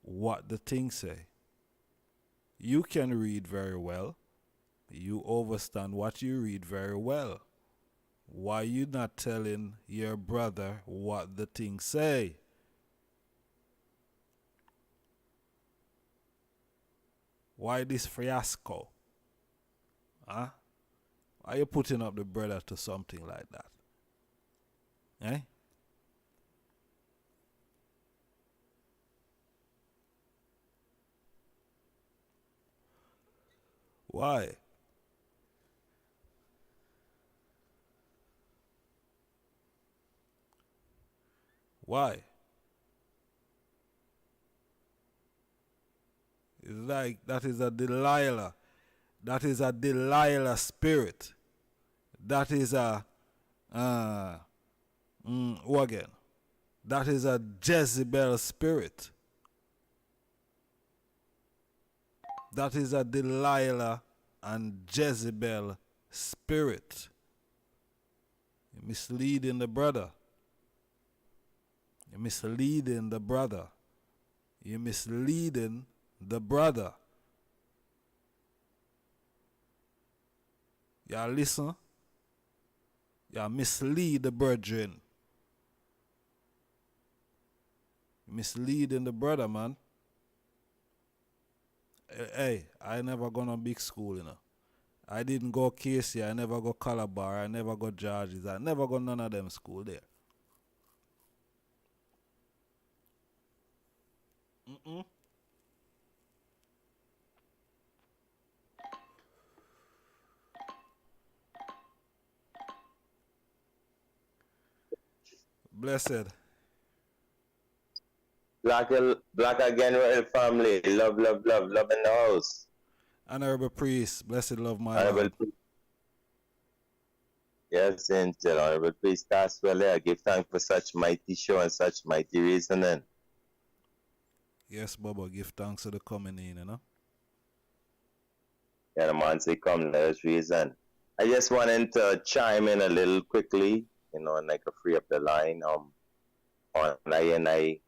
what the thing say? You can read very well. You understand what you read very well. Why you not telling your brother what the thing say? Why this fiasco? Huh? Why you putting up the brother to something like that? Eh? Why? Why? It's like that is a Delilah. That is a Delilah spirit. That is a who again? That is a Jezebel spirit. That is a Delilah and Jezebel spirit. You're misleading the brother. You're misleading the brother. You're misleading the brother. Y'all listen. Y'all mislead the brethren. Misleading the brother, man. Hey, I never gone to big school, you know. I didn't go Casey, I never go Calabar, I never go Georges, I never go none of them school there. Blessed. Black again, royal family. Love, love, love, love in the house. Honorable priest, blessed love my Honorable Lord. priest. Yes, angel. Honorable priest, as well. I give thanks for such mighty show and such mighty reasoning. Yes, Baba, give thanks to the coming in, you know. Yeah, the man say, come, let us reason. I just wanted to chime in a little quickly, you know, and I could free up the line on I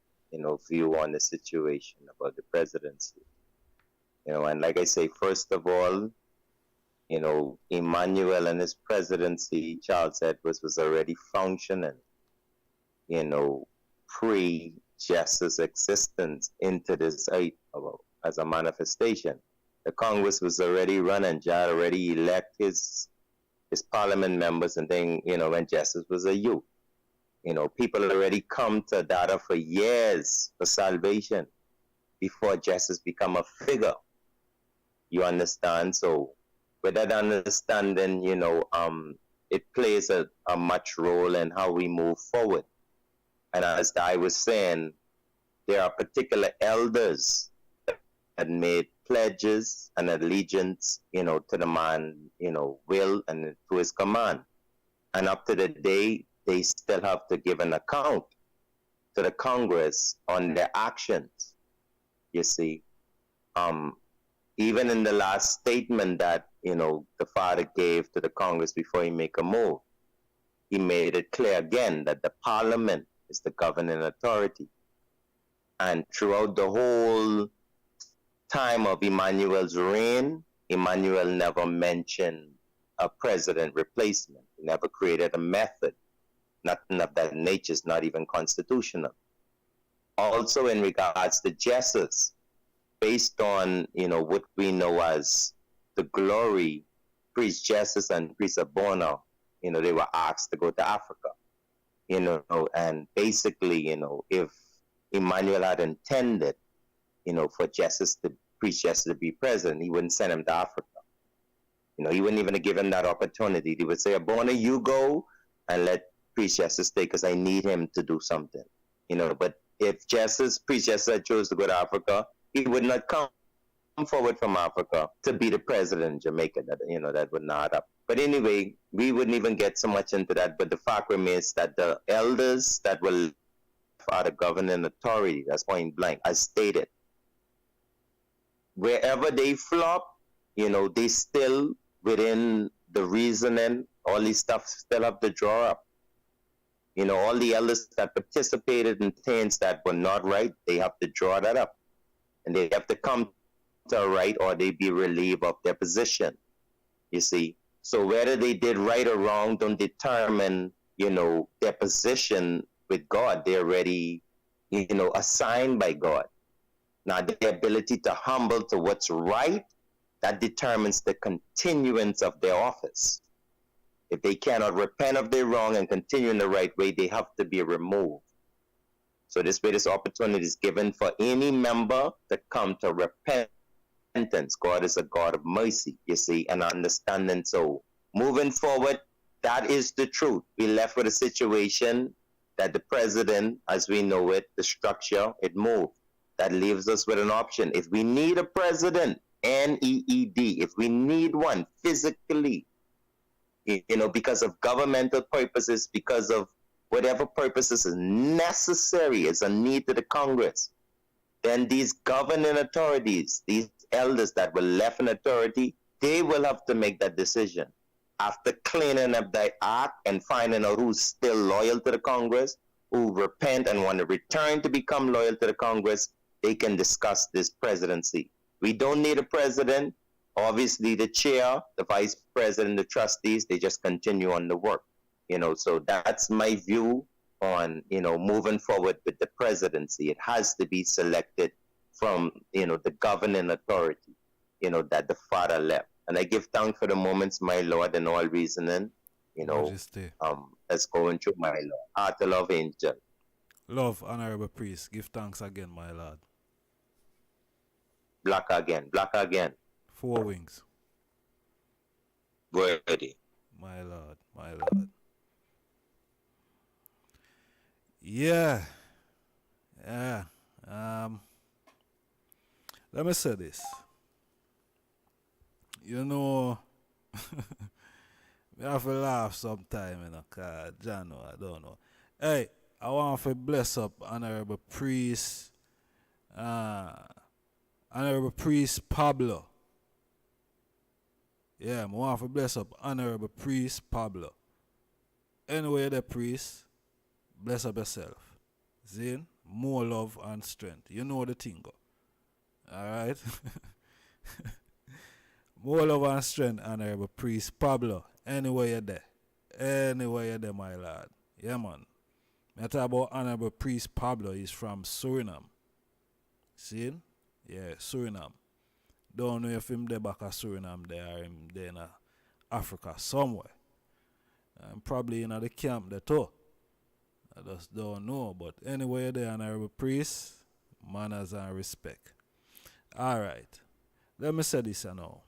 view on the situation about the presidency. You know, and like I say, first of all, you know, Emmanuel and his presidency, Charles Edwards was already functioning, you know, pre-Jess's existence into this height as a manifestation. The Congress was already running. Jah already elect his parliament members, and then, when Justice was a youth. People had already come to data for years for salvation before Justice become a figure. You understand? So with that understanding, it plays a much role in how we move forward. And as I was saying, there are particular elders that made pledges and allegiance, to the man, will and to his command. And up to the day, they still have to give an account to the Congress on their actions. You see, even in the last statement that, the father gave to the Congress before he make a move, he made it clear again that the Parliament is the governing authority. And throughout the whole time of Emmanuel's reign, Emmanuel never mentioned a president replacement. He never created a method. Nothing of that nature is not even constitutional. Also, in regards to Jesus, based on, what we know as the glory, Priest Jesus and Priest Abona, they were asked to go to Africa, and basically, if Emmanuel had intended, for Priest Jesus to be president, he wouldn't send him to Africa. He wouldn't even have given him that opportunity. He would say, Abona, you go and let Priest Jesus stay because I need him to do something. But if Priest Jesus had chose to go to Africa, he would not come forward from Africa to be the president in Jamaica. That would not happen. But anyway, we wouldn't even get so much into that. But the fact remains that the elders that were are the governing authority, that's point blank, as stated. Wherever they flop, they still, within the reasoning, all these stuff still have to draw up. All the elders that participated in things that were not right, they have to draw that up. And they have to come to a right, or they be relieved of their position. You see? So whether they did right or wrong don't determine, their position with God. They're already, assigned by God. Now, the ability to humble to what's right, that determines the continuance of their office. If they cannot repent of their wrong and continue in the right way, they have to be removed. So this way, this opportunity is given for any member to come to repentance. God is a God of mercy, you see, and understanding. So moving forward, that is the truth. We left with a situation that the president, as we know it, the structure, it moved. That leaves us with an option. If we need a president, NEED, if we need one physically, because of governmental purposes, because of whatever purposes is necessary, is a need to the Congress, then these governing authorities, these elders that were left in authority, they will have to make that decision. After cleaning up the act and finding out who's still loyal to the Congress, who repent and want to return to become loyal to the Congress, they can discuss this presidency. We don't need a president. Obviously, the chair, the vice president, the trustees, they just continue on the work. So that's my view on, moving forward with the presidency. It has to be selected from, the governing authority, that the father left. And I give thanks for the moments, my Lord, and all reasoning, that's going through my Lord. Heart of love, angel. Love, honorable priest. Give thanks again, my lord. Black again. 4 wings. Worthy. My lord. Yeah. Let me say this. We have to laugh sometime, cause Jano, I don't know. Hey, I want to bless up honorable priest, Pablo. Yeah, I want to bless up honorable priest Pablo. Anyway, the priest, bless up yourself. Zin, more love and strength. You know the thing go. Alright? More love and strength, honorable priest Pablo. Anyway you're there, my lord. Yeah, man. I talk about honorable priest Pablo. He's from Suriname. See? Yeah, Suriname. Don't know if him there back at Suriname there or him there in Africa somewhere. And probably in the camp there too. I just don't know. But anyway, the honorable priest, manners and respect. Alright. Let me say this now.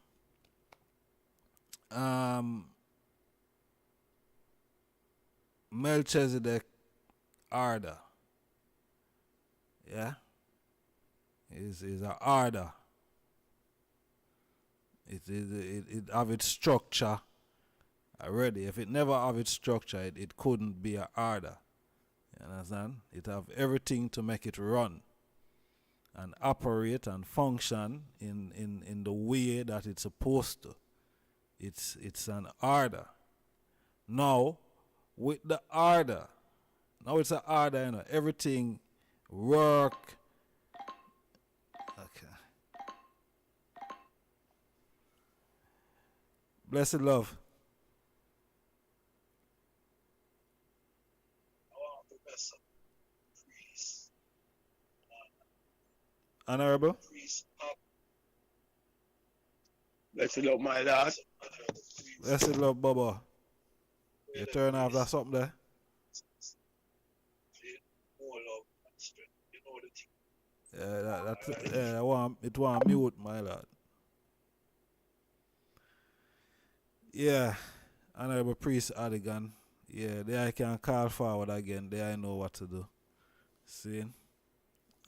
Melchizedek order. Yeah? Is an order. It have its structure already. If it never have its structure, it couldn't be an order. You understand? It have everything to make it run and operate and function in the way that it's supposed to. It's an order. Now, with the order, now it's an order, you know, everything work. Okay. Blessed love. Honorable. Blessed love, my lord. Blessed love, Bubba. You turn off that something there? Yeah, it want mute, my lord. Yeah, Honorable Priest Adigan. Yeah, there I can call forward again. There I know what to do. See?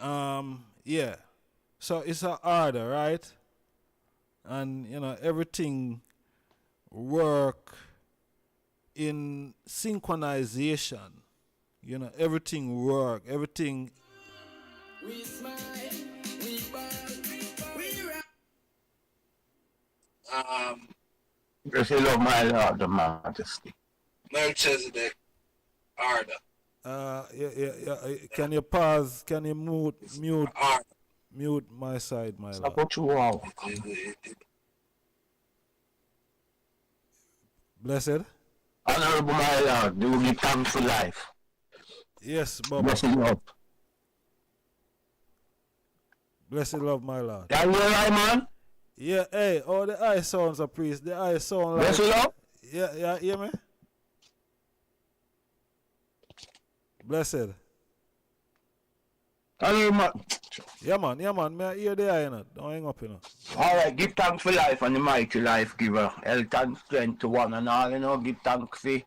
Yeah. So it's an order, right? And you know everything work in synchronization. You know everything work, everything. We smile, we ball, we rock. Blessed love, my lord, the majesty. Melchizedek order. Yeah. Can you pause? Can you mute my side, my lord? What you want? Blessed. Honorable, my lord, do give thanks for life. Yes, Bubba. Blessed love. Blessed love, my lord. Yeah, you right, man? Yeah, hey, oh, the eye sounds a priest. The eye sound like. Blessed love? Yeah, hear me? Blessed. Yeah, man. May I hear the eye, you know? Don't hang up, you know. Alright, give thanks for life and the mighty life giver. Health and strength to one and all, you know. Give thanks for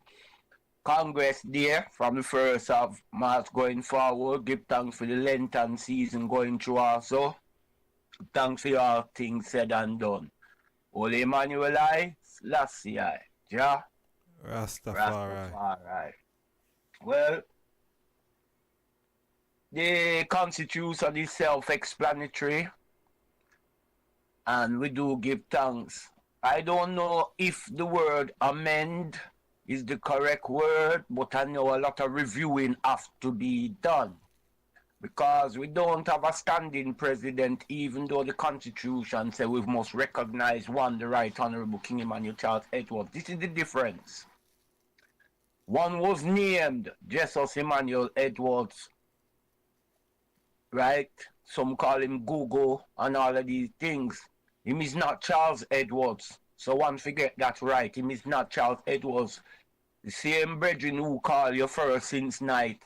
Congress Day from the 1st of March going forward. Give thanks for the Lenten season going through also. Thanks for all things said and done. Holy Emmanuel I, Selassie I. Ja? Rastafari. Well, the Constitution is self-explanatory, and we do give thanks. I don't know if the word amend is the correct word, but I know a lot of reviewing has to be done, because we don't have a standing president, even though the Constitution says we must recognize one, the Right Honorable King Emmanuel Charles Edward. This is the difference. One was named Jesus Emmanuel Edwards, right? Some call him Google and all of these things. Him is not Charles Edwards. So one forget that, right. Him is not Charles Edwards. The same brethren who call you first since night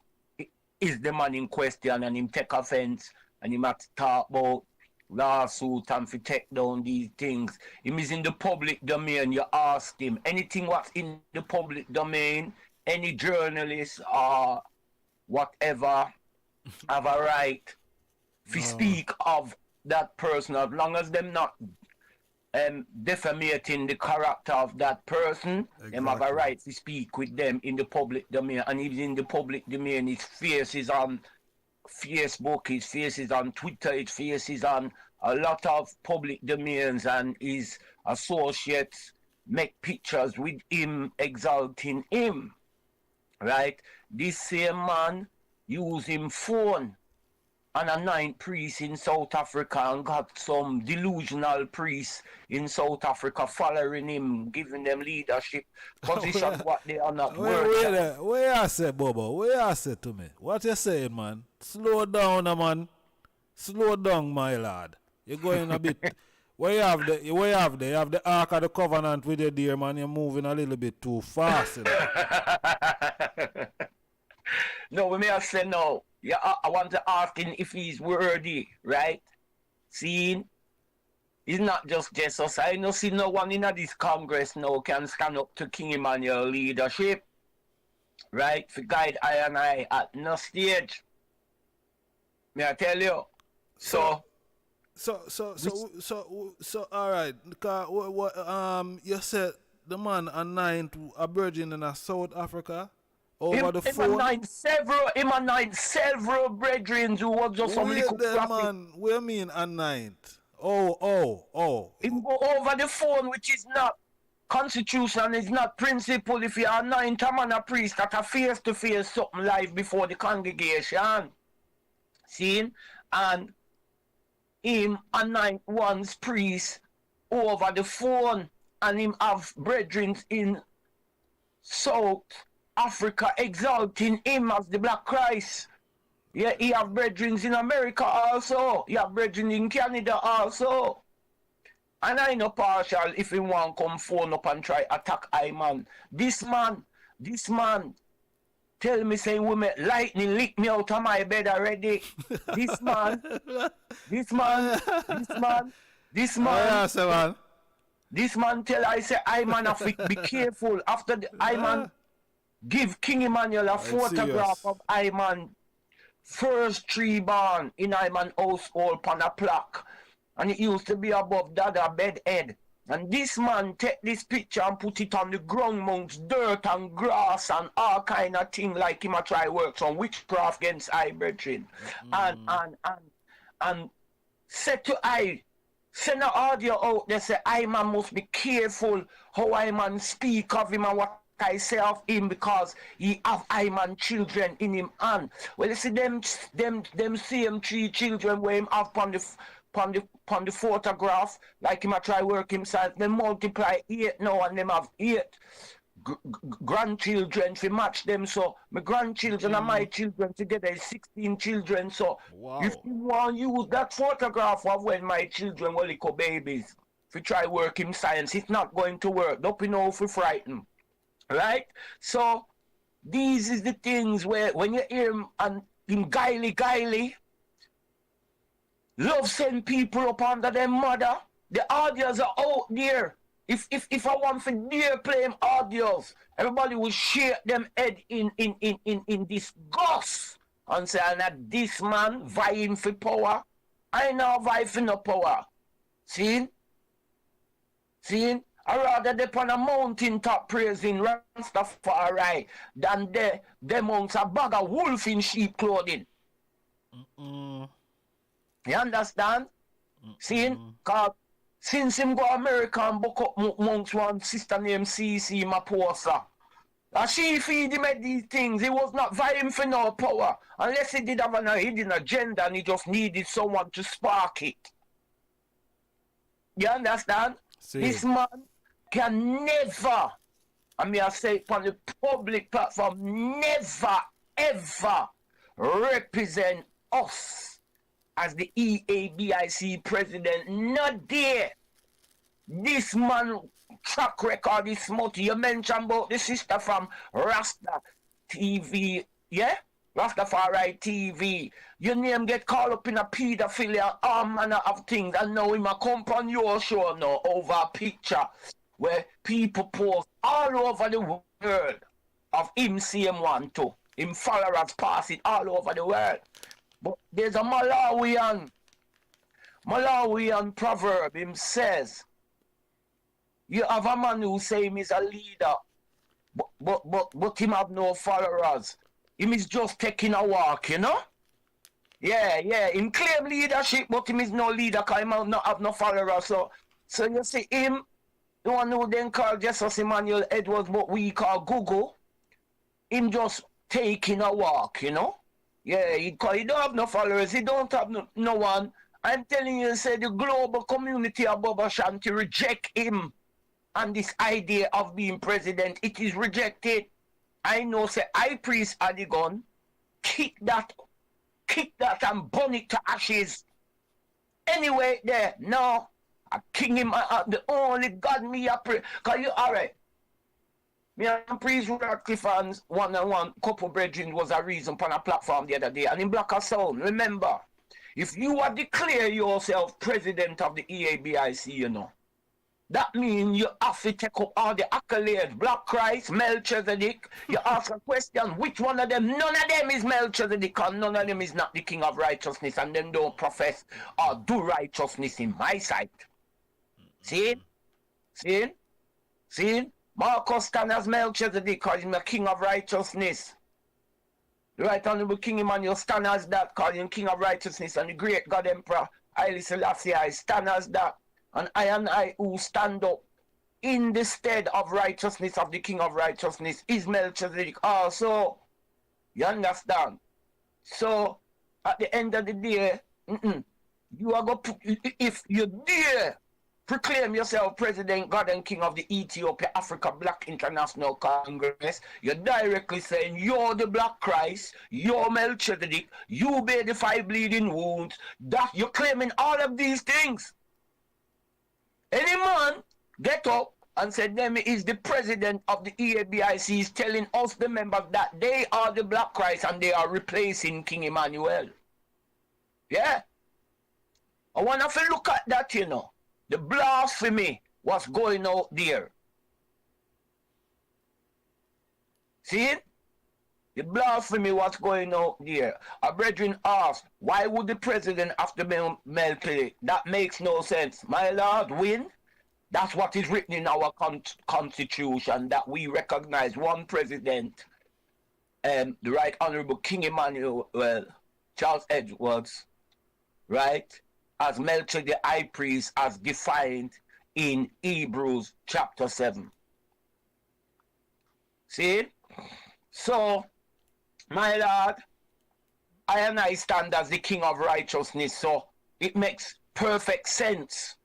is the man in question, and him take offense and him have to talk about lawsuit and to take down these things. Him is in the public domain. You ask him anything what's in the public domain, any journalist or whatever have a right to speak of that person, as long as them not defamating the character of that person. Exactly. Them have a right to speak with them in the public domain. And even in the public domain, his face is on Facebook, his face is on Twitter, his face is on a lot of public domains, and his associates make pictures with him, exalting him. Right? This same man use him phone and anoint priests in South Africa, and got some delusional priests in South Africa following him, giving them leadership position what they are not worth. Where I say, Bobo? Where I to me? What you saying, man? Slow down, man. Slow down, my lad. You're going a bit. Where you have the you have the Ark of the Covenant with you, dear man. You're moving a little bit too fast. You know? No, we may have said no. Yeah, I want to ask him if he's worthy, right? Seeing, he's not just Jesus. I know see no one in this Congress now can stand up to King Emmanuel leadership, right? For guide I and I at no stage. May I tell you? So all right. You said the man anoint a virgin in South Africa over the phone. Him anoint several brethren who was just some little prophet. Man, what you mean anoint? Oh. Him go over the phone, which is not constitution, is not principle. If you anoint a man a priest at a face-to-face something live before the congregation. See? And him anoint one's priest over the phone, and him have brethren in South Africa exalting him as the Black Christ. Yeah, he have brethren in America also. He have brethren in Canada also. And I know partial if he want come phone up and try attack I man. This man tell me saying women lightning lick me out of my bed already. This man. This man tell I say I man have to be careful after the I man give King Emmanuel a photograph of I man first tree born in I man household on a plaque. And it used to be above Dada bed head. And this man take this picture and put it on the ground amongst dirt and grass and all kind of thing like him a try work some witchcraft against I brethren. And said to I, send an audio out there say I man must be careful how I man speak of him and what I say of him because he have I man children in him hand. Well you see them same 3 children where him have on the photograph, like him a try work himself, they multiply 8 now and them have 8 grandchildren to match them. So my grandchildren and my children together is 16 children. So if you want to use that photograph of when my children were little babies, if you try work him science, it's not going to work. Don't be no if we frighten. Right? So these is the things where when you hear him and him gaily, love send people up under their mother. The audios are out there. If I want to dare play them audios, everybody will shake them head in disgust and say that this man vying for power. I know vying for no power. See? I rather they on a mountain top praising Rastafari than they amongst a bag of wolf in sheep clothing. You understand? See? Cause since him go America and book up amongst one sister named CC Maposa. And she feed him at these things. He was not vying for no power. Unless he did have a hidden agenda and he just needed someone to spark it. You understand? See. This man can never, I mean I say it on the public platform, never ever represent us as the E.A.B.I.C president. Not there. This man track record is smutty. You mentioned about the sister from Rasta TV, yeah? Rastafari TV. Your name get called up in a pedophilia, all manner of things. And now him a come on your show now over a picture where people post all over the world of him same one too. Him followers pass it all over the world. But there's a Malawian proverb. Him says, you have a man who say him is a leader, but him have no followers. Him is just taking a walk, you know? Yeah. Him claim leadership, but him is no leader because him not have no followers. So you see him, the one who then called Jesus Emmanuel Edwards, what we call Google, him just taking a walk, you know? Yeah, he don't have no followers, he don't have no one. I'm telling you, say the global community of Baba Shanti reject him and this idea of being president. It is rejected. I know, say, I priest had the gun, kick that and burn it to ashes. anyway there. No. I king him, the only God me a pray. Cause you alright. Me and Priest Radcliffe and one couple brethren was a reason on a platform the other day. And in Black Sound, remember, if you are declare yourself president of the E.A.B.I.C, you know, that means you have to take up all the accolades. Black Christ, Melchizedek. You ask a question, which one of them? None of them is Melchizedek, and none of them is not the king of righteousness, and them don't profess or do righteousness in my sight. See? Marcus stand as Melchizedek because he's the king of righteousness. The right honorable King Emmanuel stand as that because he's king of righteousness, and the great God Emperor Haile Selassie I stand as that. And I who stand up in the stead of righteousness of the king of righteousness is Melchizedek also. You understand? So at the end of the day, you are going to, if you dare proclaim yourself President God and King of the Ethiopia Africa Black International Congress, you're directly saying you're the Black Christ, you're Melchizedek, you bear the 5 bleeding wounds, that you're claiming all of these things. Any man get up and said them is the president of the E.A.B.I.C is telling us the members that they are the Black Christ and they are replacing King Emmanuel. Yeah. I want to look at that, you know. The blasphemy was going out there. See it? The blasphemy was going out there. A brethren asked, why would the president have to be Melchizedek? That makes no sense. My Lord, win. That's what is written in our constitution, that we recognize one president, the Right Honorable King Emmanuel Charles Edwards, right, as Melchizedek the high priest as defined in Hebrews chapter 7. See? So, my Lord, I stand as the king of righteousness, so it makes perfect sense,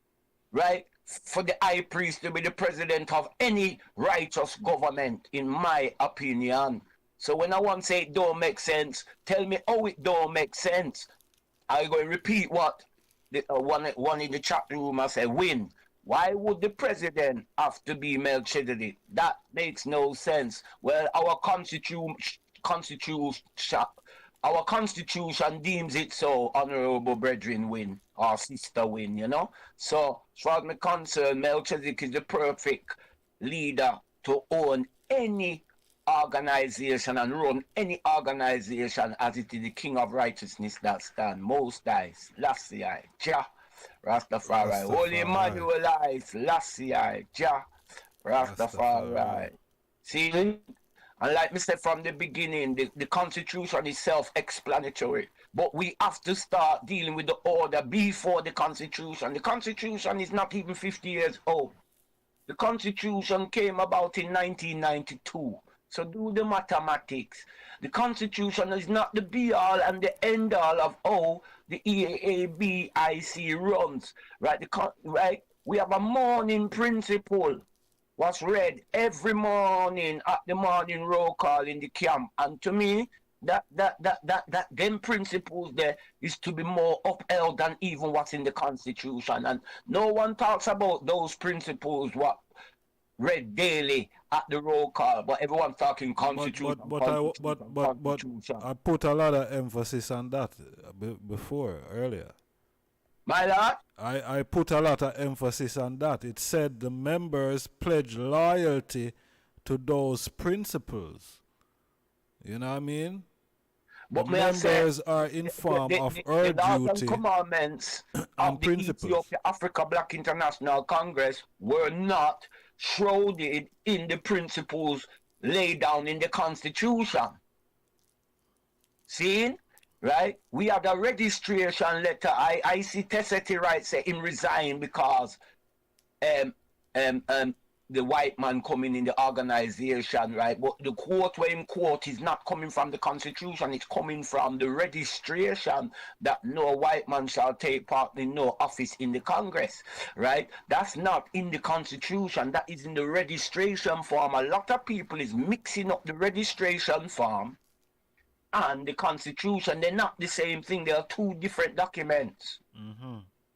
right, for the high priest to be the president of any righteous government, in my opinion. So when I want to say it don't make sense, tell me how it don't make sense. I'm going to repeat what the, one in the chat room I said, win. Why would the president have to be Melchizedek? That makes no sense. Well, our constitution deems it so, honorable brethren win, or sister win, you know. So, as far as I'm concerned, Melchizedek is the perfect leader to own any organization and run any organization, as it is the king of righteousness that stand most high, Selassie, Jah, Rastafari, Holy Emmanuel, Selassie, Jah, Rastafari. See, and like me said from the beginning, the constitution is self-explanatory, but we have to start dealing with the order before the constitution. The constitution is not even 50 years old. The constitution came about in 1992. So do the mathematics. The constitution is not the be-all and the end-all of how the E.A.B.I.C runs. Right? Right? We have a morning principle was read every morning at the morning roll call in the camp. And to me, that them principles there is to be more upheld than even what's in the constitution. And no one talks about those principles what read daily at the roll call, but everyone's talking constitution. But I put a lot of emphasis on that before, earlier. My lord? I put a lot of emphasis on that. It said the members pledge loyalty to those principles. You know what I mean? But the members are informed of our duty commandments and of the principles. Ethiopia Africa Black International Congress were not shrouded in the principles laid down in the Constitution. See? Right? We have the registration letter. I see Tesseti right say him resign because the white man coming in the organization, right? But the quote where him quote is not coming from the Constitution, it's coming from the registration that no white man shall take part in no office in the Congress, right? That's not in the Constitution, that is in the registration form. A lot of people is mixing up the registration form and the Constitution. They're not the same thing. They are two different documents.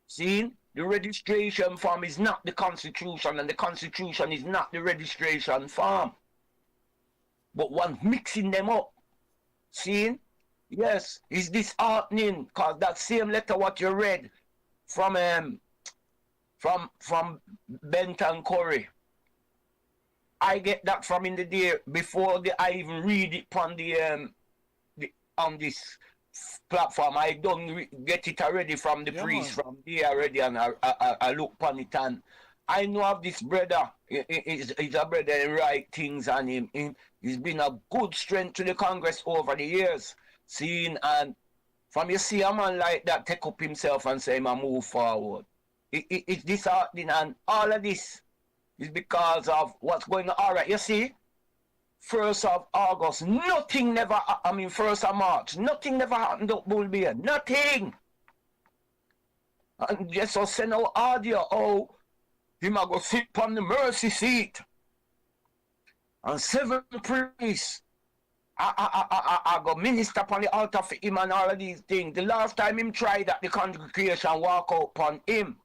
See? The registration form is not the constitution, and the constitution is not the registration form. But one's mixing them up. See? Yes, it's disheartening because that same letter what you read from Benton Curry. I get that from in the day before I even read it on on this platform. I don't get it already from the priest from there already, and I look upon it, and I know of this brother. He's a brother in right things, and he's been a good strength to the Congress over the years. Seeing, and from you see a man like that take up himself and say, "I move forward." It's disheartening, and all of this is because of what's going on. All right, you see, 1st of August, nothing never. 1st of March, nothing never happened up Bull Bear, nothing. And just so send out audio, oh, him a go sit on the mercy seat, and 7 priests. I go minister upon the altar for him and all of these things. The last time him tried that, the congregation walk out upon him.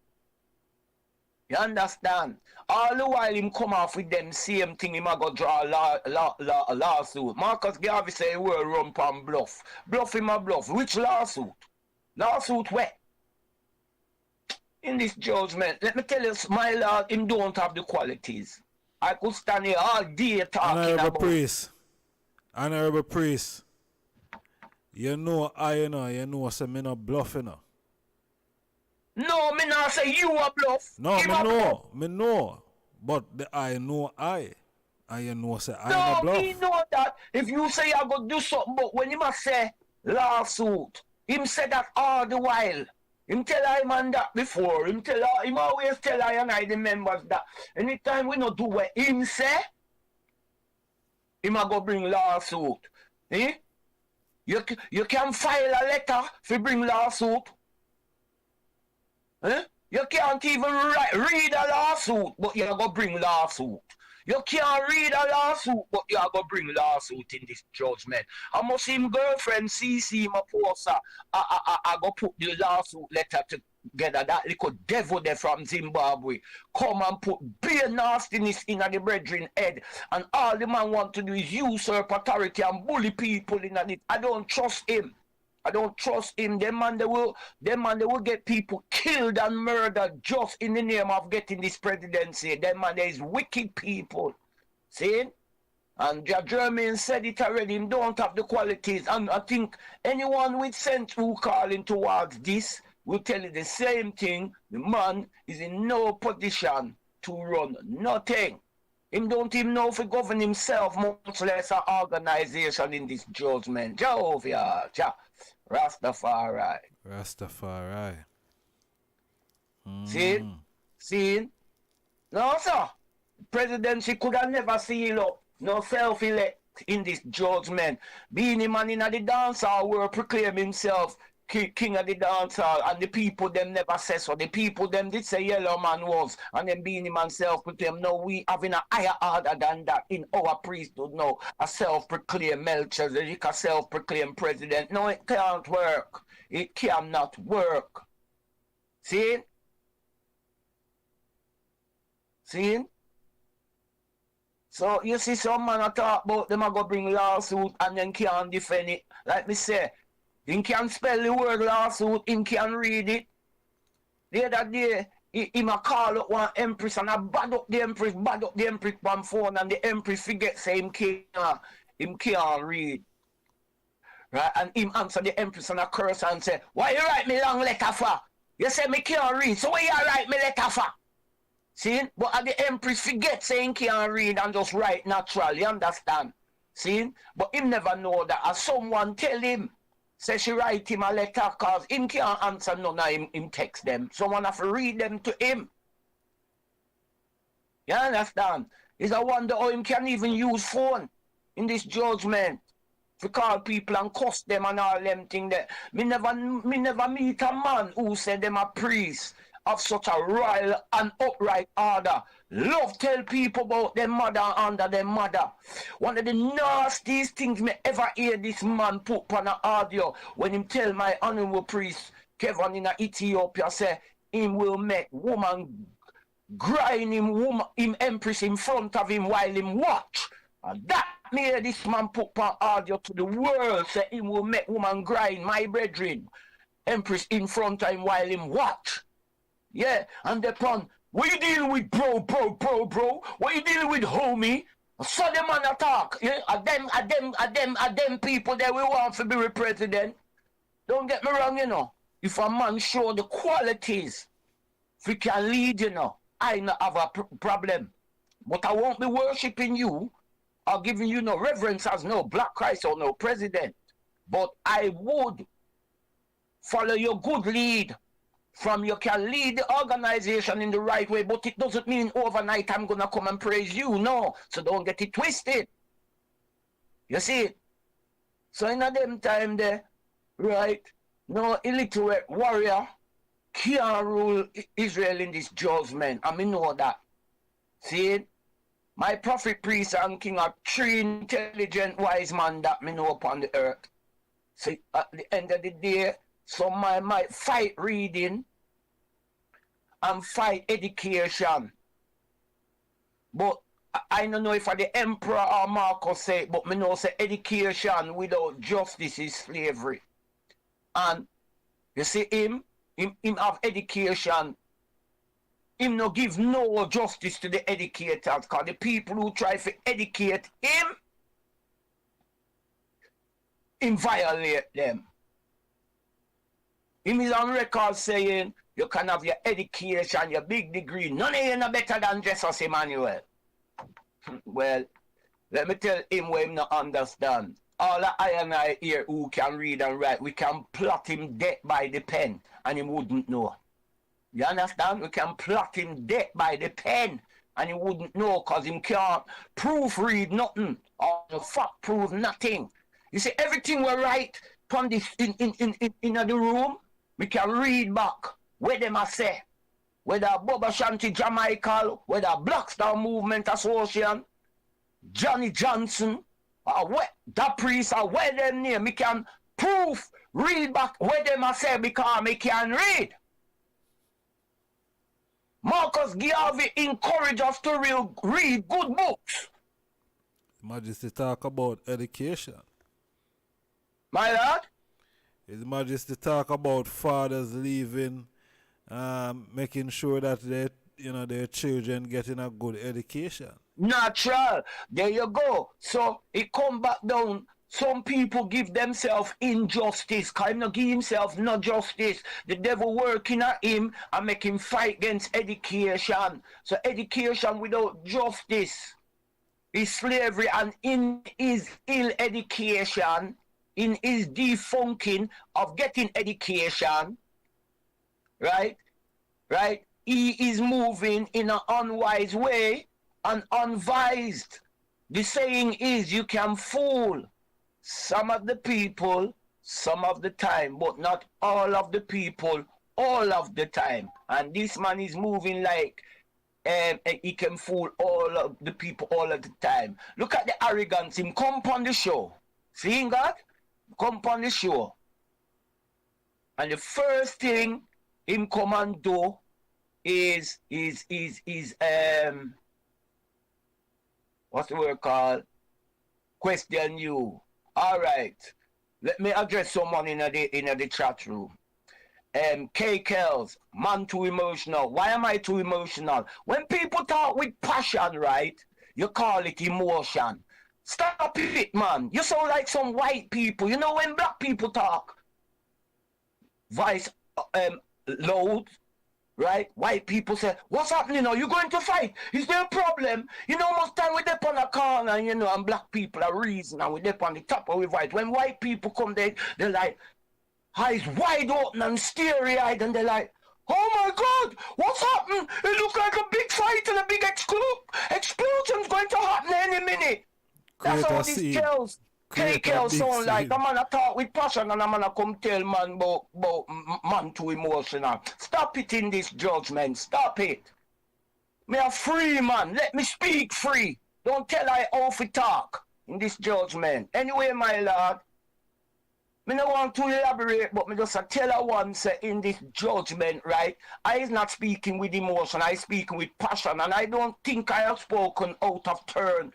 You understand? All the while him come off with them same thing, him a go draw a lawsuit. Marcus Garvey say he will run pan bluff. Bluff him a bluff. Which lawsuit? Lawsuit where? In this judgment, let me tell you, my lord, him don't have the qualities. I could stand here all day talking about... Honorable priest, you know say me no bluff, you know. No, me not say you a bluff. No, me know. But I know and you know say I no bluff. No, me know that. If you say I go do something, but when him a say lawsuit, him say that all the while. Him tell I man that before. Him always tell I and I the members that anytime we not do what him say, him a go bring lawsuit. Eh? You can file a letter if you bring lawsuit. Eh? You can't even read a lawsuit, but you go bring lawsuit. You can't read a lawsuit, but you go bring lawsuit in this judgment. I must him girlfriend CC my poster. I go put the lawsuit letter together. That little devil there from Zimbabwe come and put bare nastiness in the brethren head, and all the man want to do is usurp authority and bully people in it. I don't trust him. I don't trust him. Them man they will get people killed and murdered just in the name of getting this presidency. Them man there is wicked people. See? And Jermaine said it already. Him don't have the qualities. And I think anyone with sense who calling towards this will tell you the same thing. The man is in no position to run nothing. Him don't even know if he govern himself, much less an organization in this judgment. Jehovah, Rastafari. Rastafari. See? No, sir. Presidency could have never seal up. No self-elect in this judgment. Being a man in the dancehall will proclaim himself king of the dancehall, and the people them never say so. The people them did say Yellow Man was, and then being him and self-proclaim. No, we having a higher order than that in our priesthood now. A self-proclaimed Melchizedek, a self-proclaimed president. No, it can't work. It cannot work. See? So you see some man talk about them a go bring lawsuit and then can't defend it. Like me say, him can spell the word lawsuit, him can read it. The other day, him a call up one empress and a bad up the empress on phone, and the empress forget say him can't read. Right? And him answer the empress and a curse and say, why you write me long letter for? You say me can't read, so why you write me letter for? See? But the empress forget saying can't read and just write natural, you understand? See? But him never know that as someone tell him, say she write him a letter cause him can't answer none of him text them. Someone have to read them to him. You understand? It's a wonder how him can even use phone in this judgment. To call people and cuss them and all them thing that me never meet a man who said them a priest of such a royal and upright order. Love tell people about their mother under their mother. One of the nastiest things me ever hear this man put on an audio when him tell my honorable priest Kevin in Ethiopia say him will make woman grind him empress in front of him while him watch. And that made this man put on audio to the world, say him will make woman grind, my brethren, empress in front of him while him watch. Yeah, and upon, what you dealing with, bro? What you dealing with, homie? So the man attack, yeah, them people that we want to be the president. Don't get me wrong, you know. If a man show the qualities, if he can lead, you know, I not have a problem. But I won't be worshipping you or giving you no reverence as no black Christ or no president. But I would follow your good lead. From you can lead the organization in the right way, but it doesn't mean overnight I'm gonna come and praise you. No, so don't get it twisted. You see? So in a them time there, right? No illiterate warrior can't rule Israel in this judgment. I mean know that. See? My prophet, priest, and king are three intelligent wise men that me know upon the earth. See, at the end of the day, some man might fight reading and fight education. But I don't know if the emperor or Marcus say it, but me know say education without justice is slavery. And you see him have education. Him no give no justice to the educators, because the people who try to educate him violate them. Him is on record saying, you can have your education, your big degree. None of you no better than Jesus Emmanuel. Well, let me tell him what him not understand. All I and I here who can read and write, we can plot him dead by the pen and he wouldn't know. You understand? We can plot him dead by the pen and he wouldn't know, because him can't proofread nothing or the fact prove nothing. You see, everything we write from this in the room, we can read back where them a say. Whether Bubba Shanti Jamaica, whether Black Star Movement Association, Johnny Johnson, or what that priest, or where them name, we can proof, read back where them a say, because we can read. Marcus Garvey encouraged us to read good books. Majesty talk about education. My lord? His Majesty talk about fathers leaving, making sure that their children getting a good education. Natural. There you go. So it come back down. Some people give themselves injustice. Kind of give himself no justice. The devil working at him and make him fight against education. So education without justice is slavery, and in his ill education, in his defunking of getting education, right, he is moving in an unwise way and unvised. The saying is, you can fool some of the people some of the time, but not all of the people all of the time. And this man is moving like he can fool all of the people all of the time. Look at the arrogance. Him come on the show. Seeing God? Come on the show. And the first thing him come and do is what's the word called? Question you. All right. Let me address someone in the chat room. K. Kells, man too emotional. Why am I too emotional? When people talk with passion, right, you call it emotion. Stop it, man. You sound like some white people. You know when black people talk, voice loud, right? White people say, what's happening now? You going to fight? Is there a problem? You know, most time we dip on a corner, you know, and black people are reason, and we dip on the top of we fight. When white people come, they're like, eyes wide open and starry-eyed, and they're like, oh my God, what's happened? It looks like a big fight and a big explosion's going to happen any minute. That's how these tells. K-Kel sound like a man a talk with passion and a man a come tell man about man too emotional. Stop it in this judgment. Stop it. Me a free man. Let me speak free. Don't tell I how to talk in this judgment. Anyway, my lord, Me no want to elaborate, but me just a tell her once in this judgment, right? I is not speaking with emotion, I speaking with passion, and I don't think I have spoken out of turn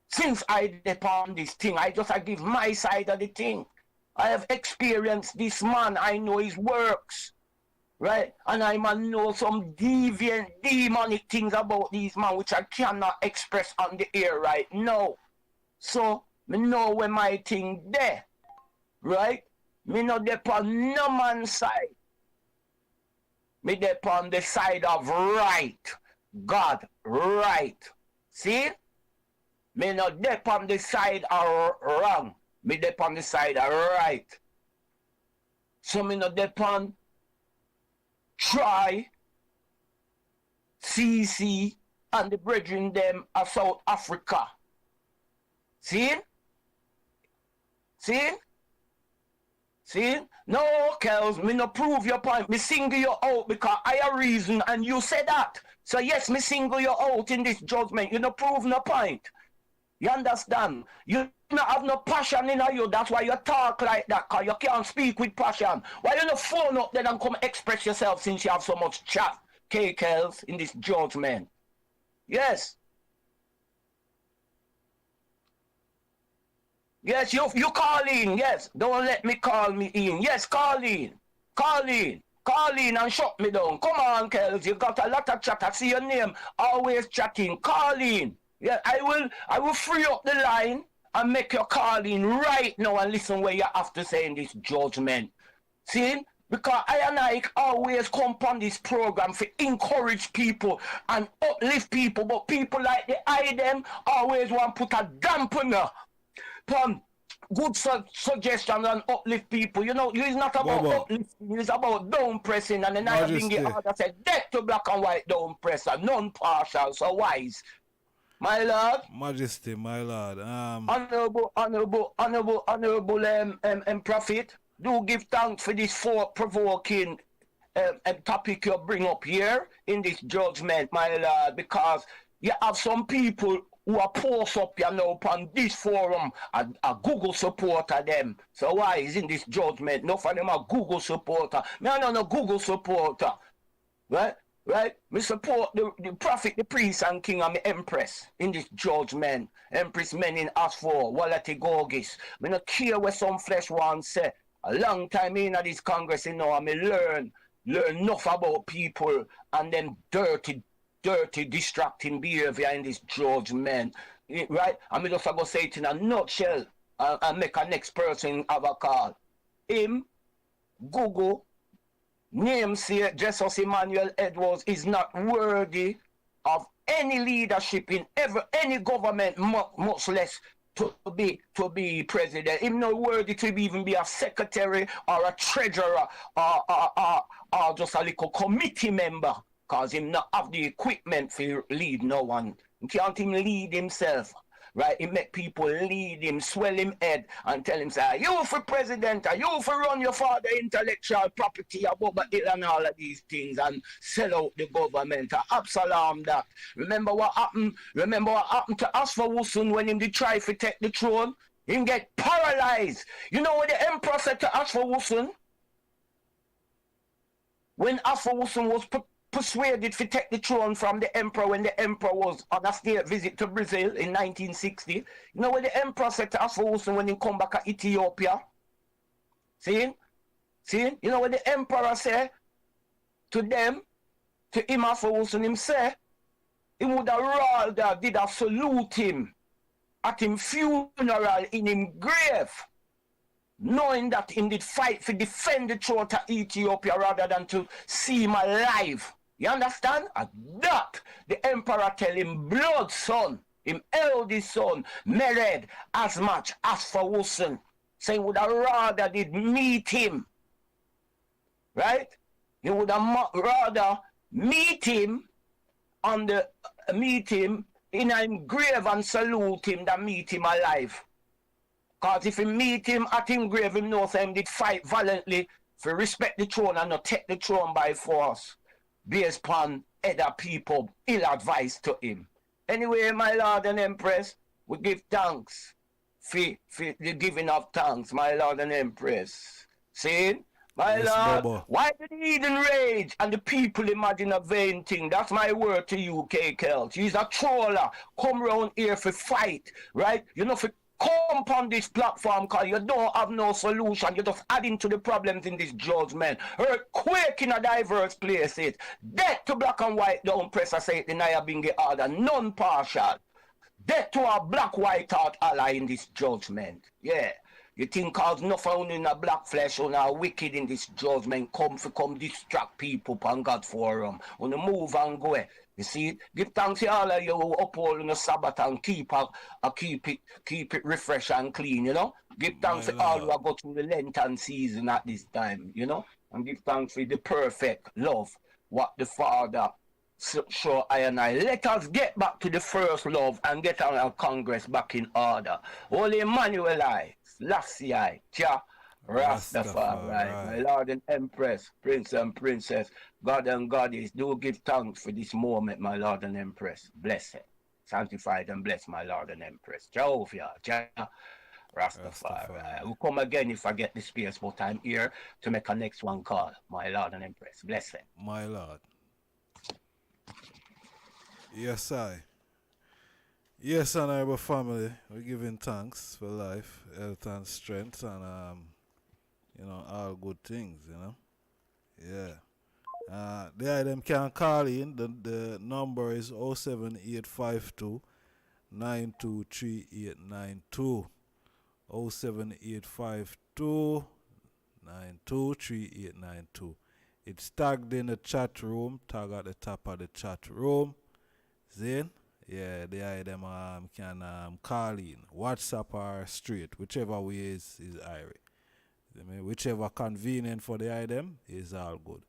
since I depend this thing. I give my side of the thing. I have experienced this man, I know his works, right? And I man know some deviant, demonic things about these man which I cannot express on the air right now. So, me know where my thing there. Right? Me not depend no man's side. Me depend the side of right. God, right. See? Me not depend the side of wrong. Me depend the side of right. So me not depend try CC and the brethren them of South Africa. See? See? See? No, Kels, me no prove your point. Me single you out because I have reason and you said that. So yes, me single you out in this judgment. You no prove no point. You understand? You not have no passion in you. That's why you talk like that, because you can't speak with passion. Why you no phone up then and come express yourself since you have so much chat, Kels, in this judgment? Yes. Yes, you call in, yes. Don't let me call me in. Yes, call in. Call in. Call in and shut me down. Come on, Kels. You got a lot of chat. I see your name. Always chatting. Call in. Yeah, I will free up the line and make you call in right now and listen what you have to say in this judgment. See? Because I and I always come on this program to encourage people and uplift people, but people like the them always want to put a dampener upon good suggestion and uplift people. You know, it's not about uplifting, it's about down pressing, and then I bring the order said death to black and white down presser, non-partial, so wise. My lord. Majesty, my lord. Honorable Prophet, do give thanks for this thought-provoking topic you bring up here in this judgment, my lord, because you have some people who are post up, you know, upon this forum, a Google supporter them. So why is in this judgment? No for them a Google supporter. Me I no Google supporter. Right? Right? Me support the prophet, the priest and king and the empress in this judgment. Empress men in us for Walati Gorgis. Me no care what some flesh wants say. A long time in this Congress, you know, I me learn enough about people and them dirty, distracting behavior in this judgment. Right? I mean, just go say it in a nutshell and make a next person have a call. Him, Google, namesake Jesus Emmanuel Edwards is not worthy of any leadership in any government, much less to be president. Him not worthy to even be a secretary or a treasurer or just a little committee member, because him not have the equipment for lead no one. He can't even lead himself. Right? He make people lead him, swell him head, and tell him, say, you for president, you for run your father intellectual property above the hill and all of these things and sell out the government. Absalom that. Remember what happened to Asfaw when him did try to take the throne? Him get paralyzed. You know what the emperor said to Asfaw when Asfaw was persuaded to take the throne from the emperor when the emperor was on a state visit to Brazil in 1960. You know what the emperor said to Asfaw when he come back to Ethiopia? See? You know what the emperor said to them? To him, Asfaw him say, he would have rather did a salute him at him funeral in him grave, knowing that he did fight to defend the throne to Ethiopia rather than to see him alive. You understand? And that the emperor tell him blood son, him eldest son, married as much as for Wilson. Saying would have rather did meet him. Right? He would have rather meet him on the meet him in a grave and salute him than meet him alive. Because if he meet him at him grave, him knows him did fight valiantly for respect the throne and not take the throne by force, based upon other people ill advice to him. Anyway, my lord and empress, we give thanks for the giving of thanks, my Lord and Empress. See? My Yes, Lord, Bobo. why did the heathen rage and the people imagine a vain thing? That's my word to you, K. Kel. She's a troller. Come round here for fight, right? You know, for come on this platform because you don't have no solution. You're just adding to the problems in this judgment. Earthquake in a diverse places. Death to black and white, don't press a say it, deny a bingy order, none partial. Death to our black white heart ally in this judgment. Yeah. You think cause no found in a black flesh or a wicked in this judgment come distract people upon God forum. On the move and go. You see, give thanks to all of you who uphold on the Sabbath and keep it refresh and clean, you know. Give thanks My to all who Lord. are go through the Lenten season at this time, you know. And give thanks for the perfect love what the Father show I and I. Let us get back to the first love and get our Congress back in order. Holy Emmanuel I, Lassie I, Jah, Rastafari, my Rastafari. Lord and Empress, Prince and Princess, God and Goddess, do give thanks for this moment, my Lord and Empress. Blessed, sanctified and blessed, my Lord and Empress. Jehovah, Jah, Rastafari. I Rastafari. will come again if I get the space, but I'm here to make a next one call, my Lord and Empress. Blessed. My Lord. Yes, I. Yes, honorable family, we're giving thanks for life, health, and strength, and all good things, Yeah. The item can call in. The number is 07852 923892. 07852 923892. It's tagged in the chat room, tag at the top of the chat room. Zane? Yeah, the item can call in, WhatsApp or straight, whichever way is Irie. Whichever convenient for the item is all good.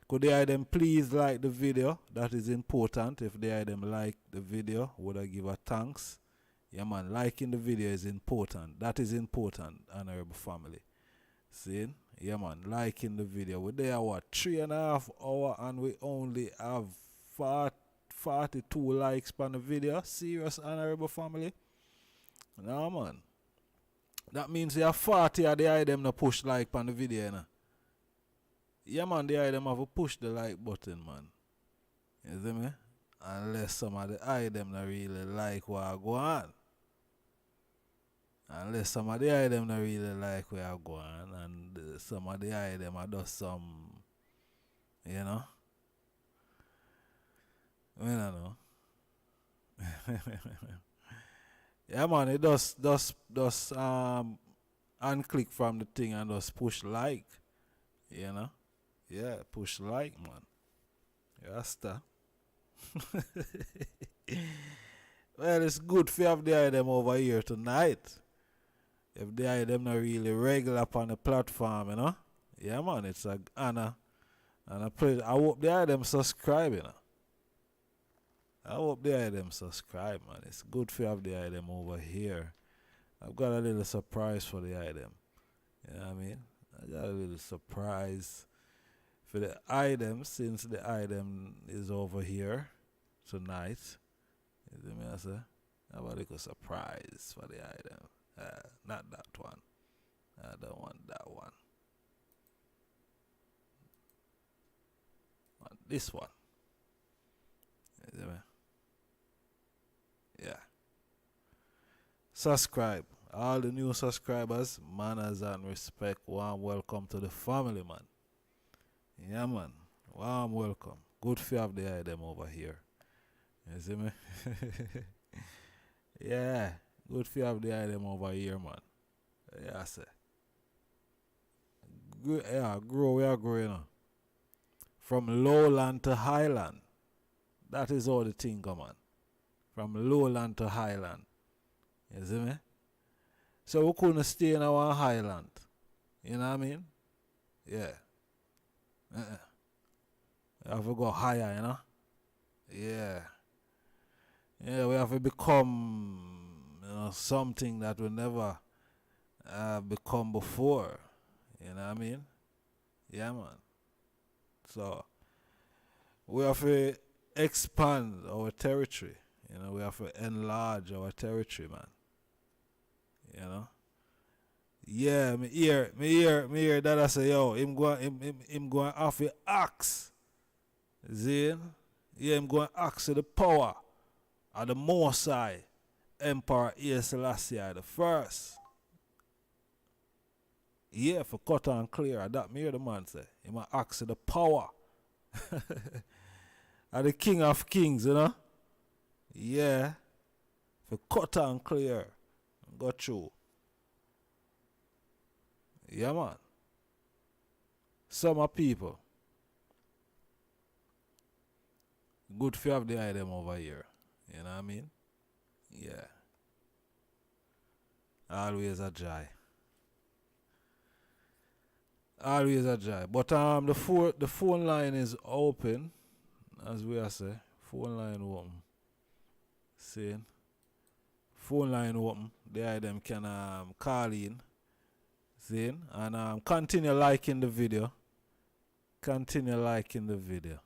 Could the item please like the video? That is important. If the item like the video, would I give a thanks? Yeah, man, liking the video is important. That is important, honorable family. See? Yeah, man, liking the video. We're there, 3.5 hours and we only have 42 likes on the video. Serious, honorable family? No, man. That means you have 40 of the item to push like on the video, you know? Yeah, man, the item have to push the like button, man. You see me? Unless some of the item not really like what go on. Unless some of the item not really like where I go on, and some of the item are just some, you know? I don't know. Yeah, man, it does unclick from the thing and just push like, you know? Yeah, push like, man. Rasta. Well, it's good if you have the item over here tonight. If the item not really regular upon the platform, you know? Yeah, man, it's an honor and a pleasure. I hope the item subscribe, you know? I hope the item subscribe, man. It's good if you have the item over here. I've got a little surprise for the item. You know what I mean? I got a little surprise for the item since the item is over here tonight. You see me, I say? I have a little surprise for the item. Not that one. I don't want that one. I want this one. You see me? Yeah. Subscribe. All the new subscribers, manners and respect. Warm welcome to the family, man. Yeah, man. Warm welcome. Good to have the item over here. You see me? Yeah. Good to have the item over here, man. Yeah, I say. Grow, we are growing on. From lowland to highland. That is all the thing, come on. From lowland to highland. You see me? So we couldn't stay in our highland. You know what I mean? Yeah. We have to go higher, you know? Yeah. Yeah, we have to become, something that we never become before. You know what I mean? Yeah, man. So, we have to expand our territory. We have to enlarge our territory, man. You know? Yeah, me hear that I say, yo, him going off the axe. See? Yeah, him going axe to the power of the Mosai Emperor E.A.B.I. Selassie the first. Yeah, for cut and clear, that me hear the man say. Him a axe to the power of the King of Kings, you know? Yeah, for cut and clear. Go through. Yeah, man. Some people, good for have the item over here. You know what I mean? Yeah. Always a joy. Always a joy. But the phone line is open, as we are say. Phone line open. See? Phone line open. The item can call in. See? And continue liking the video. Continue liking the video.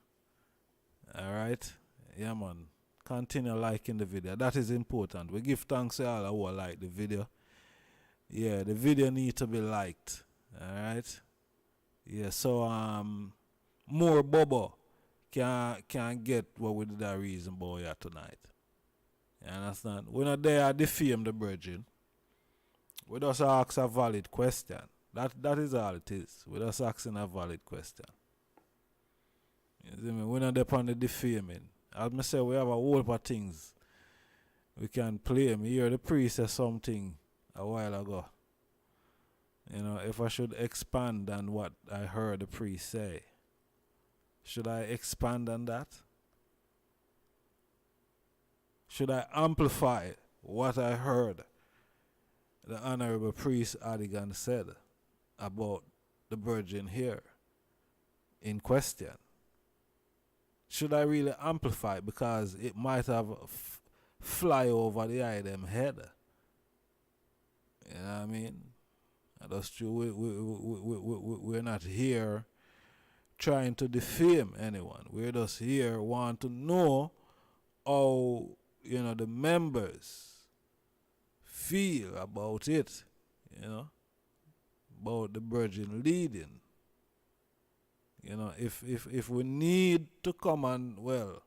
Alright? Yeah, man. Continue liking the video. That is important. We give thanks to all who like the video. Yeah, the video need to be liked. Alright? Yeah, so more bubble can get what we did that reason boy here tonight. You understand? We're not there to defame the virgin. We just ask a valid question. That is all it is. We just asking a valid question. You see me? We're not there on the defaming. As I say, we have a whole heap of things we can play. Me hear the priest say something a while ago. You know, if I should expand on what I heard the priest say, should I expand on that? Should I amplify what I heard the Honorable Priest Adigan said about the virgin here in question? Should I really amplify it because it might have fly over the eye of them head? You know what I mean? That's true. We're not here trying to defame anyone. We're just here want to know how, you know, the members feel about it, you know, about the virgin leading. You know, if we need to come and, well,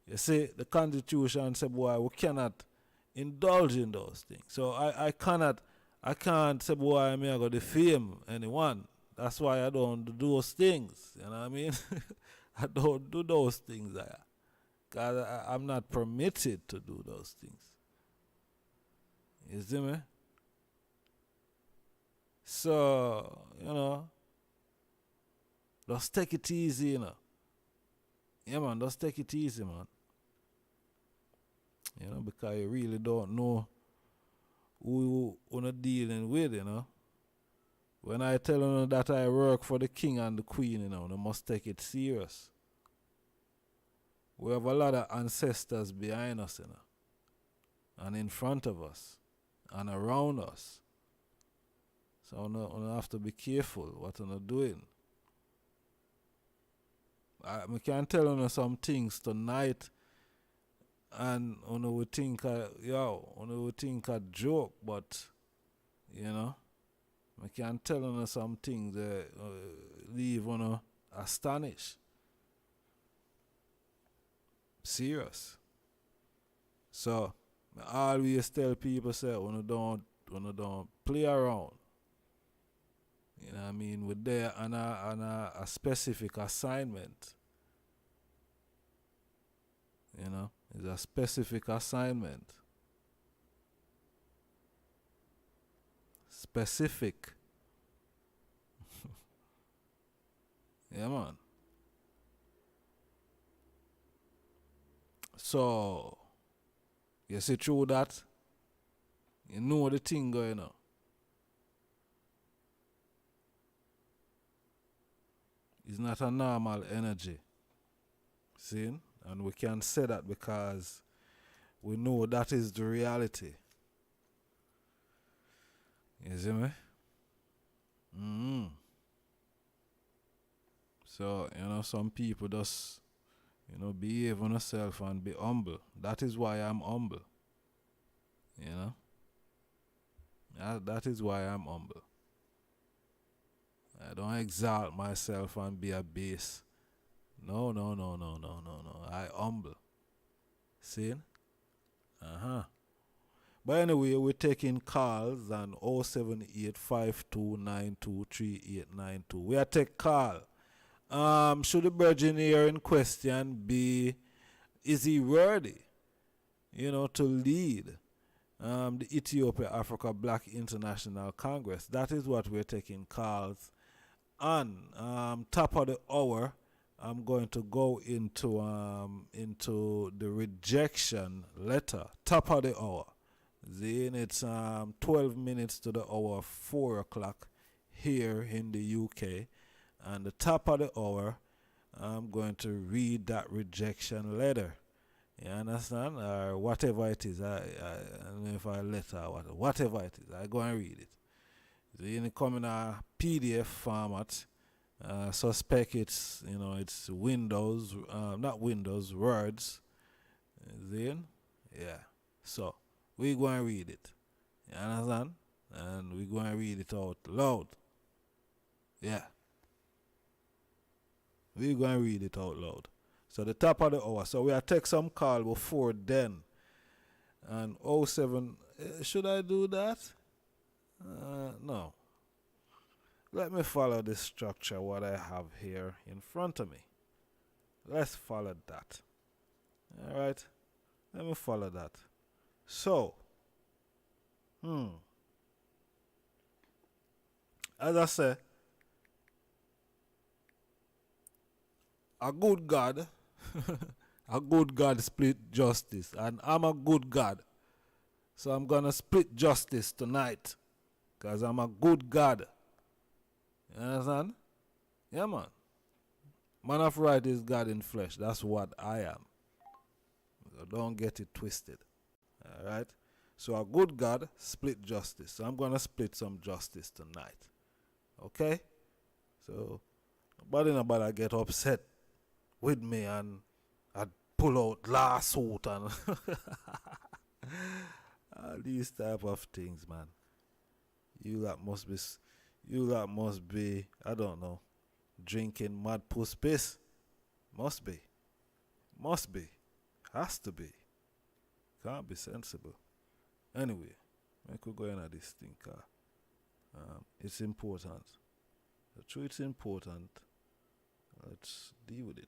you see, the Constitution said, boy, we cannot indulge in those things. So I can't say, boy, I'm going to defame anyone. That's why I don't do those things. You know what I mean? I don't do those things. Because I'm not permitted to do those things. You see me? So, you know, just take it easy, you know. Yeah, man, just take it easy, man. You know, because you really don't know who you're dealing with, you know. When I tell you that I work for the king and the queen, you know, they must take it serious. We have a lot of ancestors behind us, you know, and in front of us, and around us. So you have to be careful what you're doing. I can tell you some things tonight, and you will think, you think a joke, but you know, I can tell you some things that leave you astonished. Serious. So I always tell people, say, when you don't play around. You know what I mean? We're there on a specific assignment. You know? It's a specific assignment. Specific. Yeah, man. So, you see through that, you know the thing going on. It's not a normal energy. See? And we can say that because we know that is the reality. You see me? So, you know, some people just, you know, behave on themselves and be humble. That is why I'm humble. You know? That is why I'm humble. I don't exalt myself and be a base. No. I humble. See? Uh-huh. But anyway, we're taking calls on 07852923892. We are take call. Should the virgin here in question be, is he worthy, to lead the Ethiopia Africa Black International Congress? That is what we're taking calls on. Top of the hour, I'm going to go into the rejection letter. Top of the hour. Then it's 12 minutes to the hour of 4 o'clock here in the UK. And the top of the hour, I'm going to read that rejection letter. You understand? Or whatever it is. I don't know if I letter or whatever it is. I go and read it. Then it come in a PDF format. Suspect it's, it's Windows, not Windows, Words. Then, yeah. So, we go and read it. You understand? And we go and read it out loud. Yeah. We go and read it out loud. So the top of the hour. So we are take some call before then. And 07, should I do that? No. Let me follow this structure, what I have here in front of me. Let's follow that. Alright? Let me follow that. So, as I say, a good God, a good God split justice. And I'm a good God. So I'm going to split justice tonight. Because I'm a good God. You understand? Yeah, man. Man of right is God in flesh. That's what I am. So don't get it twisted. Alright? So a good God split justice. So I'm going to split some justice tonight. Okay? So nobody get upset with me and I pull out lawsuit and all these type of things, man. You lot must be, I don't know, drinking mad puss piss. Must be. Has to be. Can't be sensible. Anyway, I could go into this thing. It's important. The truth it's important. Let's deal with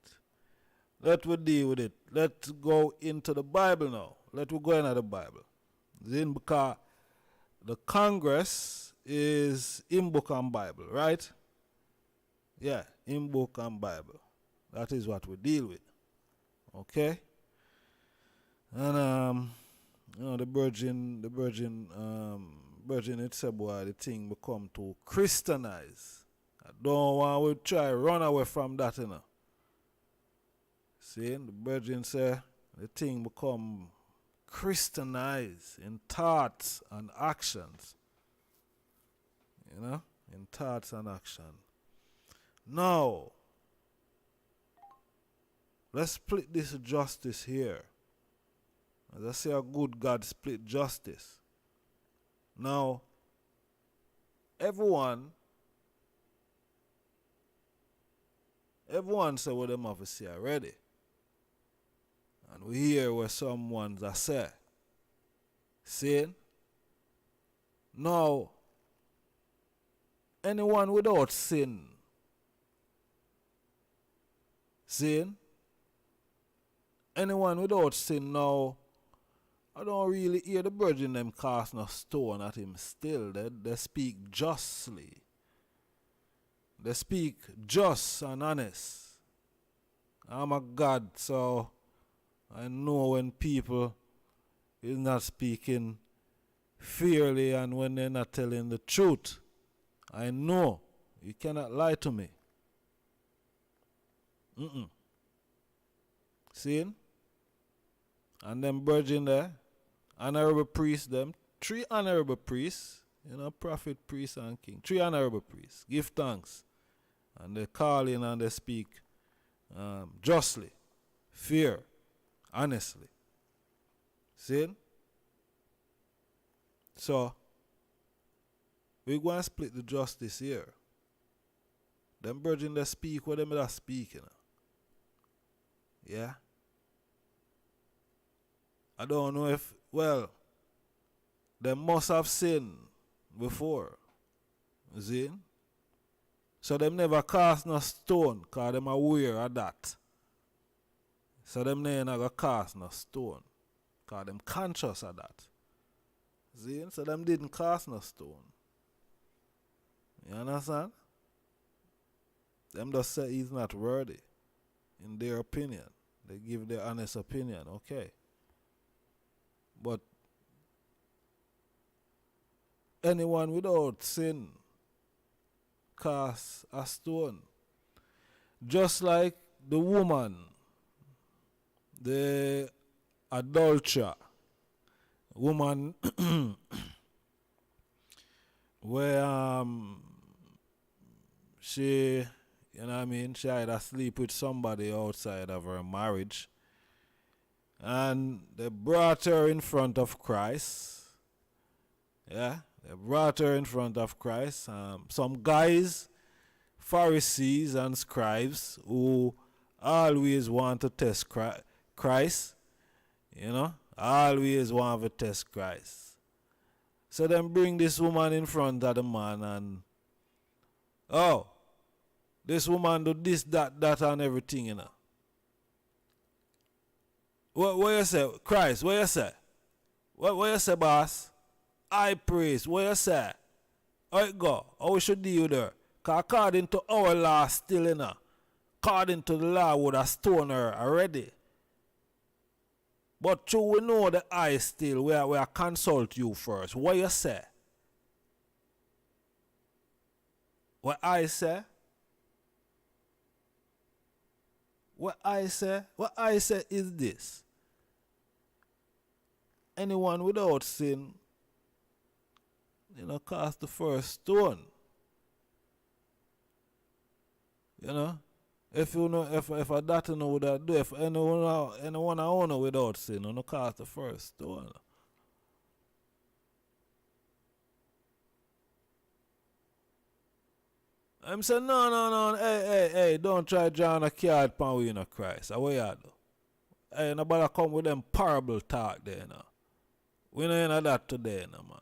it. Let's go into the Bible now. Let's go into the Bible. Then because the Congress is in book and Bible, right? Yeah, in book and Bible. That is what we deal with. Okay? And the virgin it's about the thing become to Christianize. I don't want to try run away from that, See, the virgin say the thing become Christianized in thoughts and actions. In thoughts and action. Now, let's split this justice here. As I say, a good God split justice. Now, everyone say what them have to say already. And we hear what someone's are say. Saying, now, anyone without sin, anyone without sin now, I don't really hear the virgin them cast no stone at him still. They speak justly. They speak just and honest. I'm a God, so I know when people is not speaking fairly and when they're not telling the truth. I know. You cannot lie to me. See? And them virgin there, honorable priests them, 3 honorable priests, prophet, priest and king. 3 honorable priests. Give thanks. And they call in and they speak justly, fair, honestly. See? So, We go and split the justice here. Them virgin they speak what them that speak, you know. Yeah? I don't know if, well, they must have sinned before. You see? So them never cast no stone, cause them aware of that. So them never cast no stone, cause them conscious of that. See? So them didn't cast no stone. You understand? Them just say he's not worthy, in their opinion. They give their honest opinion, okay. But anyone without sin cast a stone. Just like the woman, the adulterer, woman where she, you know what I mean, she either sleep with somebody outside of her marriage, and they brought her in front of Christ. Yeah, they brought her in front of Christ. Some guys, Pharisees and scribes, who always want to test Christ, you know, always want to test Christ. So then bring this woman in front of the man and, oh, this woman do this, that and everything, you know. What you say, Christ, what you say? What you say, boss? I praise, what you say? How it go? How we should deal there? Because according to our law still, you know, according to the law would have stoned her already. But true, we know the I still, we are consult you first. What you say? What I say? What I say? What I say is this. Anyone without sin, you know, cast the first stone. You know? If you know, if a daughter know what that do, if anyone I own without sin, you know, cast the first stone. I'm saying, no, hey, don't try drawing a card pan we, you know, Christ. What you do? Hey, nobody come with them parable talk there, you know. We know in that today, you know, man.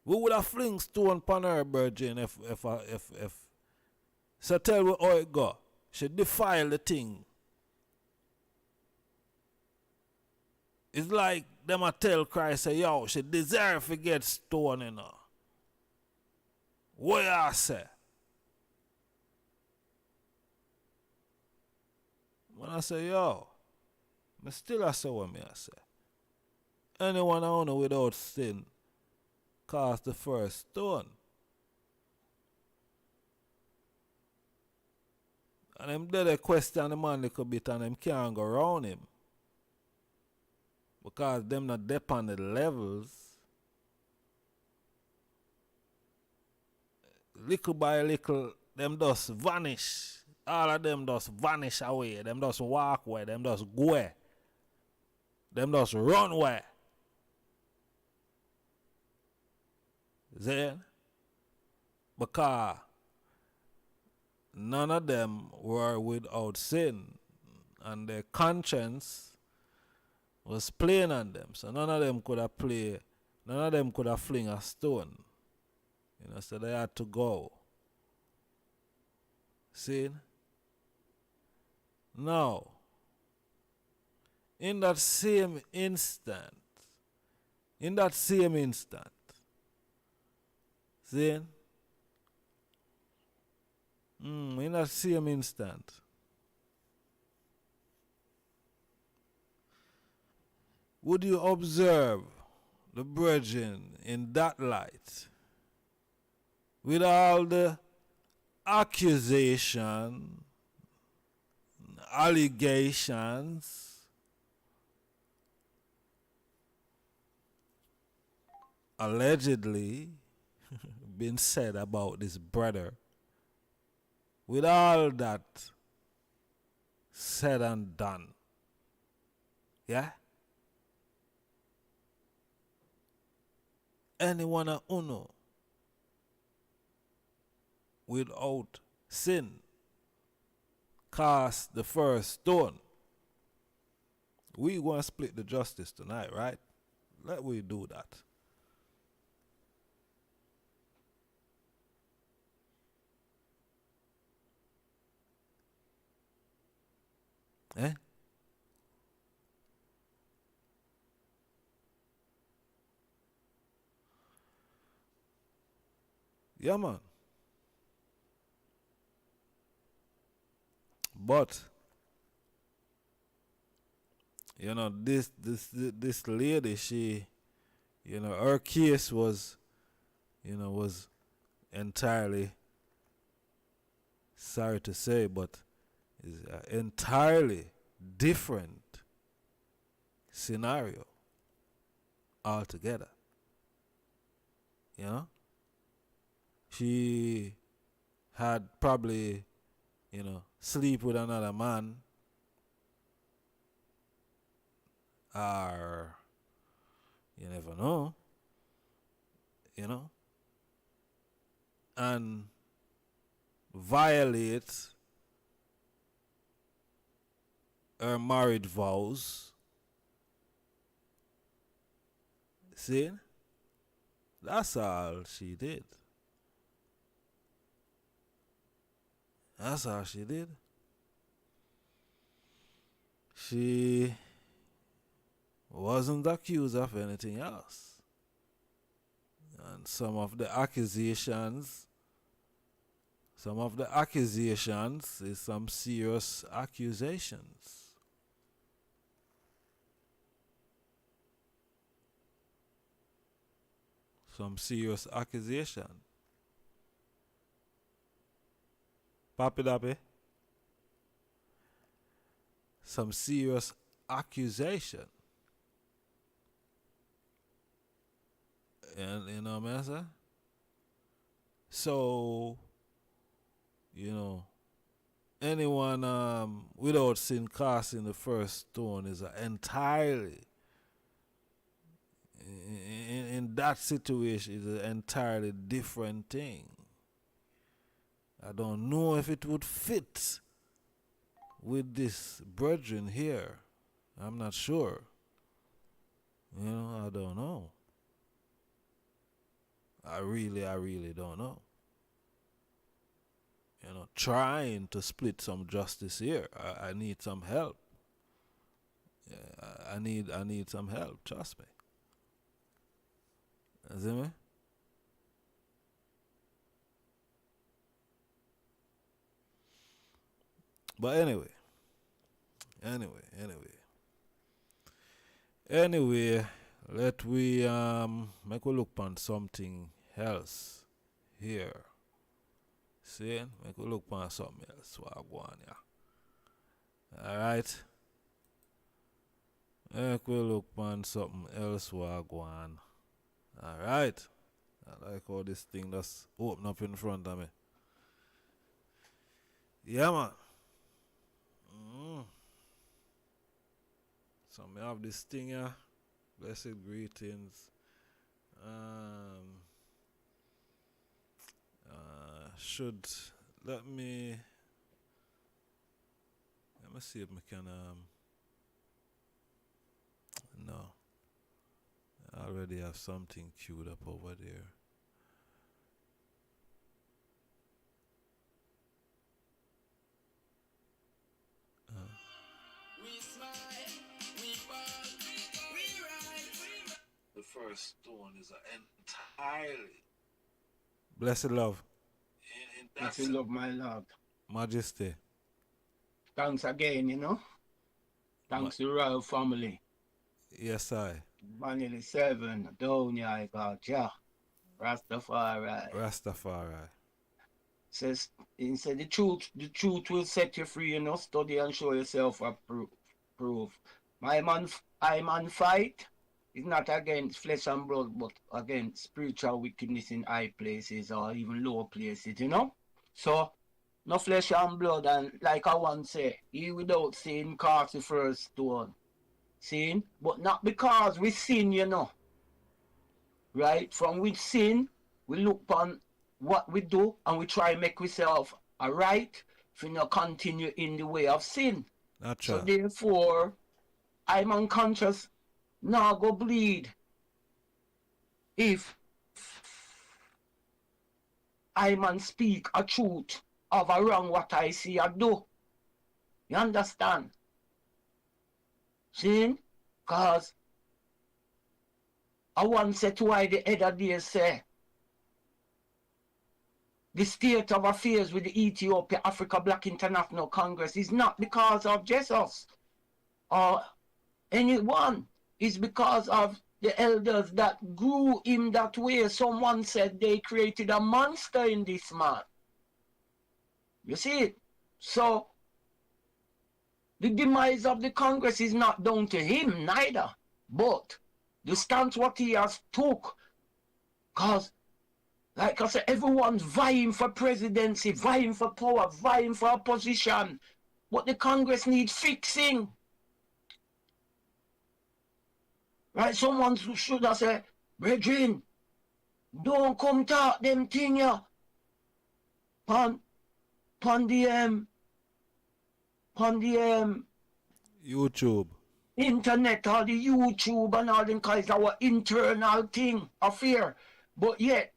We would have fling stone pan her virgin if so tell me how it go. She defile the thing. It's like them a tell Christ say, yo, she deserve to get stoned, you know. What you say? When I say, yo, I still I say what me I say. Anyone I know without sin cast the first stone. And them did a question the man little bit and them can't go around him. Because them not dep on the levels. Little by little, them just vanish. All of them just vanish away. Them just walk away. Them just go away. Them just run away. See? Because none of them were without sin. And their conscience was playing on them. So none of them could have played, none of them could have fling a stone. You know, so they had to go. See? Now, in that same instant, see? In that same instant, would you observe the brethren in that light? With all the accusation, allegations, allegedly been said about this brother, with all that said and done, yeah? Anyone a uno without sin cast the first stone. We going to split the justice tonight, right? Let we do that. Eh? Yeah, man. But you know, this lady, she, you know, her case was, you know, was entirely, sorry to say, but is an entirely different scenario altogether. You know, she had probably, you know, sleep with another man, or you never know, you know, and violate her marriage vows. See? That's all she did. That's all she did. She wasn't accused of anything else. And some of the accusations is some serious accusations. Some serious accusation. Papi Dapi. Some serious accusation. And you know what I'm saying? So, you know, anyone without sin casting the first stone is entirely in that situation is an entirely different thing. I don't know if it would fit with this brethren here. I'm not sure. You know, I don't know. I really don't know. You know, trying to split some justice here. I need some help. Yeah, I need some help, trust me. You see me? But anyway, let we make a look on something else here. See? Make a look on something else. What I go on here. Alright? Make we look on something else what I go on. Alright? I like how this thing just open up in front of me. Yeah, man. So me have this thing here. Blessed greetings. Should let me see if we can no. I already have something queued up over there. The first stone is entirely blessed love. Blessed love, my Lord. Majesty. Thanks again, you know. Thanks to the royal family. Yes, I. Vanilla 7, Donya, I got ja. Rastafari. Says, he said the truth will set you free, you know. Study and show yourself proof. I man fight is not against flesh and blood, but against spiritual wickedness in high places or even low places, you know. So no flesh and blood, and like I once say, he without sin cast the first stone. Sin, but not because we sin, you know. Right? From which sin, we look upon what we do and we try make ourselves alright if we not continue in the way of sin. So Natural. therefore, I'm unconscious, now go bleed. If I man speak a truth of a wrong what I see I do. You understand? See? Cause I once said to why the other day say the state of affairs with the Ethiopia Africa Black International Congress is not because of Jesus or anyone. It's because of the elders that grew him that way. Someone said they created a monster in this man. You see it? So the demise of the Congress is not down to him neither, but the stance what he has took. Because, like I said, everyone's vying for presidency, vying for power, vying for opposition. But the Congress needs fixing. Right? Someone should have said, brethren, don't come talk them thing ya. Pon the YouTube. internet or the YouTube and all them kinds of our internal thing, affair. But yet,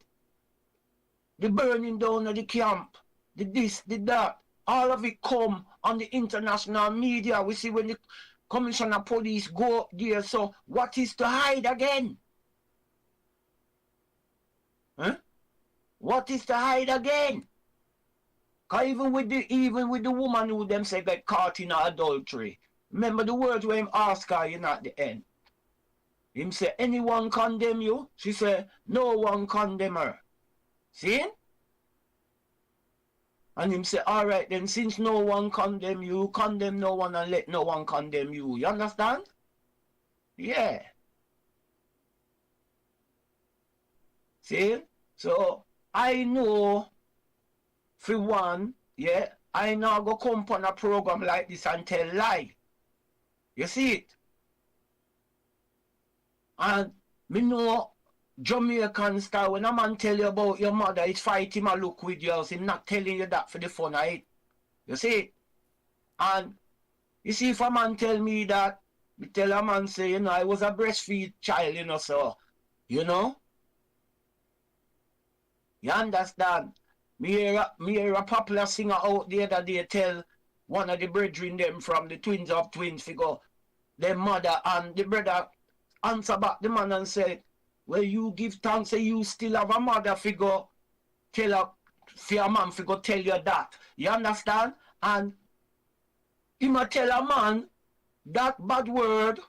the burning down of the camp, the this, the that, all of it come on the international media. We see when the commissioner of police go up there, so what is to hide again? Huh? What is to hide again? Cause even with the woman who them say get caught in adultery, remember the words where him ask her, you know, at the end. Him say, anyone condemn you? She say, no one condemn her. See? And him say, all right then, since no one condemn you, condemn no one and let no one condemn you. You understand? Yeah. See? So, I know, for one, yeah, I now go come on a program like this and tell lie. You see it? And me know Jamaican style, when a man tell you about your mother, it's fight him a look with you, else him not telling you that for the fun of it. You see it? And you see, if a man tell me that, me tell a man say, you know, I was a breastfeed child, you know, so, you know? You understand? Me hear a popular singer out the other day tell one of the brethren them from the twins of twins figure, their mother, and the brother answer back the man and say, well, you give thanks say you still have a mother figure, tell a for a man figure tell you that. You understand? And he might tell a man that bad word,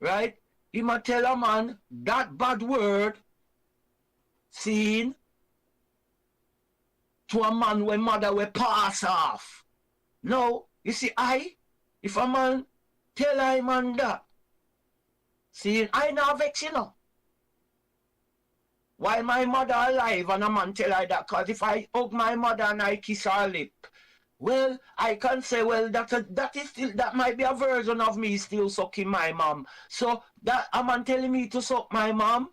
right? He might tell a man that bad word, seen to a man when mother will pass off. No, you see, if a man tell I man that, see, I now vex, you know. Why my mother alive and a man tell I that? Because if I hug my mother and I kiss her lip, well, I can say, well, that might be a version of me still sucking my mom. So that a man telling me to suck my mom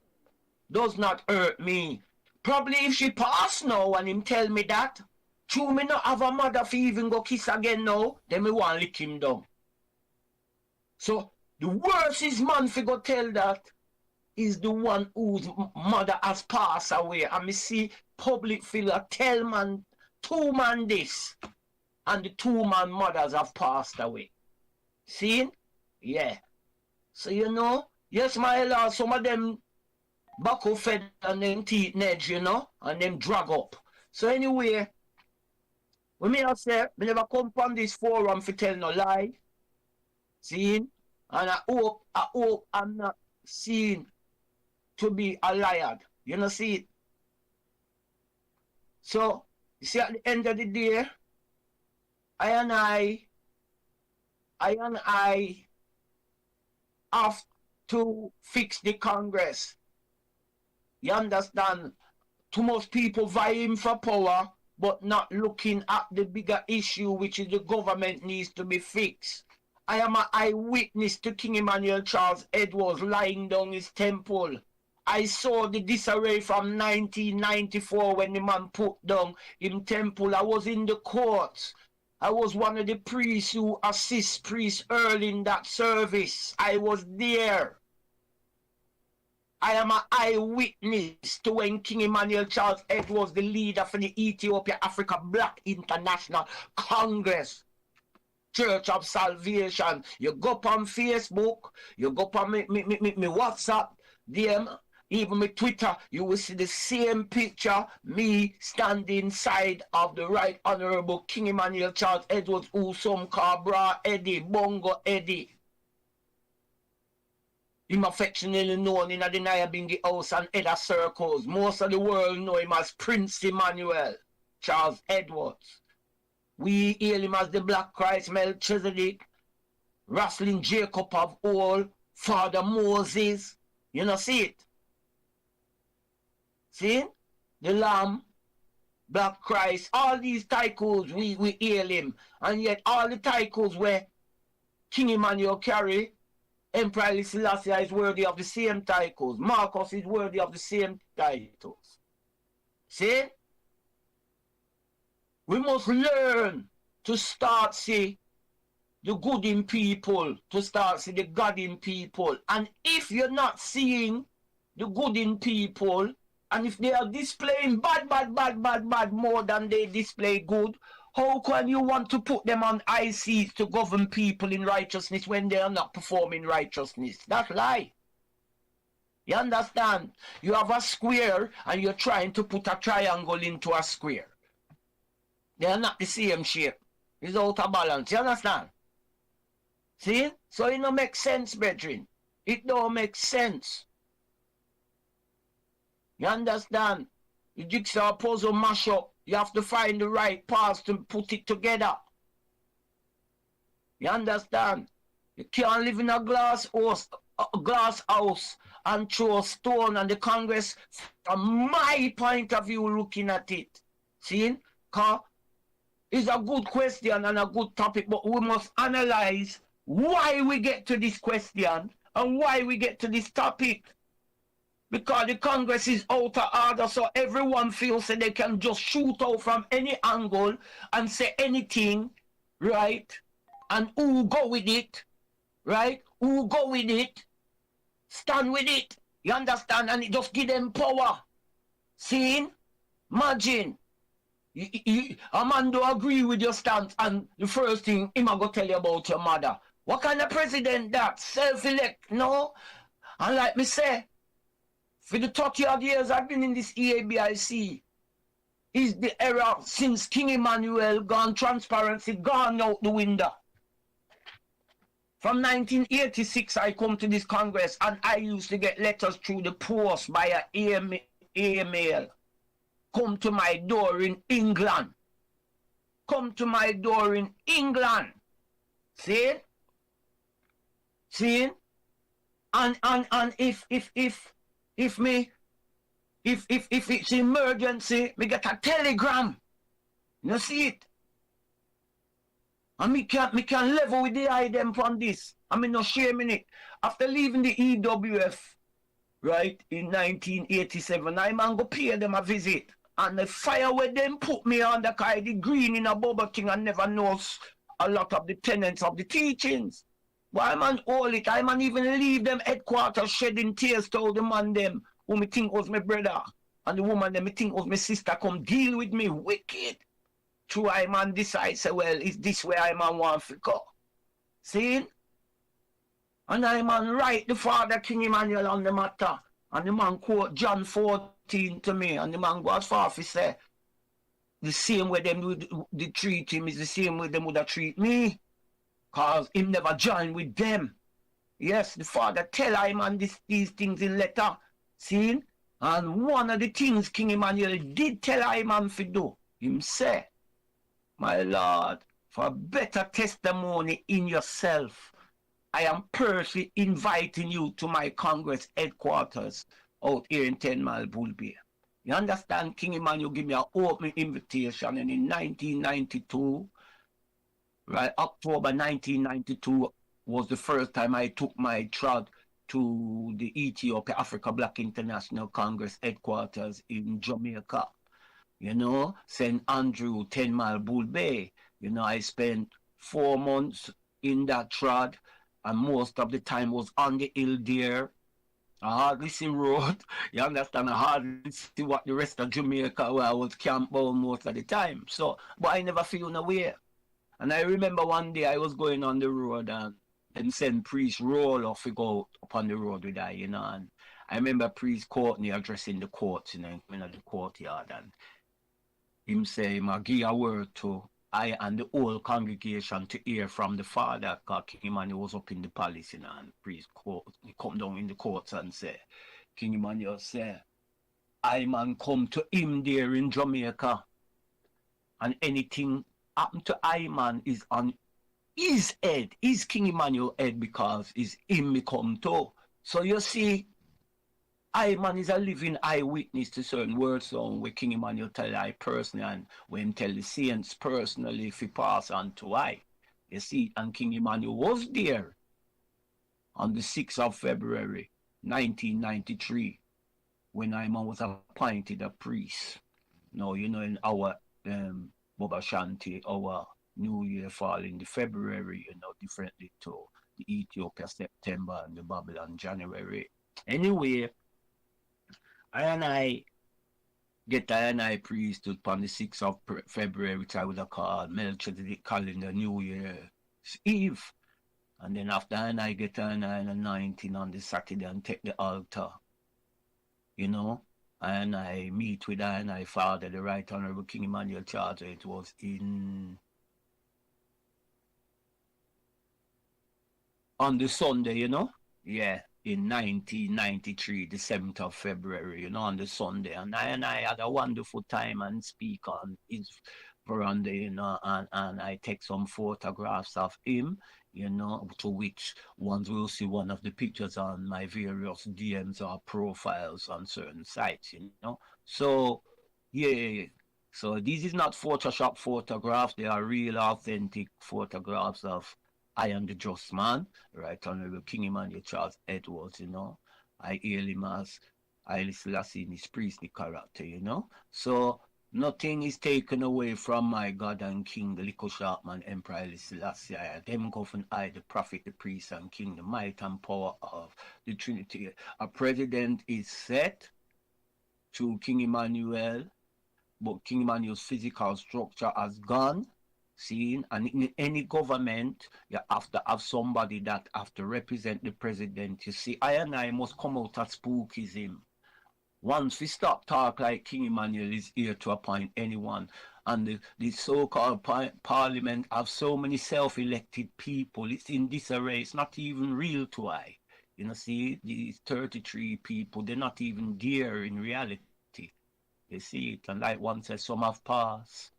does not hurt me. Probably if she pass now and him tell me that, true me not have a mother for even go kiss again now, then me want lick him down. So the worst is man for go tell that is the one whose mother has passed away. And me see public figure tell man, two man this, and the two man mothers have passed away. See? Yeah. So you know, yes my lord, some of them buckle fed and them teeth edge, you know, and them drag up. So anyway, when me say, me never come from this forum for tell no lie. See? And I hope I'm not seen to be a liar. You know, see it? So, you see, at the end of the day, I have to fix the Congress. You understand? Too much people vying for power, but not looking at the bigger issue, which is the government needs to be fixed. I am an eyewitness to King Emmanuel Charles Edwards lying down his temple. I saw the disarray from 1994 when the man put down in temple. I was in the court. I was one of the priests who assist Priest Earl in that service. I was there. I am an eyewitness to when King Emmanuel Charles Edwards, the leader for the Ethiopia Africa Black International Congress, Church of Salvation. You go up on Facebook, you go up on me WhatsApp, DM, even my Twitter, you will see the same picture, me standing side of the Right Honorable King Emmanuel Charles Edwards, who some call Bra Eddie, Bongo Eddie. Him affectionately known in the Nayabingi house and other circles. Most of the world know him as Prince Emmanuel Charles Edwards. We hail him as the Black Christ Melchizedek, Wrestling Jacob of old, Father Moses. You know, see it? See? The Lamb, Black Christ, all these titles, we hail him. And yet all the titles where King Emmanuel carry, Emperor Haile Selassie is worthy of the same titles. Marcus is worthy of the same titles. See? We must learn to start see the good in people, to start see the God in people. And if you're not seeing the good in people, and if they are displaying bad more than they display good, how can you want to put them on ICs to govern people in righteousness when they are not performing righteousness? That's lie. You understand? You have a square and you're trying to put a triangle into a square. They are not the same shape. It's out of balance. You understand? See? So it don't make sense, brethren. It don't make sense. You understand? The jigsaw puzzle mash up. You have to find the right parts to put it together. You understand? You can't live in a glass house and throw a stone, and the Congress, from my point of view, looking at it. See? Because it's a good question and a good topic, but we must analyze why we get to this question and why we get to this topic. Because the Congress is out of order, so everyone feels that they can just shoot out from any angle and say anything, right? And who go with it, right? Who go with it, stand with it. You understand? And it just give them power. See? Imagine. A man don't agree with your stance, and the first thing him go tell you about your mother. What kind of president that? Self-elect, no? And like me say, for the 30 odd years I've been in this E.A.B.I.C, is the era since King Emmanuel gone transparency, gone out the window. From 1986 I come to this Congress and I used to get letters through the post by an email. Come to my door in England. Come to my door in England. See? See? And if it's emergency, me get a telegram. You see it? And me can level with the item from this. I mean, no shame in it. After leaving the EWF, right, in 1987, I man go pay them a visit. And the fire where them put me on the kind of green in a bubble thing and never knows a lot of the tenets of the teachings. Why man hold it? I man even leave them headquarters shedding tears to the man them who me think was my brother. And the woman them me think was my sister come deal with me wicked. True, I man decide, say, well, is this where I man want to go? See? And I man write the Father King Emmanuel on the matter. And the man quote John 14 to me. And the man go as far as he say, the same way them would treat him is the same way them would have treat me. Because him never join with them. Yes, the Father tell I man these things in letter. See? And one of the things King Emmanuel did tell I man to do, him say, my Lord, for better testimony in yourself, I am personally inviting you to my Congress headquarters out here in 10 Mile Bullbear. You understand? King Emmanuel give me an open invitation, and in 1992, right, October 1992 was the first time I took my trod to the Ethiopia Africa Black International Congress headquarters in Jamaica. You know, St. Andrew, 10 Mile Bull Bay. You know, I spent 4 months in that trad, and most of the time was on the hill there. I hardly see road. You understand? I hardly see what the rest of Jamaica where I was camped out most of the time. So, but I never feel no way. And I remember one day I was going on the road and then send priest roll off to go upon the road with I, you know. And I remember priest Courtney addressing the court, you know, in the courtyard, and him say, I give a word to I and the whole congregation to hear from the father, because King Emmanuel was up in the palace, you know, and priest court, he come down in the courts and say, King Emmanuel say, I man come to him there in Jamaica, and anything happen to I man is on his head, is King Emmanuel head, because it's him me come to. So you see, I man is a living eyewitness to certain words on where King Emmanuel tell I personally, and when tell the saints personally if he pass on to I. You see, and King Emmanuel was there on the 6th of February 1993 when I man was appointed a priest. Now, you know, in our Baba Shanti, our New Year fall in the February, you know, differently to the Ethiopia September and the Babylon January. Anyway, I get I priesthood on the 6th of February, which I would have called Melchizedek calendar New Year's Eve. And then after I get on the 19 on the Saturday and take the altar, you know, and I meet with I father, the Right Honorable King Emmanuel Charter. It was on the Sunday, you know, yeah, in 1993, the 7th of February, you know, on the Sunday. And I had a wonderful time and speak on his veranda, you know, and I take some photographs of him, you know, to which ones will see one of the pictures on my various DMs or profiles on certain sites, you know. So, yeah, so this is not Photoshop photographs. They are real, authentic photographs of I am the just man, Right Honorable King Emmanuel Charles Edwards, you know. I hail him as Haile Selassie in his priestly character, you know. So nothing is taken away from my God and King, the little sharp man, Emperor Haile Selassie. Them govern I, the prophet, the priest, and king, the might and power of the Trinity. A president is set to King Emmanuel, but King Emmanuel's physical structure has gone. Seen, and in any government, you have to have somebody that have to represent the president. You see, I must come out as spookism. Once we stop talk like King Emmanuel is here to appoint anyone, and the so-called parliament have so many self-elected people, it's in disarray. It's not even real to I. You know, see, these 33 people, they're not even there in reality. You see it, and like one says, some have passed.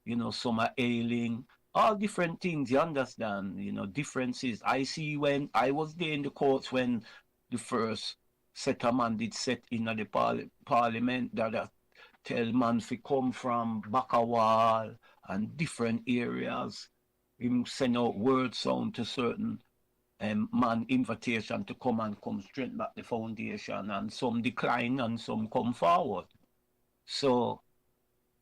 You know, some are ailing, all different things, you understand, you know, differences. I see when I was there in the courts when the first set of man did set in the parliament that tell man to come from back a wall and different areas. Him send out word sound to certain man invitation to come and come straight back the foundation, and some decline and some come forward. So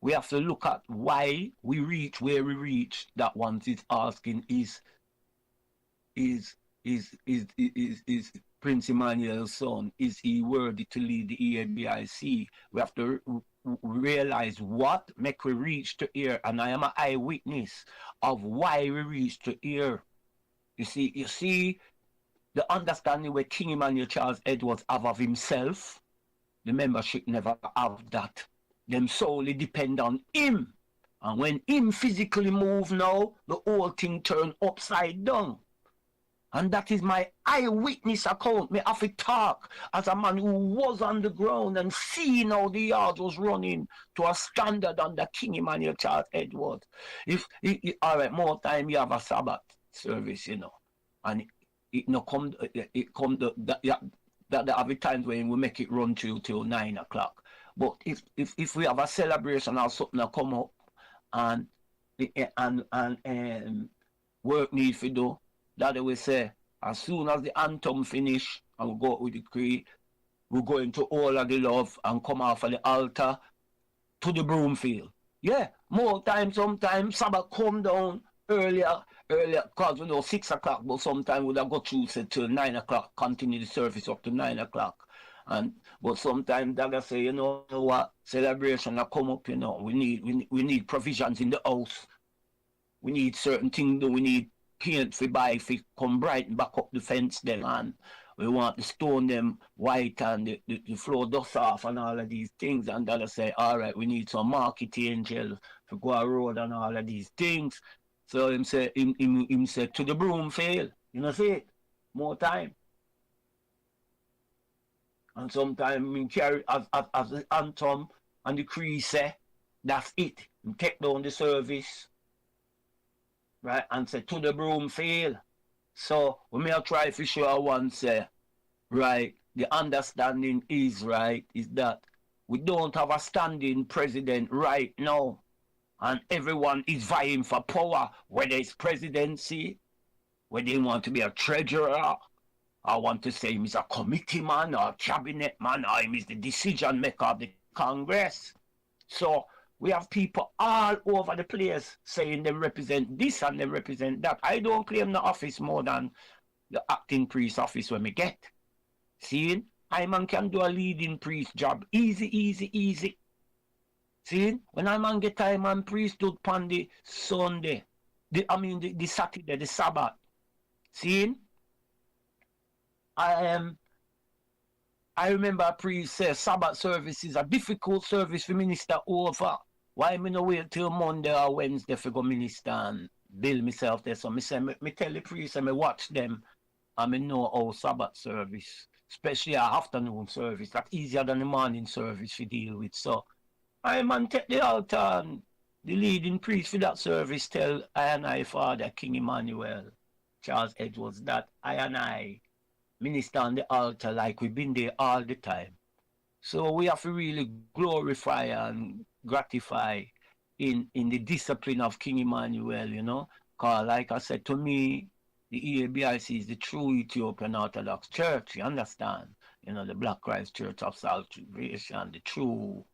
we have to look at why we reach where we reach. That one is asking is Prince Emmanuel's son, is he worthy to lead the E.A.B.I.C? We have to realize what make we reach to here, and I am an eyewitness of why we reach to here. You see the understanding where King Emmanuel Charles Edwards have of himself, the membership never have that. Them solely depend on him. And when him physically move now, the whole thing turn upside down. And that is my eyewitness account. Me have to talk as a man who was on the ground and seeing how the yard was running to a standard under King Emmanuel Charles Edwards. If all right, more time you have a Sabbath service, you know, and it no come that there have times when we make it run till 9 o'clock. But if we have a celebration or something that come up and work need to do, that we say As soon as the anthem finish and we go with the creed, we go into all of the love and come off of the altar to the broomfield. Yeah, more time, sometimes Sabbath come down earlier, because we know 6 o'clock, but sometimes we'd have go through say, till 9 o'clock, continue the service up to 9 o'clock. But sometimes Dagger say, you know what, celebration will come up, you know. We need provisions in the house. We need certain things, we need paint for buy if it come bright back up the fence then, and we want the stone them white and the floor dust off and all of these things. And they'll say, all right, we need some market angel to go a road and all of these things. So him say to the broom fail. You know, see it? More time. And sometimes we carry as the anthem and the creed say, that's it. We take down the service. Right, and say to the broom fail. So we may try to show one say, right, the understanding is right, is that we don't have a standing president right now. And everyone is vying for power, whether it's presidency, whether they want to be a treasurer, I want to say he's a committee man or a cabinet man, or he's the decision maker of the Congress. So we have people all over the place saying they represent this and they represent that. I don't claim the office more than the acting priest office when we get. See, I man can do a leading priest job. Easy. See, when I man get time and priesthood on the Sunday, the Saturday, the Sabbath. See, I remember a priest say Sabbath service is a difficult service for minister over. Why me no wait till Monday or Wednesday for go minister and build myself there? So me say me tell the priest and me watch them and me know how Sabbath service, especially our afternoon service, that's easier than the morning service to deal with. So I man take the altar and the leading priest for that service tell I and I Father King Emmanuel, Charles Edwards, that I and I minister on the altar like we've been there all the time. So we have to really glorify and gratify in the discipline of King Emmanuel, you know. Because like I said, to me, the E.A.B.I.C is the true Ethiopian Orthodox Church, you understand? You know, the Black Christ Church of Salvation, the true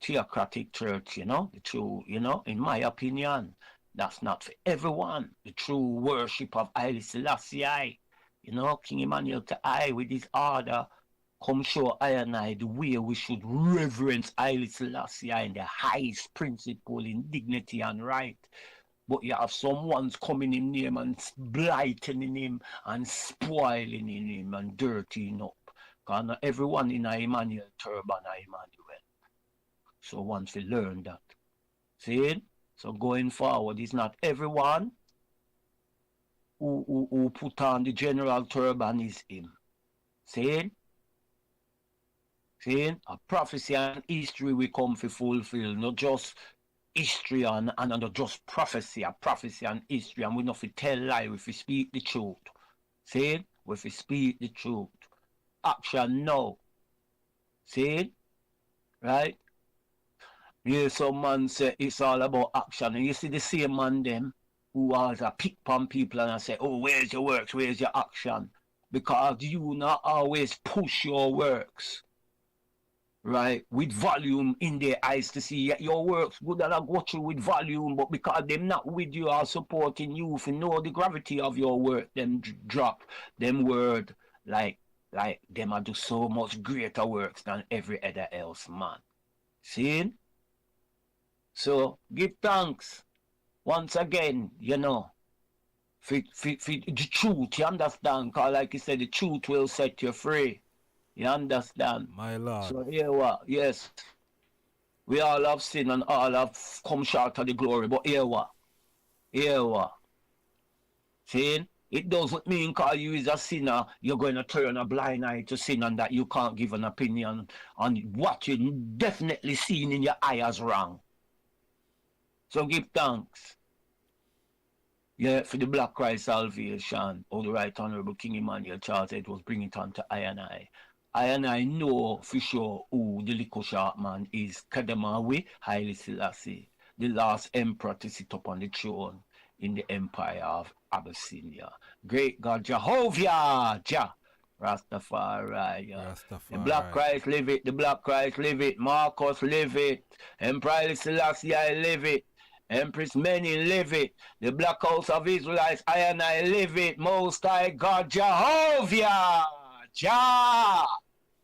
theocratic church, you know, the true, you know, in my opinion, that's not for everyone. The true worship of Haile Selassie, you know, King Emmanuel to I with his order, come show I and I the way we should reverence Haile Selassie in the highest principle in dignity and right. But you have someone's coming in him and blighting him and spoiling him and dirtying up. Because not everyone in a Emmanuel turban are Emmanuel. So once we learn that. See? So going forward, it's not everyone who put on the general turban is him. See? See? A prophecy and history we come to fulfill, not just history and not just prophecy, a prophecy and history, and we not to tell lie if we speak the truth. See? If we speak the truth. Action now. See? Right? Yeah, some man say it's all about action. And you see the same man them who has a pick on people and I say, oh, where's your works? Where's your action? Because you not always push your works, right, with volume in their eyes to see your works good and I go through with volume, but because them not with you or supporting you, if you know the gravity of your work, them drop them word like them are do so much greater works than every other else, man. See? So give thanks once again, you know, for the truth, you understand? Because like you said, the truth will set you free. You understand? My Lord. So here what? Yes. We all have sinned and all have come short of the glory. But here what? Here what? See? It doesn't mean because you is a sinner, you're going to turn a blind eye to sin and that you can't give an opinion on what you definitely seen in your eye as wrong. So give thanks. Yeah, for the Black Christ salvation, or the Right Honorable King Emmanuel Charles Edwards bring it on to I and I. I and I know for sure who the little sharp man is. Kadamawi Haile Selassie, the last emperor to sit up on the throne in the empire of Abyssinia. Great God Jehovah, Jah, Rastafari. The Black Rastafari. Christ live it, the Black Christ live it, Marcus live it, Emperor Selassie I live it, Empress Many live it, the Black House of Israelites I and I live it, Most High God Jehovah, Jah,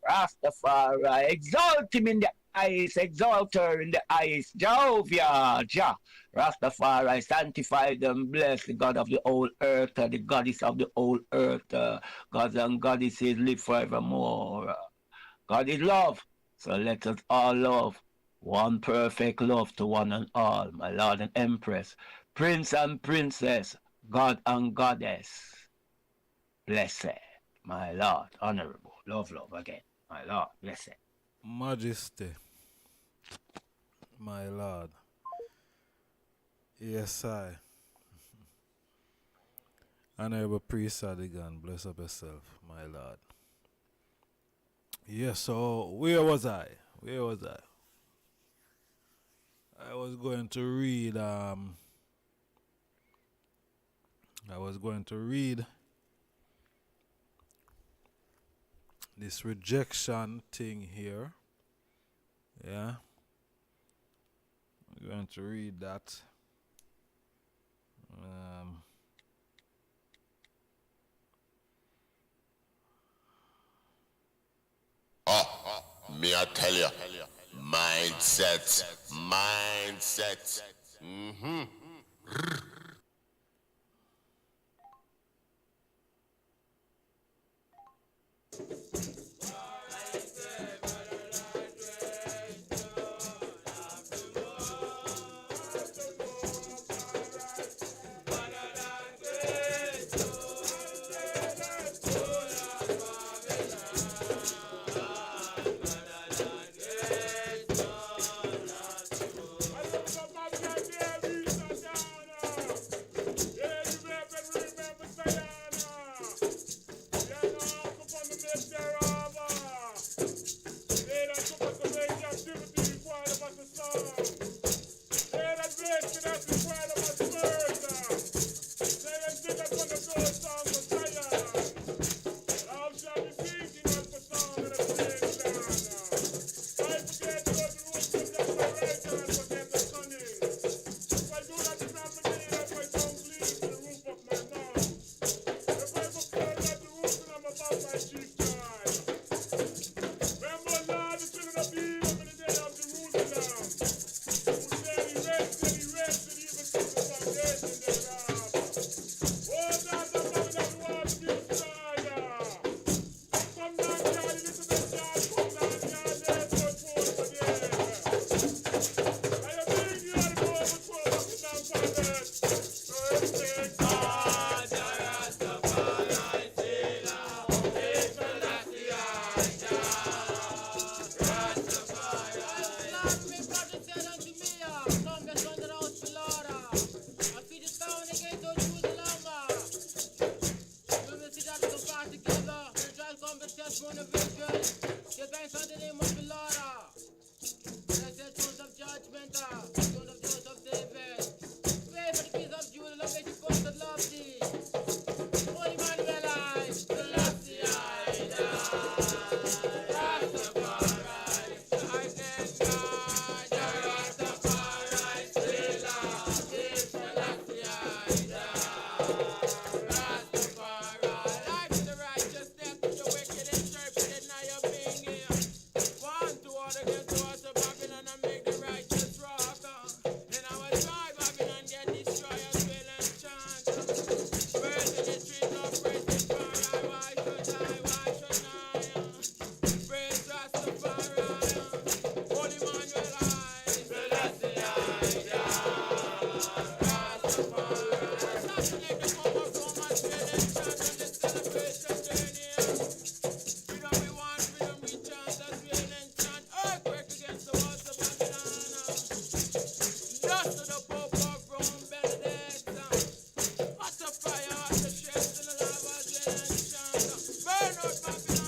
Rastafari. Exalt him in the ice, exalt her in the ice, Jehovah, Jah. Rastafari, sanctify them, bless the God of the whole earth, the goddess of the whole earth, gods and goddesses live forevermore. God is love, so let us all love. One perfect love to one and all, my Lord and Empress, Prince and Princess, God and Goddess. Blessed, my Lord, honorable, love again, my Lord, blessed. Majesty, my Lord. Yes, I. Honorable Priest Sadigan, bless up yourself, my Lord. Yes, so where was I? I was going to read this rejection thing here. Yeah. I'm going to read that. Me I tell you, mindset. Burn out Babylon.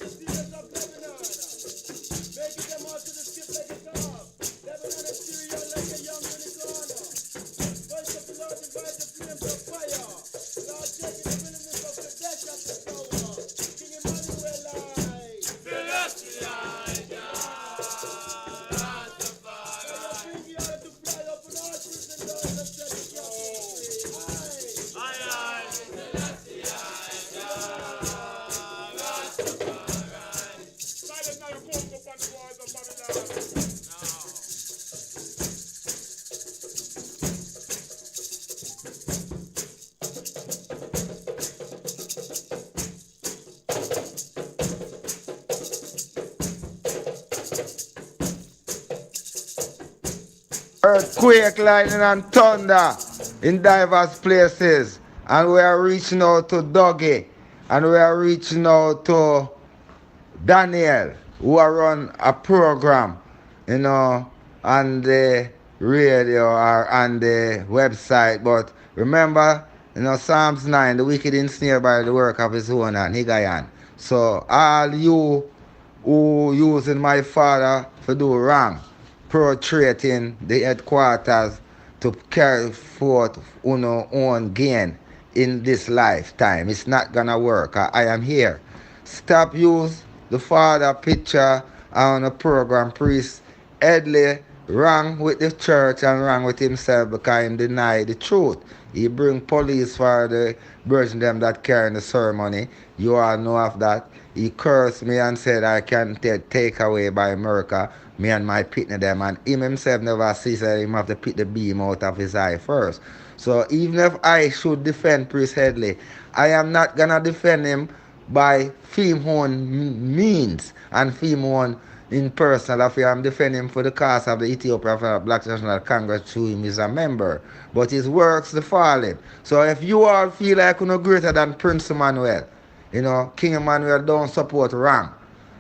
Steelers of Lebanon. Making them all to the skip like a dog. Lebanon is serial like a young unicorn. Voice of the Lord divide the flames of fire. Lord taking the willingness of the flesh of the power. King Emmanuel I. Celestial Rastafari. I bring you out to fly up on all prison doors and set the captives free. Aye. Silence now your coke upon the walls of Babylon. Earthquake, lightning, and thunder in diverse places. And we are reaching out to Dougie. And we are reaching out to Daniel, who are run a program, on the radio or on the website. But remember, Psalms 9, the wicked ensnare by the work of his own and Higayan. So all you who using my father for do wrong, portraying the headquarters to carry forth own gain in this lifetime. It's not gonna work. I am here. Stop use the father picture on a program priest Edley wrong with the church and wrong with himself because he deny the truth. He bring police for the virgin them that carrying the ceremony. You all know of that. He cursed me and said I can take away by America me and my pitney them, and him himself never see that him have to pick the beam out of his eye first. So even if I should defend Priest Headley, I am not gonna defend him by film own means and film own in personal affair. I'm defending him for the cause of the Ethiopia Black National Congress through him is a member. But his works the falling. So if you all feel like you're greater than Prince Emmanuel, King Emmanuel don't support wrong.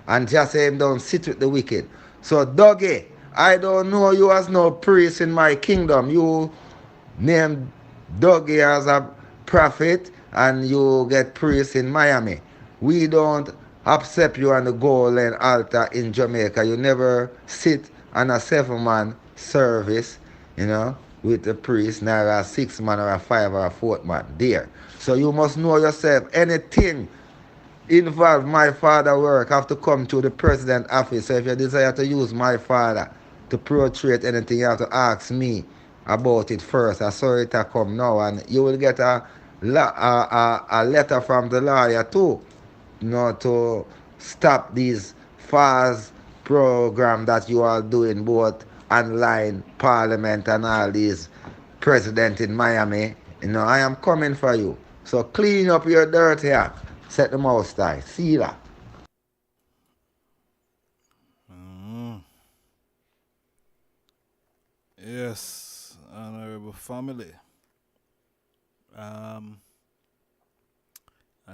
And just say him don't sit with the wicked. So Dougie, I don't know you as no priest in my kingdom. You named Dougie as a prophet and you get priest in Miami. We don't accept you on the golden altar in Jamaica. You never sit on a 7-man service, with the priest, neither a 6-man or a 5 or a 4th man there. So you must know yourself. Anything involve my father work have to come to the president office. So if you desire to use my father to portray anything, you have to ask me about it first. I saw it come now, and you will get a letter from the lawyer too, to stop these false program that you are doing, both online, parliament, and all these president in Miami. I am coming for you. So clean up your dirt here. Set the mouse tight. See that. Yes, honorable family. I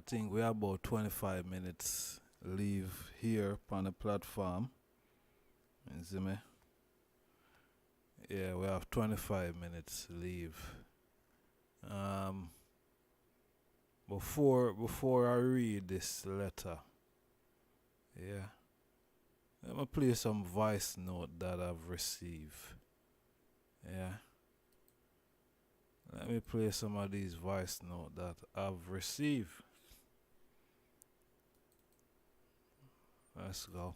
think we have about 25 minutes leave here on the platform. You see me? Yeah, we have 25 minutes leave. Before I read this letter, let me play some voice note that I've received. Let me play some of these voice note that I've received. Let's go.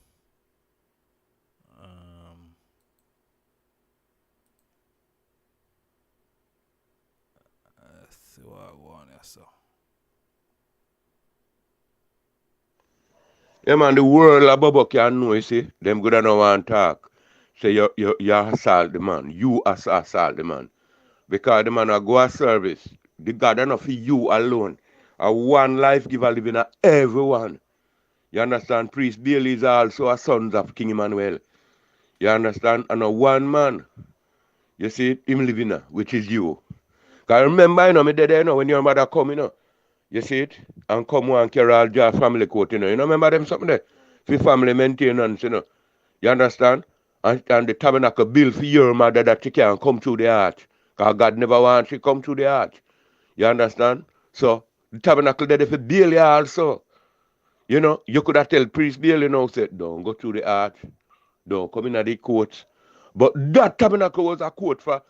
Let's see what I want here, so. Yeah, man, the world of Baba can know, you see. Them good and no want talk. Say you assault the man. You assault the man. Because the man will go a service. The God enough for you alone. A one life giver living a everyone. You understand? Priest Bailey is also a sons of King Emmanuel. You understand? And a one man. You see, him living, which is you. Because remember, me dead when your mother come, You see it? And come and carry all your family coat, You remember them something there? For family maintenance, You understand? And the tabernacle built for your mother that she can come through the arch. Because God never wants she come through the arch. You understand? So, the tabernacle there for Bailey also. You know, you could have tell Priest Bailey now, said, don't go through the arch, don't come in at the court. But that tabernacle was a court for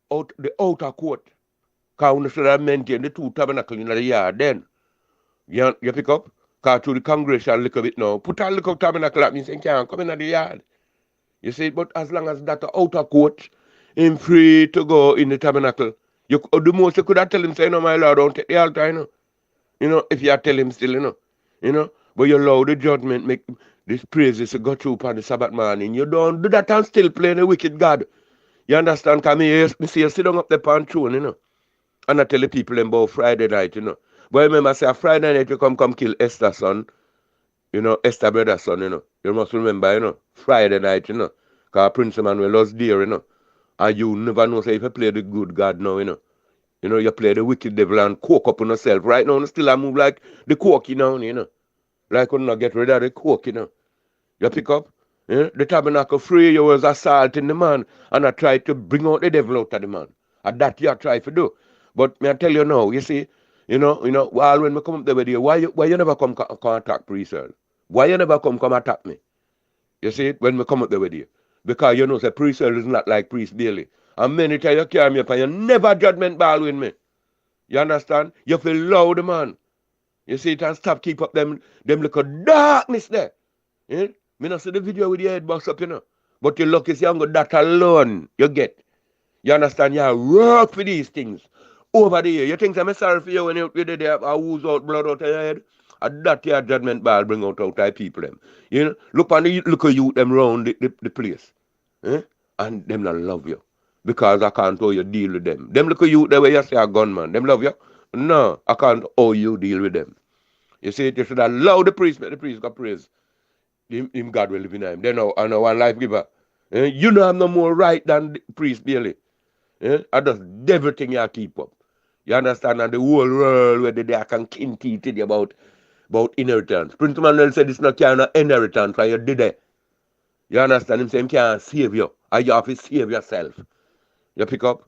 the outer court. Because we should have maintained the two tabernacle in the yard then. You pick up? Because through the congregation, look a bit now. Put a look of tabernacle at me, saying, can't come in at the yard. You see, but as long as that outer court, him free to go in the tabernacle. The most you could have tell him, say, no, my Lord, don't take the altar, you know. You know, if you tell him still, you know. You know, but you allow the judgment, make this praises to go through upon the Sabbath morning. You don't do that and still play the wicked God. You understand? Because me see you sit down up the pan throne, you know. And I tell the people about Friday night, you know. But remember, say, Friday night you come kill Esther's son. You know, Esther brother's son, you know. You must remember, you know, Friday night, you know. Because Prince Emmanuel was there, you know. And you never know, say, if you play the good God now, you know. You know, you play the wicked devil and coke up on yourself. Right now, you still I move like the coke, you know. Like you not get rid of the coke, you know. You pick up, the tabernacle free, you was assaulting the man, and I tried to bring out the devil out of the man. And that you try to do. But me I tell you now, you see, while when we come up there with you, why you never come attack priest, sir? Why you never come attack me? You see it when we come up there with you. Because you know, say priest is not like Priest Bailey. And many times you carry me up and you never judgment ball with me. You understand? You feel loud, man. You see it and stop keep up them little darkness there. Eh? Me not see the video with your head box up, you know. But you lucky see I'm got that alone you get. You understand? You work for these things. Over the year. You think I'm sorry for you when you did there ooze out blood out of your head? And that your judgment ball bring out people them. You know, look at you them round the place. Eh? And them not love you. Because I can't how you deal with them. Them look at you the way you say a gunman. Them love you. No, I can't how you deal with them. You see, you should allow the priest, make the priest got praise. Him God will live in him. Then I know one life giver. You know I'm no more right than the Priest Bailey. I just everything you keep up. You understand? And the whole world where they can kin teeth about inheritance. Prince Manuel said it's not kind of inheritance and you did it. You understand? Him saying him can't save you. And you have to save yourself. You pick up?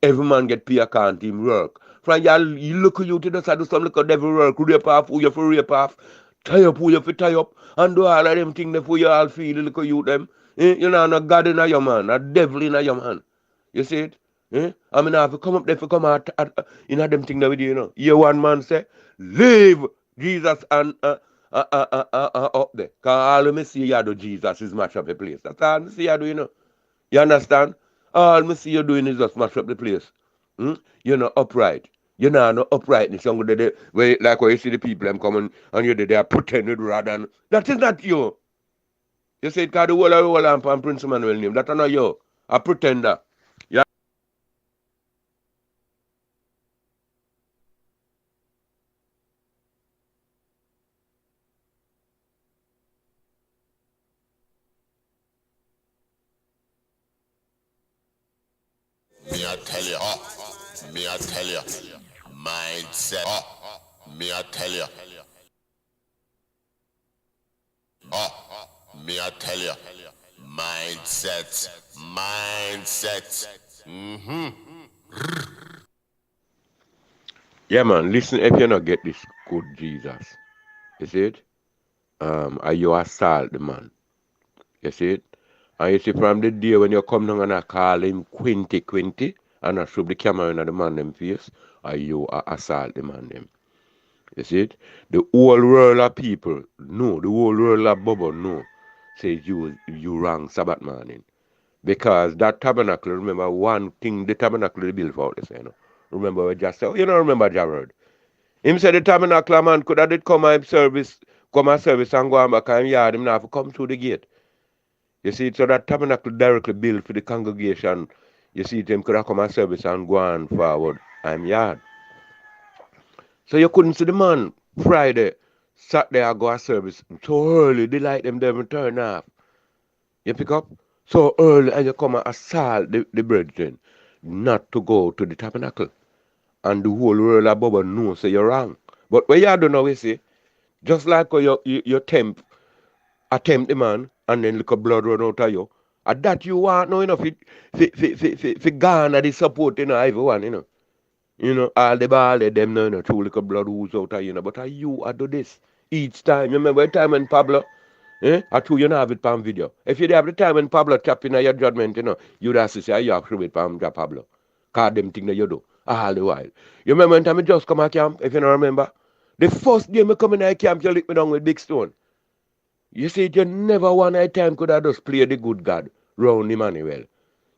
Every man get pay account him work. From you look at you to just do some little devil work, rape off who you for rape off, tie up who you for tie up, and do all of them things for you all feel look at you them. You know, no God in your man, a devil in your man. You see it? I mean, I have to come up there for come out you know them things with you, you know. Here one man say, leave Jesus and up there. Cause all of me see you do Jesus is match up the place. That's all I see you do, you know. You understand? All me see you doing is just smash up the place. You're not upright. You're not uprightness. Like where you see the people them coming and you're there pretending rather than that is not you. You say it called the whole lamp and Prince Emmanuel name. That's not you. A pretender. Yeah. Me I tell you, me I tell you, mindset, me I tell you, me I tell you, mindset. Yeah, man. Listen, if you not get this good Jesus, you see it? Are you assault the man? You see it? And you see from the day when you come down and I call him Quinty, and I shove the camera in the man them face, are you assault the man them? You see it? The whole world of people know, the whole world of Bubba know, says you wrong Sabbath morning. Because that tabernacle, remember one thing, the tabernacle they built for us, you know. Remember we just said, you know, remember Jared. Him said the tabernacle man could have did come and service and go on back and yard him now to come through the gate. You see, so that tabernacle directly built for the congregation. You see, them could have come and service and go on forward and yard. So you couldn't see the man Friday, Saturday I go a service so early, the light them never turn off. You pick up? So early and you come and assault the brethren not to go to the tabernacle. And the whole world above knows say you're wrong. But what you do now, you see, just like you attempt the man and then look at blood run out of you. And that you want now, you know, for Ghana the support, you know, everyone, you know. You know, all the ball them now, you know, two little blood ooze out of you know. But you do this. each time. You remember the time when Pablo, I told you not have it on video. If you have the time when Pablo tap in your judgment, you'd have to say, you have to it from Pablo. Cause them thing that you do all the while. You remember when time I just come at camp, if you don't remember? The first day I come in camp, you lick me down with big stone. You see, you never one night time could have just play the good God round Emmanuel.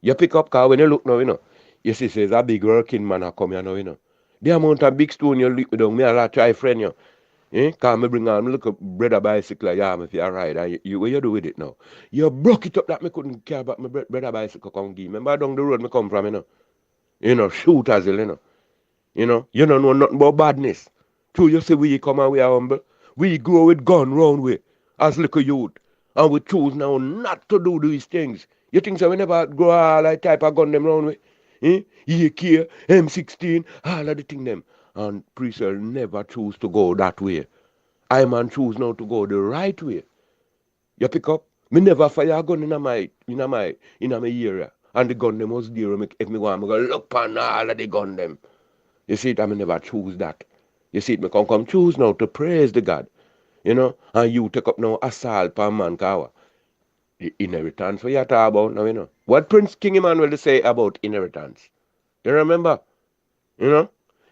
You pick up car when you look now, you see, says a big working man a come here now. The amount of big stone you lick me down, me a lot try friend you. Cause me bring on, me look up brother bicycle, yeah, if you ride, and what you do with it now? You broke it up that me couldn't care about my brother bicycle come give. Remember down the road me come from, shoot as well, you don't know nothing about badness. True, you say we come and we are humble. We grow with gun round way as little youth. And we choose now not to do these things. You think so we never grow all that type of gun them round way? AK, M16, all of the thing them. And priest will never choose to go that way. I man choose now to go the right way. You pick up, me never fire a gun in my area. And the gun them was there. If me want, me go look on all of the gun them. You see it, I never choose that. You see it, me come choose now to praise the God. And you take up now assault per man kawa. The inheritance what you talk about now, What Prince King Emmanuel say about inheritance? You remember?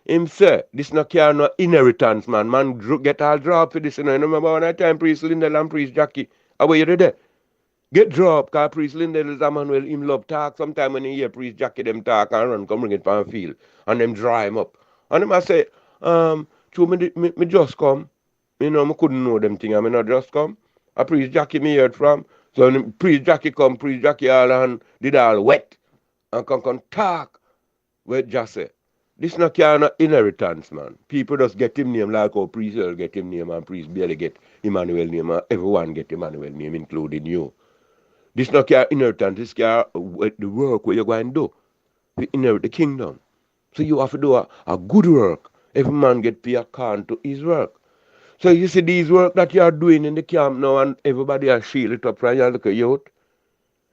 Him say, this no care no inheritance, man. Man get all drop for this, You remember when I time Priest Lindell and Priest Jackie? How were you there? Get dropped, cause Priest Lindell is a man well him love talk. Sometime when you hear Priest Jackie them talk and run, come bring it from field. And them dry him up. And them I say, true, me just come. Me couldn't know them thing. I mean, not just come. A Priest Jackie me heard from. So when Priest Jackie come, Priest Jackie all and did all wet. And come talk. Wet just say. This no kind of inheritance, man. People just get him name like how Priest will get him name and Priest barely get Emmanuel name and everyone get Emmanuel name, including you. This not care inheritance, this care the work where you're going to do. To inherit the kingdom. So you have to do a good work. Every man get paid according to his work. So you see these work that you are doing in the camp now and everybody has shield it up from you look at youth.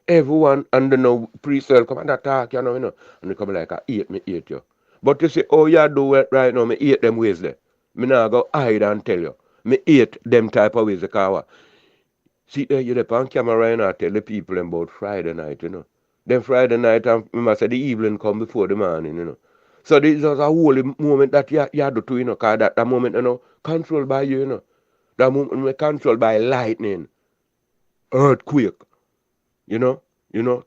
Everyone and priest will come and attack you, And they come like, I hate you. But you say, oh, you do it right now, me hate them ways there. Me now go hide and tell you. Me hate them type of ways because see there, you're on camera and I tell the people about Friday night, Then Friday night, and must say the evening come before the morning, So this is a holy moment that you do too, because that moment, controlled by you, That moment controlled by lightning, earthquake,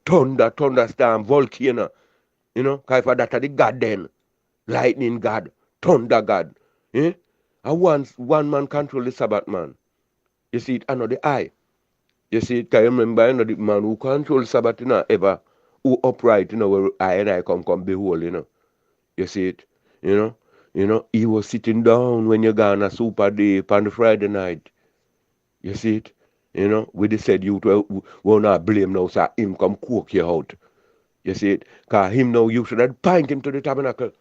thunderstorm, volcano, because for that are the God then. Lightning God, thunder God. And once one man control the Sabbath man. You see it under the eye. You see it, can you remember, the man who control Sabbath, ever, who upright, where I and I come behold, You see it, he was sitting down when you gone a super day on the Friday night. You see it, we just said you will not blame now, so him come cook you out. You see it, because him now, you should have bind him to the tabernacle.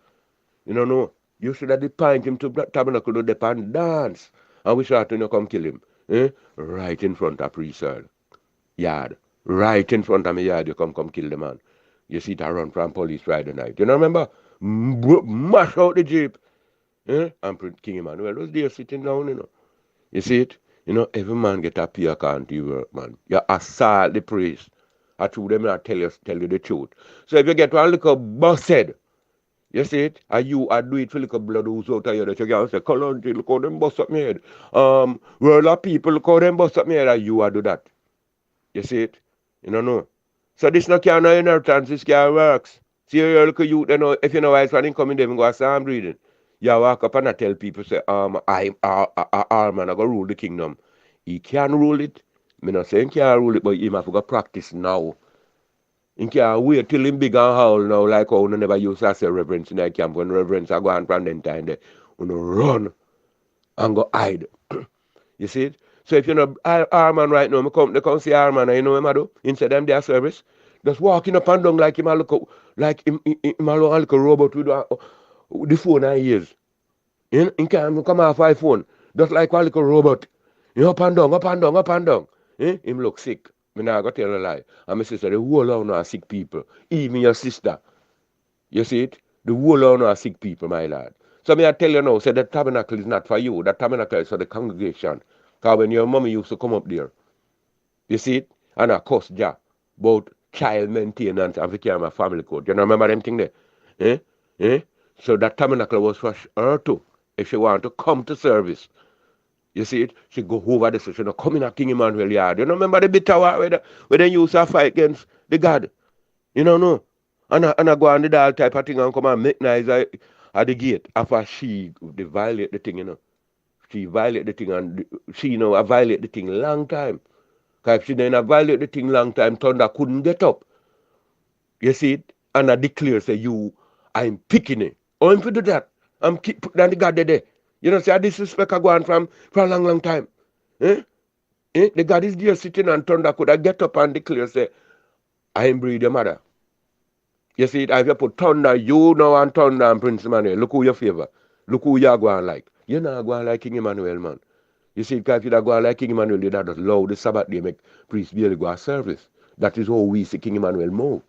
No. You should have point him to the tabernacle to dip and dance. And we should have come kill him. Right in front of priest yard. Right in front of my yard, you come kill the man. You see it run from police Friday night. You know, remember? Mash out the jeep. And King Emmanuel was there sitting down, You see it? Every man get a pay account to your work, man. You assault the priest. I told them I tell you the truth. So if you get one little busted, you see it? And you do it for little blood who's out of here that you can say, Country, look how them bust up my head. World of people, look how them bust up my head, and you do that. You see it? You don't know. So this no kind of inheritance, this kind of works. See you look at you, if you know why it's running coming them go Psalm reading. You walk up and I tell people say, man, I go rule the kingdom. He can rule it. Me not saying he can rule it, but he have to go practice now. He can't wait till him big and howl now, like how we never used to say reverence in the camp. When reverence are going from them time, they run and go hide. You see it? So if you know Arman right now, they come see Arman, and you know him I do? Instead of their service, just walking up and down like him a look like him like a robot with the phone and ears. He can't come off iPhone, just like a little robot. Up and down, up and down, up and down. Him look sick. Me not go tell a lie. And my sister, the whole lot are sick people. Even your sister. You see it? The whole lot are sick people, my lad. So me I tell you now, say the tabernacle is not for you. That tabernacle is for the congregation. Because when your mommy used to come up there, you see it? And I cuss Jah about child maintenance and taking care of my family code. You know, remember them thing there? Eh? Eh? So that tabernacle was for her too. If she want to come to service. You see it? She go over the station, come in a King Emmanuel yard. You know, remember the bitter war where they used to fight against the God? You know, no. And I go on the all type of thing and come and make noise at the gate after she they violate the thing, you know. She violate the thing and she, you know, I violate the thing long time. Because if she didn't violate the thing long time, Thunder couldn't get up. You see it? And I declare, say, you, I'm picking it. Oh, if you do that, I'm keep put down the God there. You know, say, I disrespect I go on for a long, long time. Eh? Eh? The God is there sitting and Thunder could I get up and declare, say, I am breed your mother. You see it? If you put Thunder, you know, and Thunder and Prince Emmanuel, look who you favor. Look who you are going like. You're not going like King Emmanuel, man. You see, because if you're going like King Emmanuel, you'd just allow the Sabbath day make priest really go a service. That is how we see King Emmanuel move.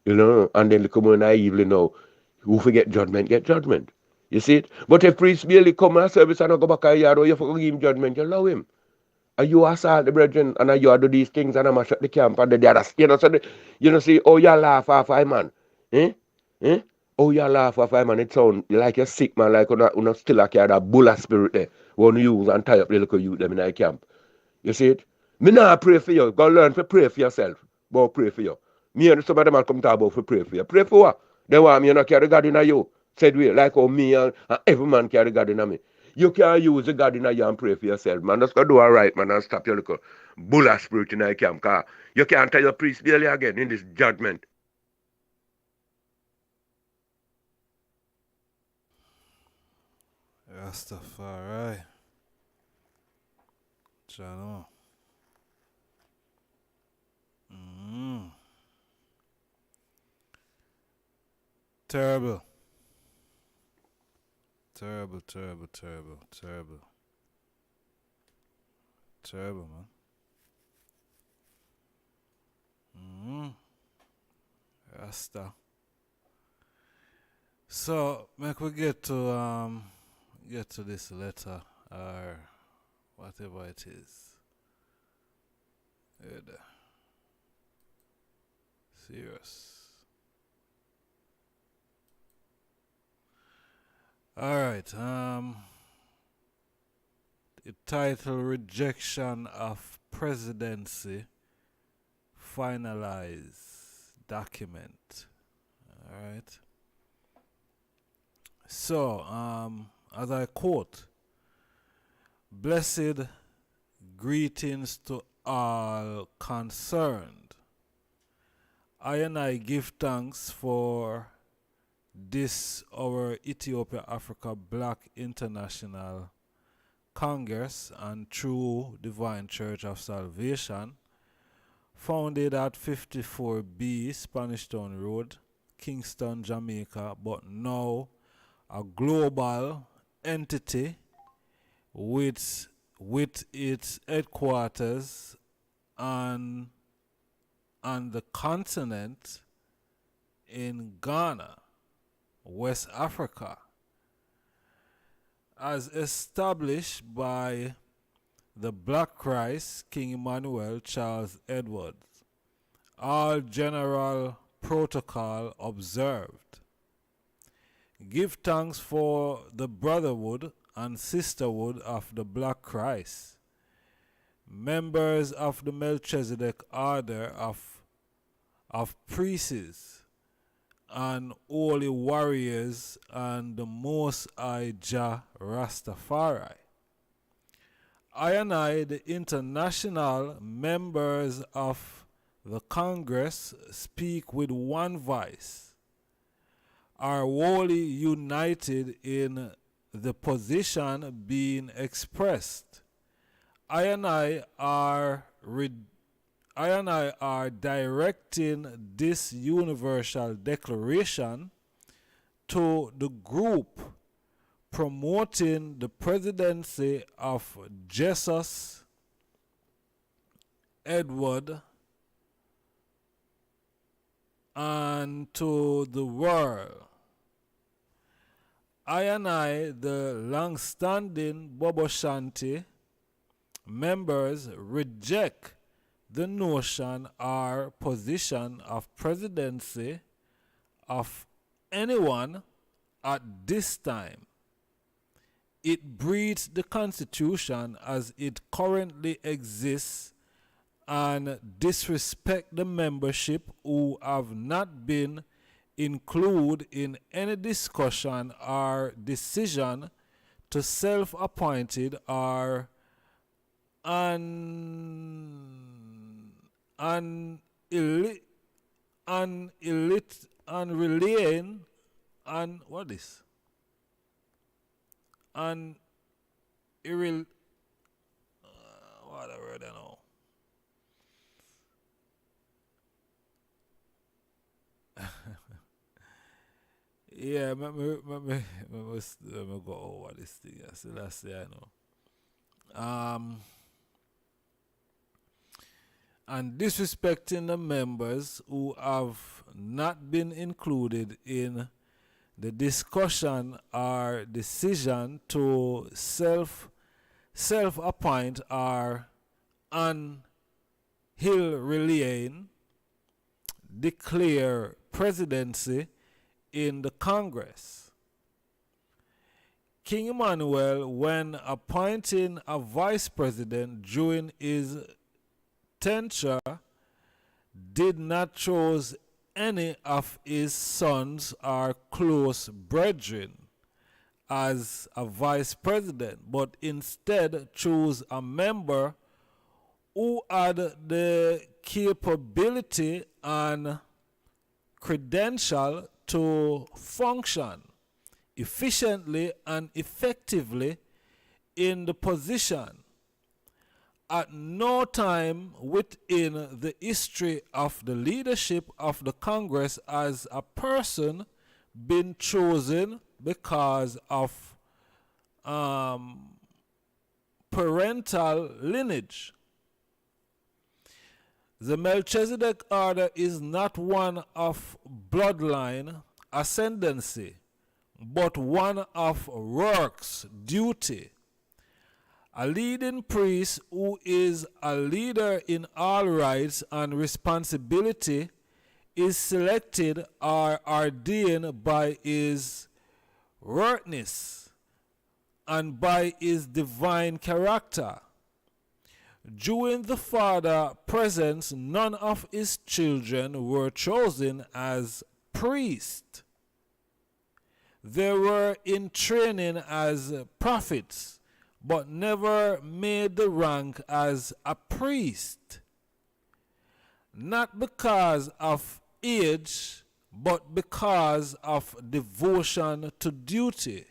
You know, and then come on naively now, who forget judgment, get judgment. You see it? But if priest barely come a service and go back a yard or you forget give him judgment, you allow him. And you assault the brethren and you do these things and I mash up the camp and the other, you know, so you know, see, oh, you laugh off I man. Eh? Eh? Oh, you laugh off I man. It sound like you're sick, man, like you still like you had a bulla spirit there. When you use and tie up the little youth them in the camp. You see it? Me not pray for you. Go learn to pray for yourself. But pray for you. Me and some of them will come talk about for pray for you. Pray for what? They want me to carry God in you. Said we, like how me and every man carry God in me. You can't use the God in you and pray for yourself, man. Just go do all right, man, and stop your little bulla spirit in the camp. Cause you can't tell your priest daily again in this judgment. Rastafari. Chano. Terrible. Terrible, terrible, terrible, terrible. Terrible, man. Rasta. So, make we get to this letter or whatever it is. Yeah, serious. Alright, the title Rejection of Presidency Finalized Document. Alright. So, as I quote, blessed greetings to all concerned. I give thanks for this our Ethiopia Africa Black International Congress and True Divine Church of Salvation, founded at 54B Spanish Town Road, Kingston, Jamaica, but now a global entity with its headquarters on the continent in Ghana, West Africa, as established by the Black Christ King Emmanuel Charles Edwards. All general protocol observed. Give thanks for the brotherhood and sisterhood of the Black Christ, members of the Melchizedek order of priests and holy warriors and the Most High Jah Rastafari. The international members of the Congress, speak with one voice, are wholly united in the position being expressed. I are directing this universal declaration to the group promoting the presidency of Jesus Edward and to the world. I and I, the long-standing Bobo Shanti members, reject the notion or position of presidency of anyone at this time. It breeds the Constitution as it currently exists and disrespect the membership who have not been included in any discussion or decision to self-appointed or unrelaying and what is un irrel whatever I don't know. Yeah, let me go over this thing. So that's the I know. And disrespecting the members who have not been included in the discussion or decision to self-appoint or relaying declare presidency in the Congress. King Emmanuel, when appointing a vice president during his tenure, did not choose any of his sons or close brethren as a vice president, but instead chose a member who had the capability and credential to function efficiently and effectively in the position. At no time within the history of the leadership of the Congress has a person been chosen because of parental lineage. The Melchizedek order is not one of bloodline ascendancy, but one of works, duty. A leading priest who is a leader in all rights and responsibility is selected or ordained by his worthiness and by his divine character. During the father presence, none of his children were chosen as priests. They were in training as prophets, but never made the rank as a priest. Not because of age, but because of devotion to duty.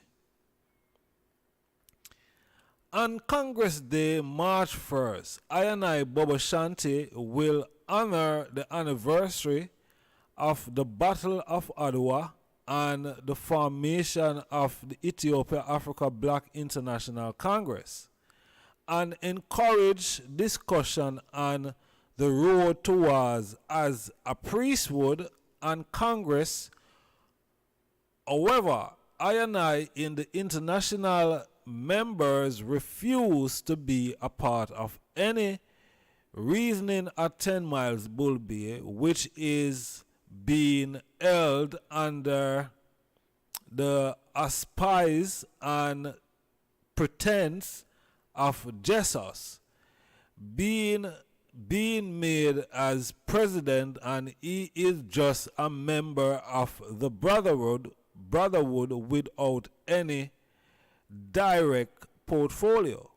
On Congress Day, March 1st, I and I, Bobo Shanti, will honor the anniversary of the Battle of Adwa and the formation of the Ethiopia-Africa Black International Congress, and encourage discussion on the road towards as a priesthood and Congress. However, I and I in the international members refuse to be a part of any reasoning at 10 Miles Bull Bay, which is being held under the auspice and pretense of Jesus being made as president, and he is just a member of the brotherhood without any direct portfolio.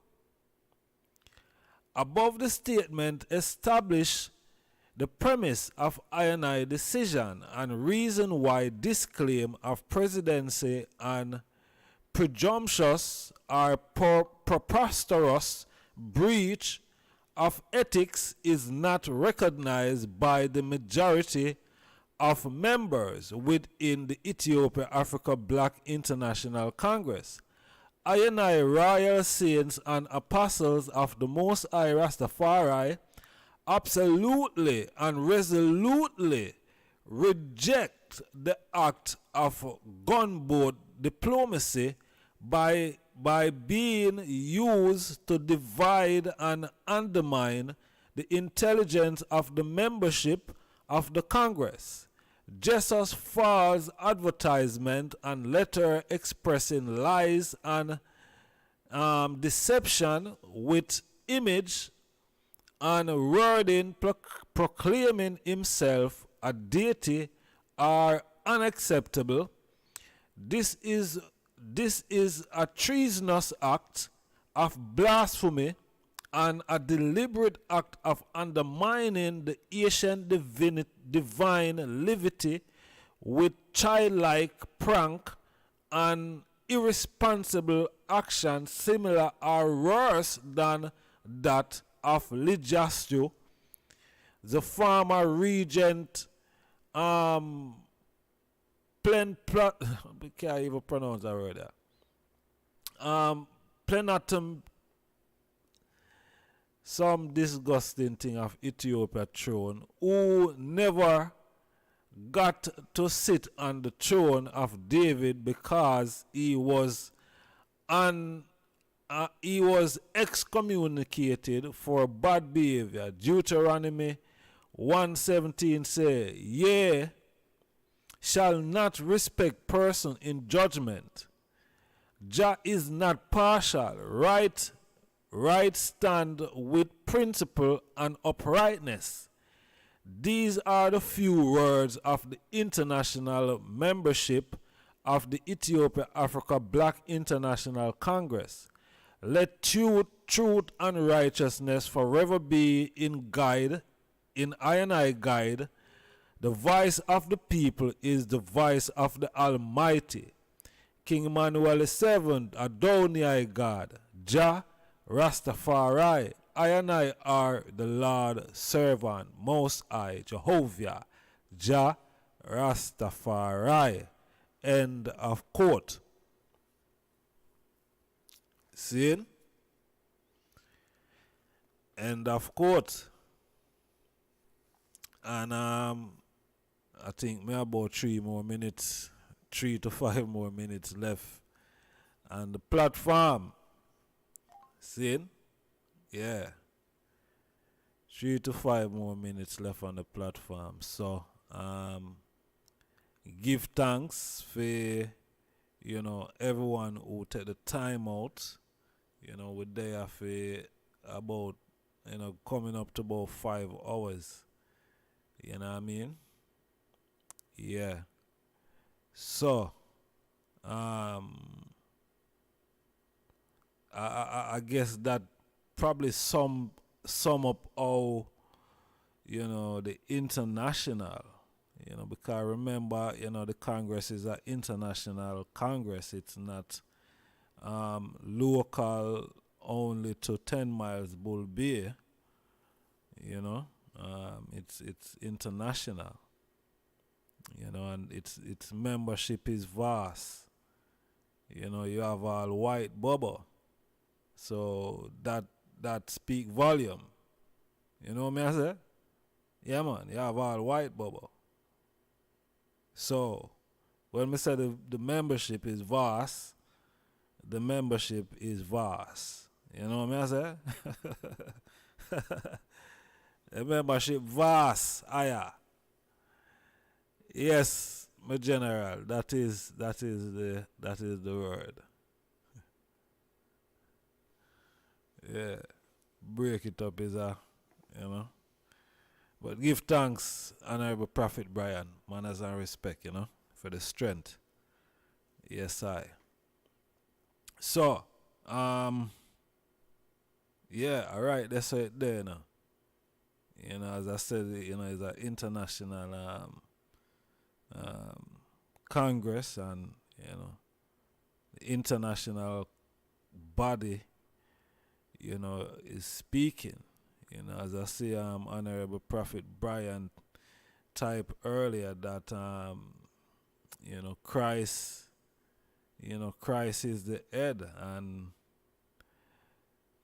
Above the statement establish the premise of I&I decision and reason why this claim of presidency and presumptuous or preposterous breach of ethics is not recognized by the majority of members within the Ethiopia-Africa Black International Congress. I&I royal saints and apostles of the Most High Rastafari absolutely and resolutely reject the act of gunboat diplomacy by being used to divide and undermine the intelligence of the membership of the Congress, just as false advertisement and letter expressing lies and deception with image and wording proclaiming himself a deity are unacceptable. This is a treasonous act of blasphemy and a deliberate act of undermining the ancient divine liberty with childlike prank and irresponsible action similar or worse than that of Ligiastu, the former regent, we can't even pronounce that word there. Plenatum, some disgusting thing of Ethiopia throne, who never got to sit on the throne of David because he was excommunicated for bad behavior. Deuteronomy 1:17 say, "Ye shall not respect person in judgment. Jah is not partial. Right stand with principle and uprightness." These are the few words of the international membership of the Ethiopia Africa Black International Congress. Let truth and righteousness forever be in I guide. The voice of the people is the voice of the Almighty. King Emmanuel VII, Adonai God, Jah, Rastafari, I are the Lord servant, Most High, Jehovah, Jah, Rastafari. End of quote. See? End of quote. And I think me about 3 to 5 more minutes left on the platform. See? Yeah. 3 to 5 more minutes left on the platform. So give thanks for everyone who take the time out. We're there for about coming up to about 5 hours. You know what I mean? Yeah. So I guess that probably sum up how the international, because remember, the Congress is an international Congress. It's not local only to 10 miles Bull Bay. It's international. And its membership is vast. You have all white bubble. So that speak volume. You know what I say? Yeah, man, you have all white bubble. So when we say the membership is vast, the membership is vast. You know what I say? The membership vast, aya. Yes, my general, that is the word. Yeah. Break it up is but give thanks, Honorable Prophet Brian, manners and respect, for the strength. Yes, I. So, yeah, alright, that's it there now. As I said, it's an international Congress, and the international body is speaking. As I say, Honorable Prophet Brian type earlier that Christ is the head, and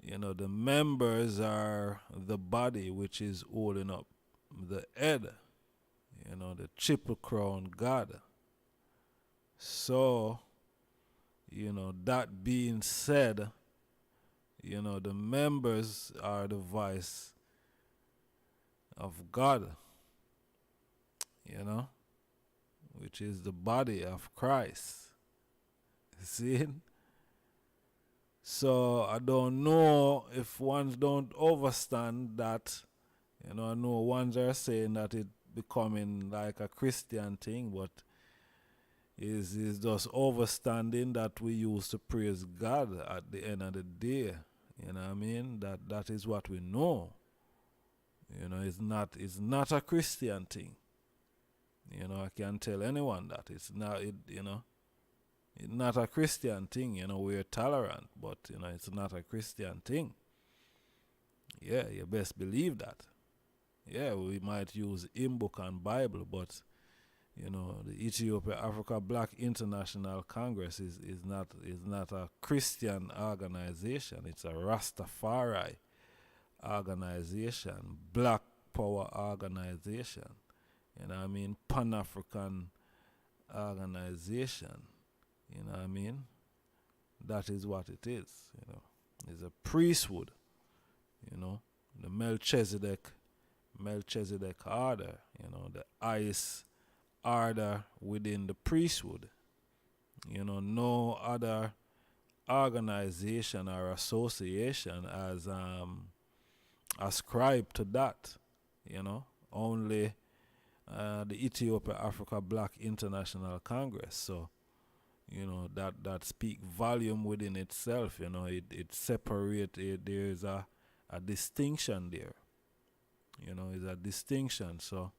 the members are the body which is holding up the head, the triple crown God. So that being said, the members are the voice of God, which is the body of Christ. See? So I don't know if ones don't overstand that. I know ones are saying that it becoming like a Christian thing, but is just overstanding that we use to praise God at the end of the day. You know what I mean? That is what we know. It's not a Christian thing. I can tell anyone that it's not it's not a Christian thing. We're tolerant, but it's not a Christian thing. Yeah, you best believe that. Yeah, we might use hymn book and Bible, but the Ethiopia Africa Black International Congress is not a Christian organization. It's a Rastafari organization, Black Power organization. Pan-African organization. That is what it is. It's a priesthood. The Melchizedek order. The highest order within the priesthood. No other organization or association as ascribed to that. Only the Ethiopia Africa Black International Congress. So that speak volume within itself. It separate. There's a distinction there. Is a distinction. So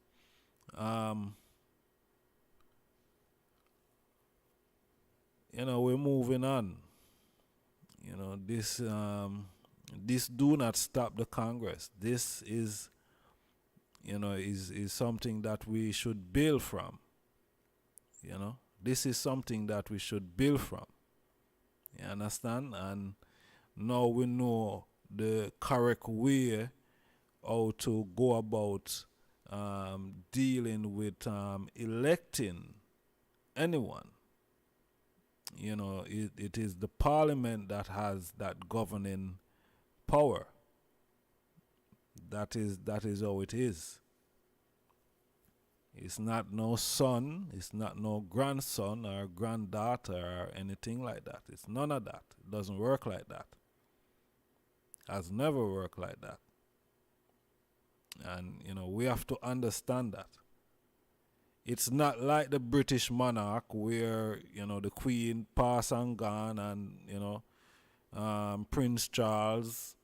we're moving on. This do not stop the Congress. This is is something that we should build from. This is something that we should build from. You understand? And now we know the correct way how to go about dealing with electing anyone. It is the parliament that has that governing power. That is how it is. It's not no son, it's not no grandson or granddaughter or anything like that. It's none of that. It doesn't work like that. Has never worked like that. And we have to understand that. It's not like the British monarch where the Queen passed and gone, and Prince Charles,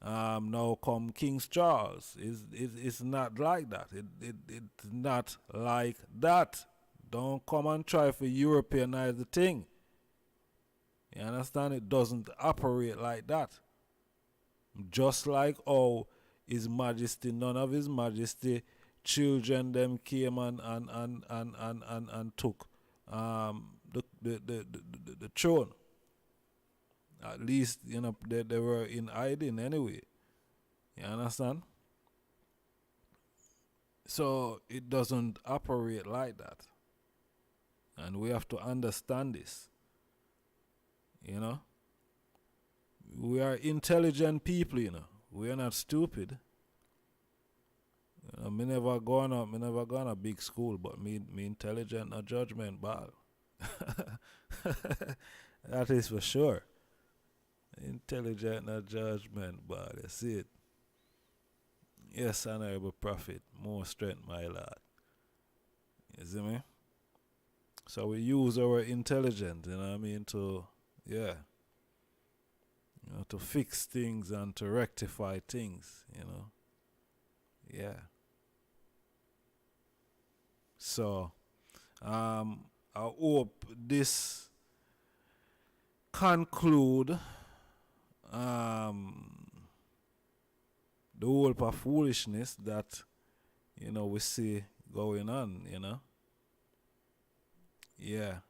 now come King Charles. It's not like that. It's not like that. Don't come and try to Europeanize the thing. You understand? It doesn't operate like that. Just like His Majesty, none of His Majesty children them came and took the throne. At least they were in hiding anyway. You understand? So it doesn't operate like that, and we have to understand this. We are intelligent people. We are not stupid. Me never gone a big school, but me intelligent, no judgment ball. That is for sure. Intelligent, no judgment ball. You see it. Yes, Honorable Prophet, more strength, my lord. You see me? So we use our intelligence, to to fix things and to rectify things, Yeah. So, I hope this conclude the whole of foolishness that we see going on. Yeah,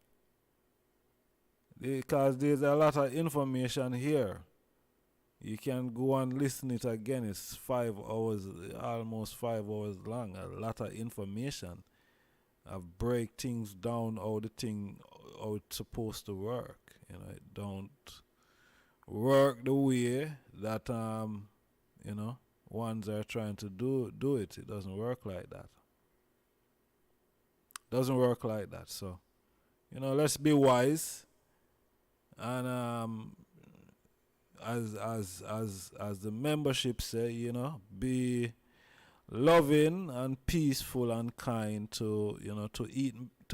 because there's a lot of information here. You can go and listen it again. It's 5 hours, almost 5 hours long. A lot of information I've break things down how it's supposed to work. It don't work the way that ones are trying to do it. It doesn't work like that. Doesn't work like that. So, let's be wise and as the membership say, be loving and peaceful and kind to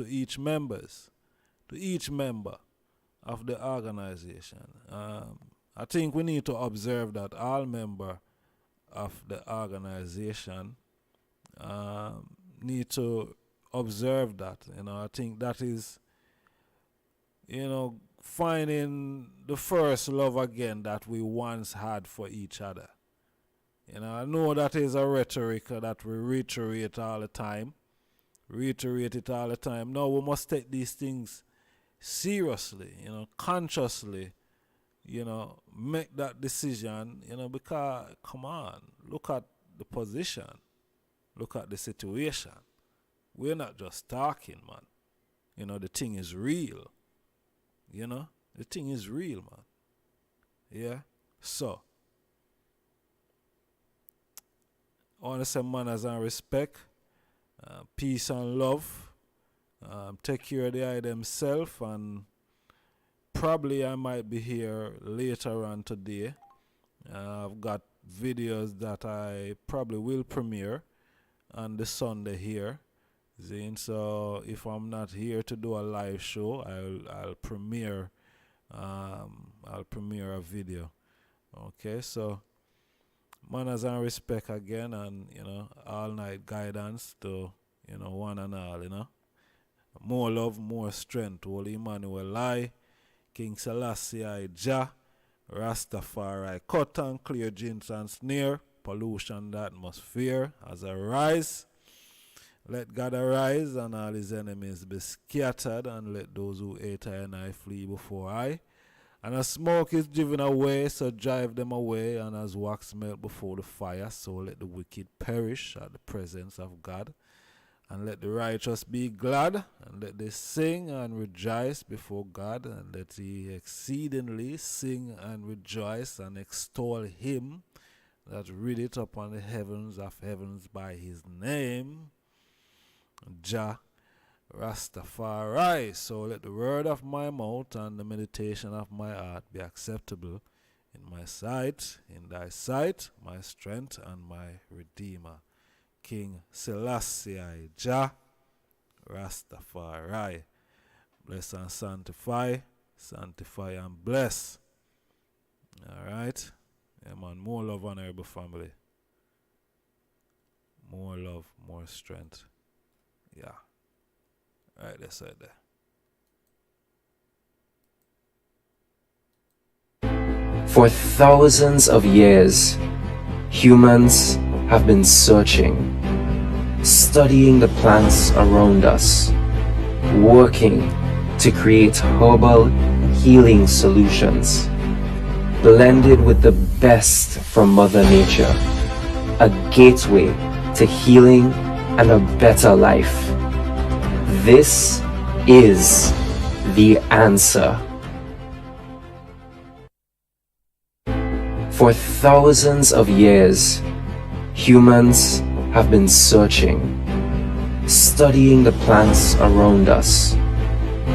each member of the organization. I think we need to observe that all member of the organization need to observe that. I think that is, finding the first love again that we once had for each other. I know that is a rhetoric that we reiterate it all the time. No, we must take these things seriously, consciously, make that decision, because, come on, look at the position, look at the situation. We're not just talking, man. The thing is real. The thing is real, man. Yeah? So, I want to say manners and respect, peace and love, take care of the eye themselves, and probably I might be here later on today. I've got videos that I probably will premiere on the Sunday here. So if I'm not here to do a live show, I'll premiere a video. Okay, so manners and respect again, and all night guidance to one and all. More love, more strength. Holy Emmanuel I, King Selassie I, Jah, Rastafari, cut and clear jinns and snare, pollution the atmosphere as I rise. Let God arise and all his enemies be scattered, and let those who hate I and I flee before I. And as smoke is driven away, so drive them away, and as wax melt before the fire, so let the wicked perish at the presence of God. And let the righteous be glad, and let they sing and rejoice before God, and let he exceedingly sing and rejoice and extol him that readeth upon the heavens of heavens by his name, Jah Rastafari. So let the word of my mouth and the meditation of my heart be acceptable in my sight, in thy sight, my strength and my redeemer. King Selassie I, Jah Rastafari. Bless and sanctify and bless. Alright? Yeah, man, more love, honorable family. More love, more strength. Yeah. Alright, that's right there. For thousands of years, humans have been searching, studying the plants around us, working to create herbal healing solutions, blended with the best from Mother Nature, a gateway to healing and a better life. This is the answer. For thousands of years, humans have been searching, studying the plants around us,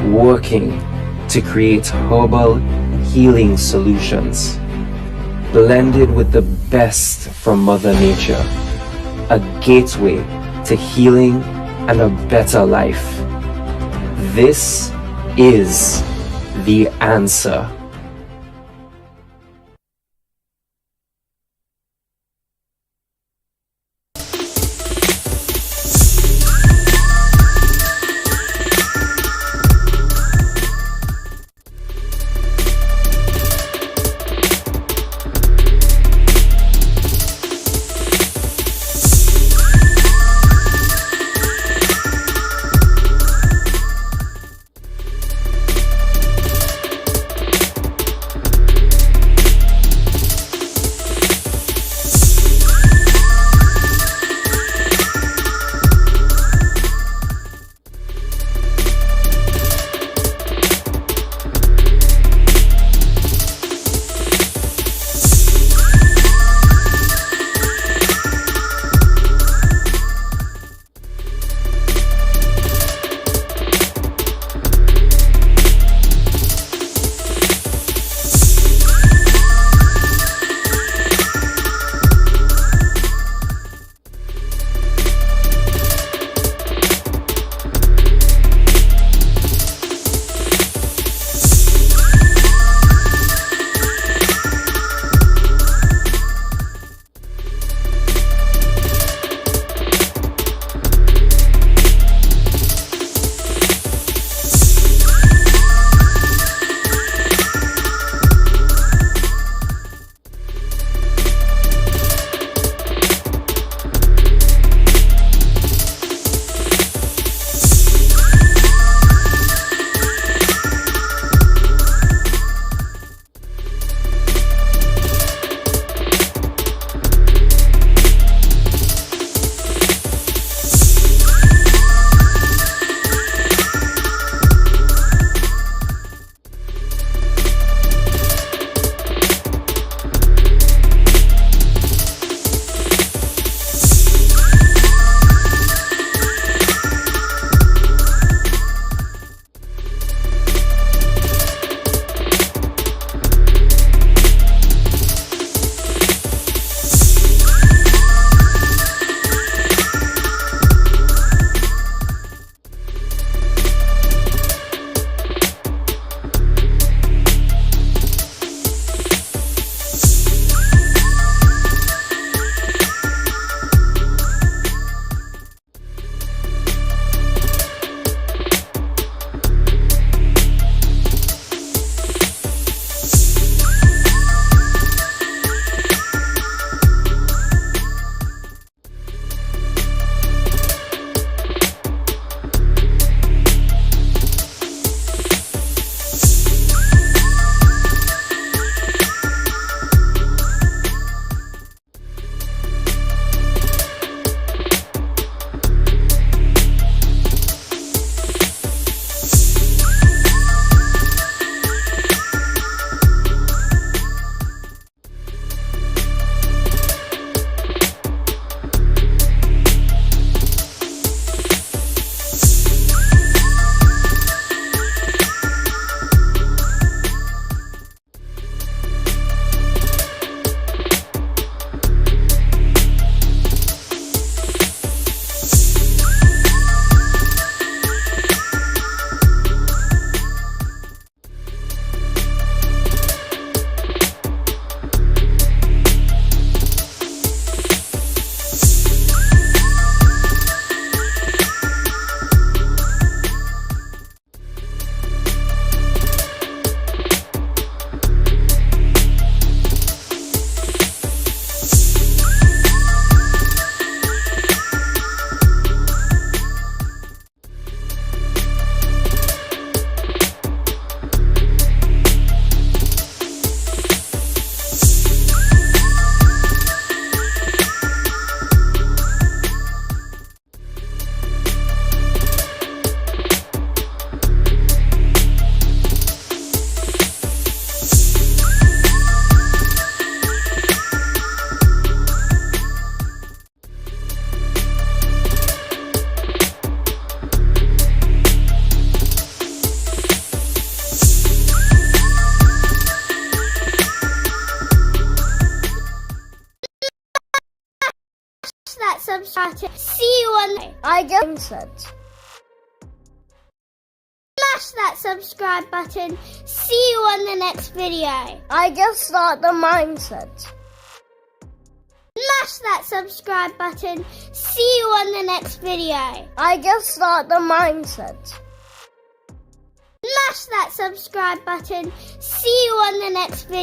working to create herbal healing solutions, blended with the best from Mother Nature, a gateway to healing and a better life. This is the answer. that subscribe button. See you on the I just said. Smash that subscribe button. See you on the next video. I just start the mindset. Smash that subscribe button. See you on the next video. I just start the mindset. Smash that subscribe button. See you on the next video.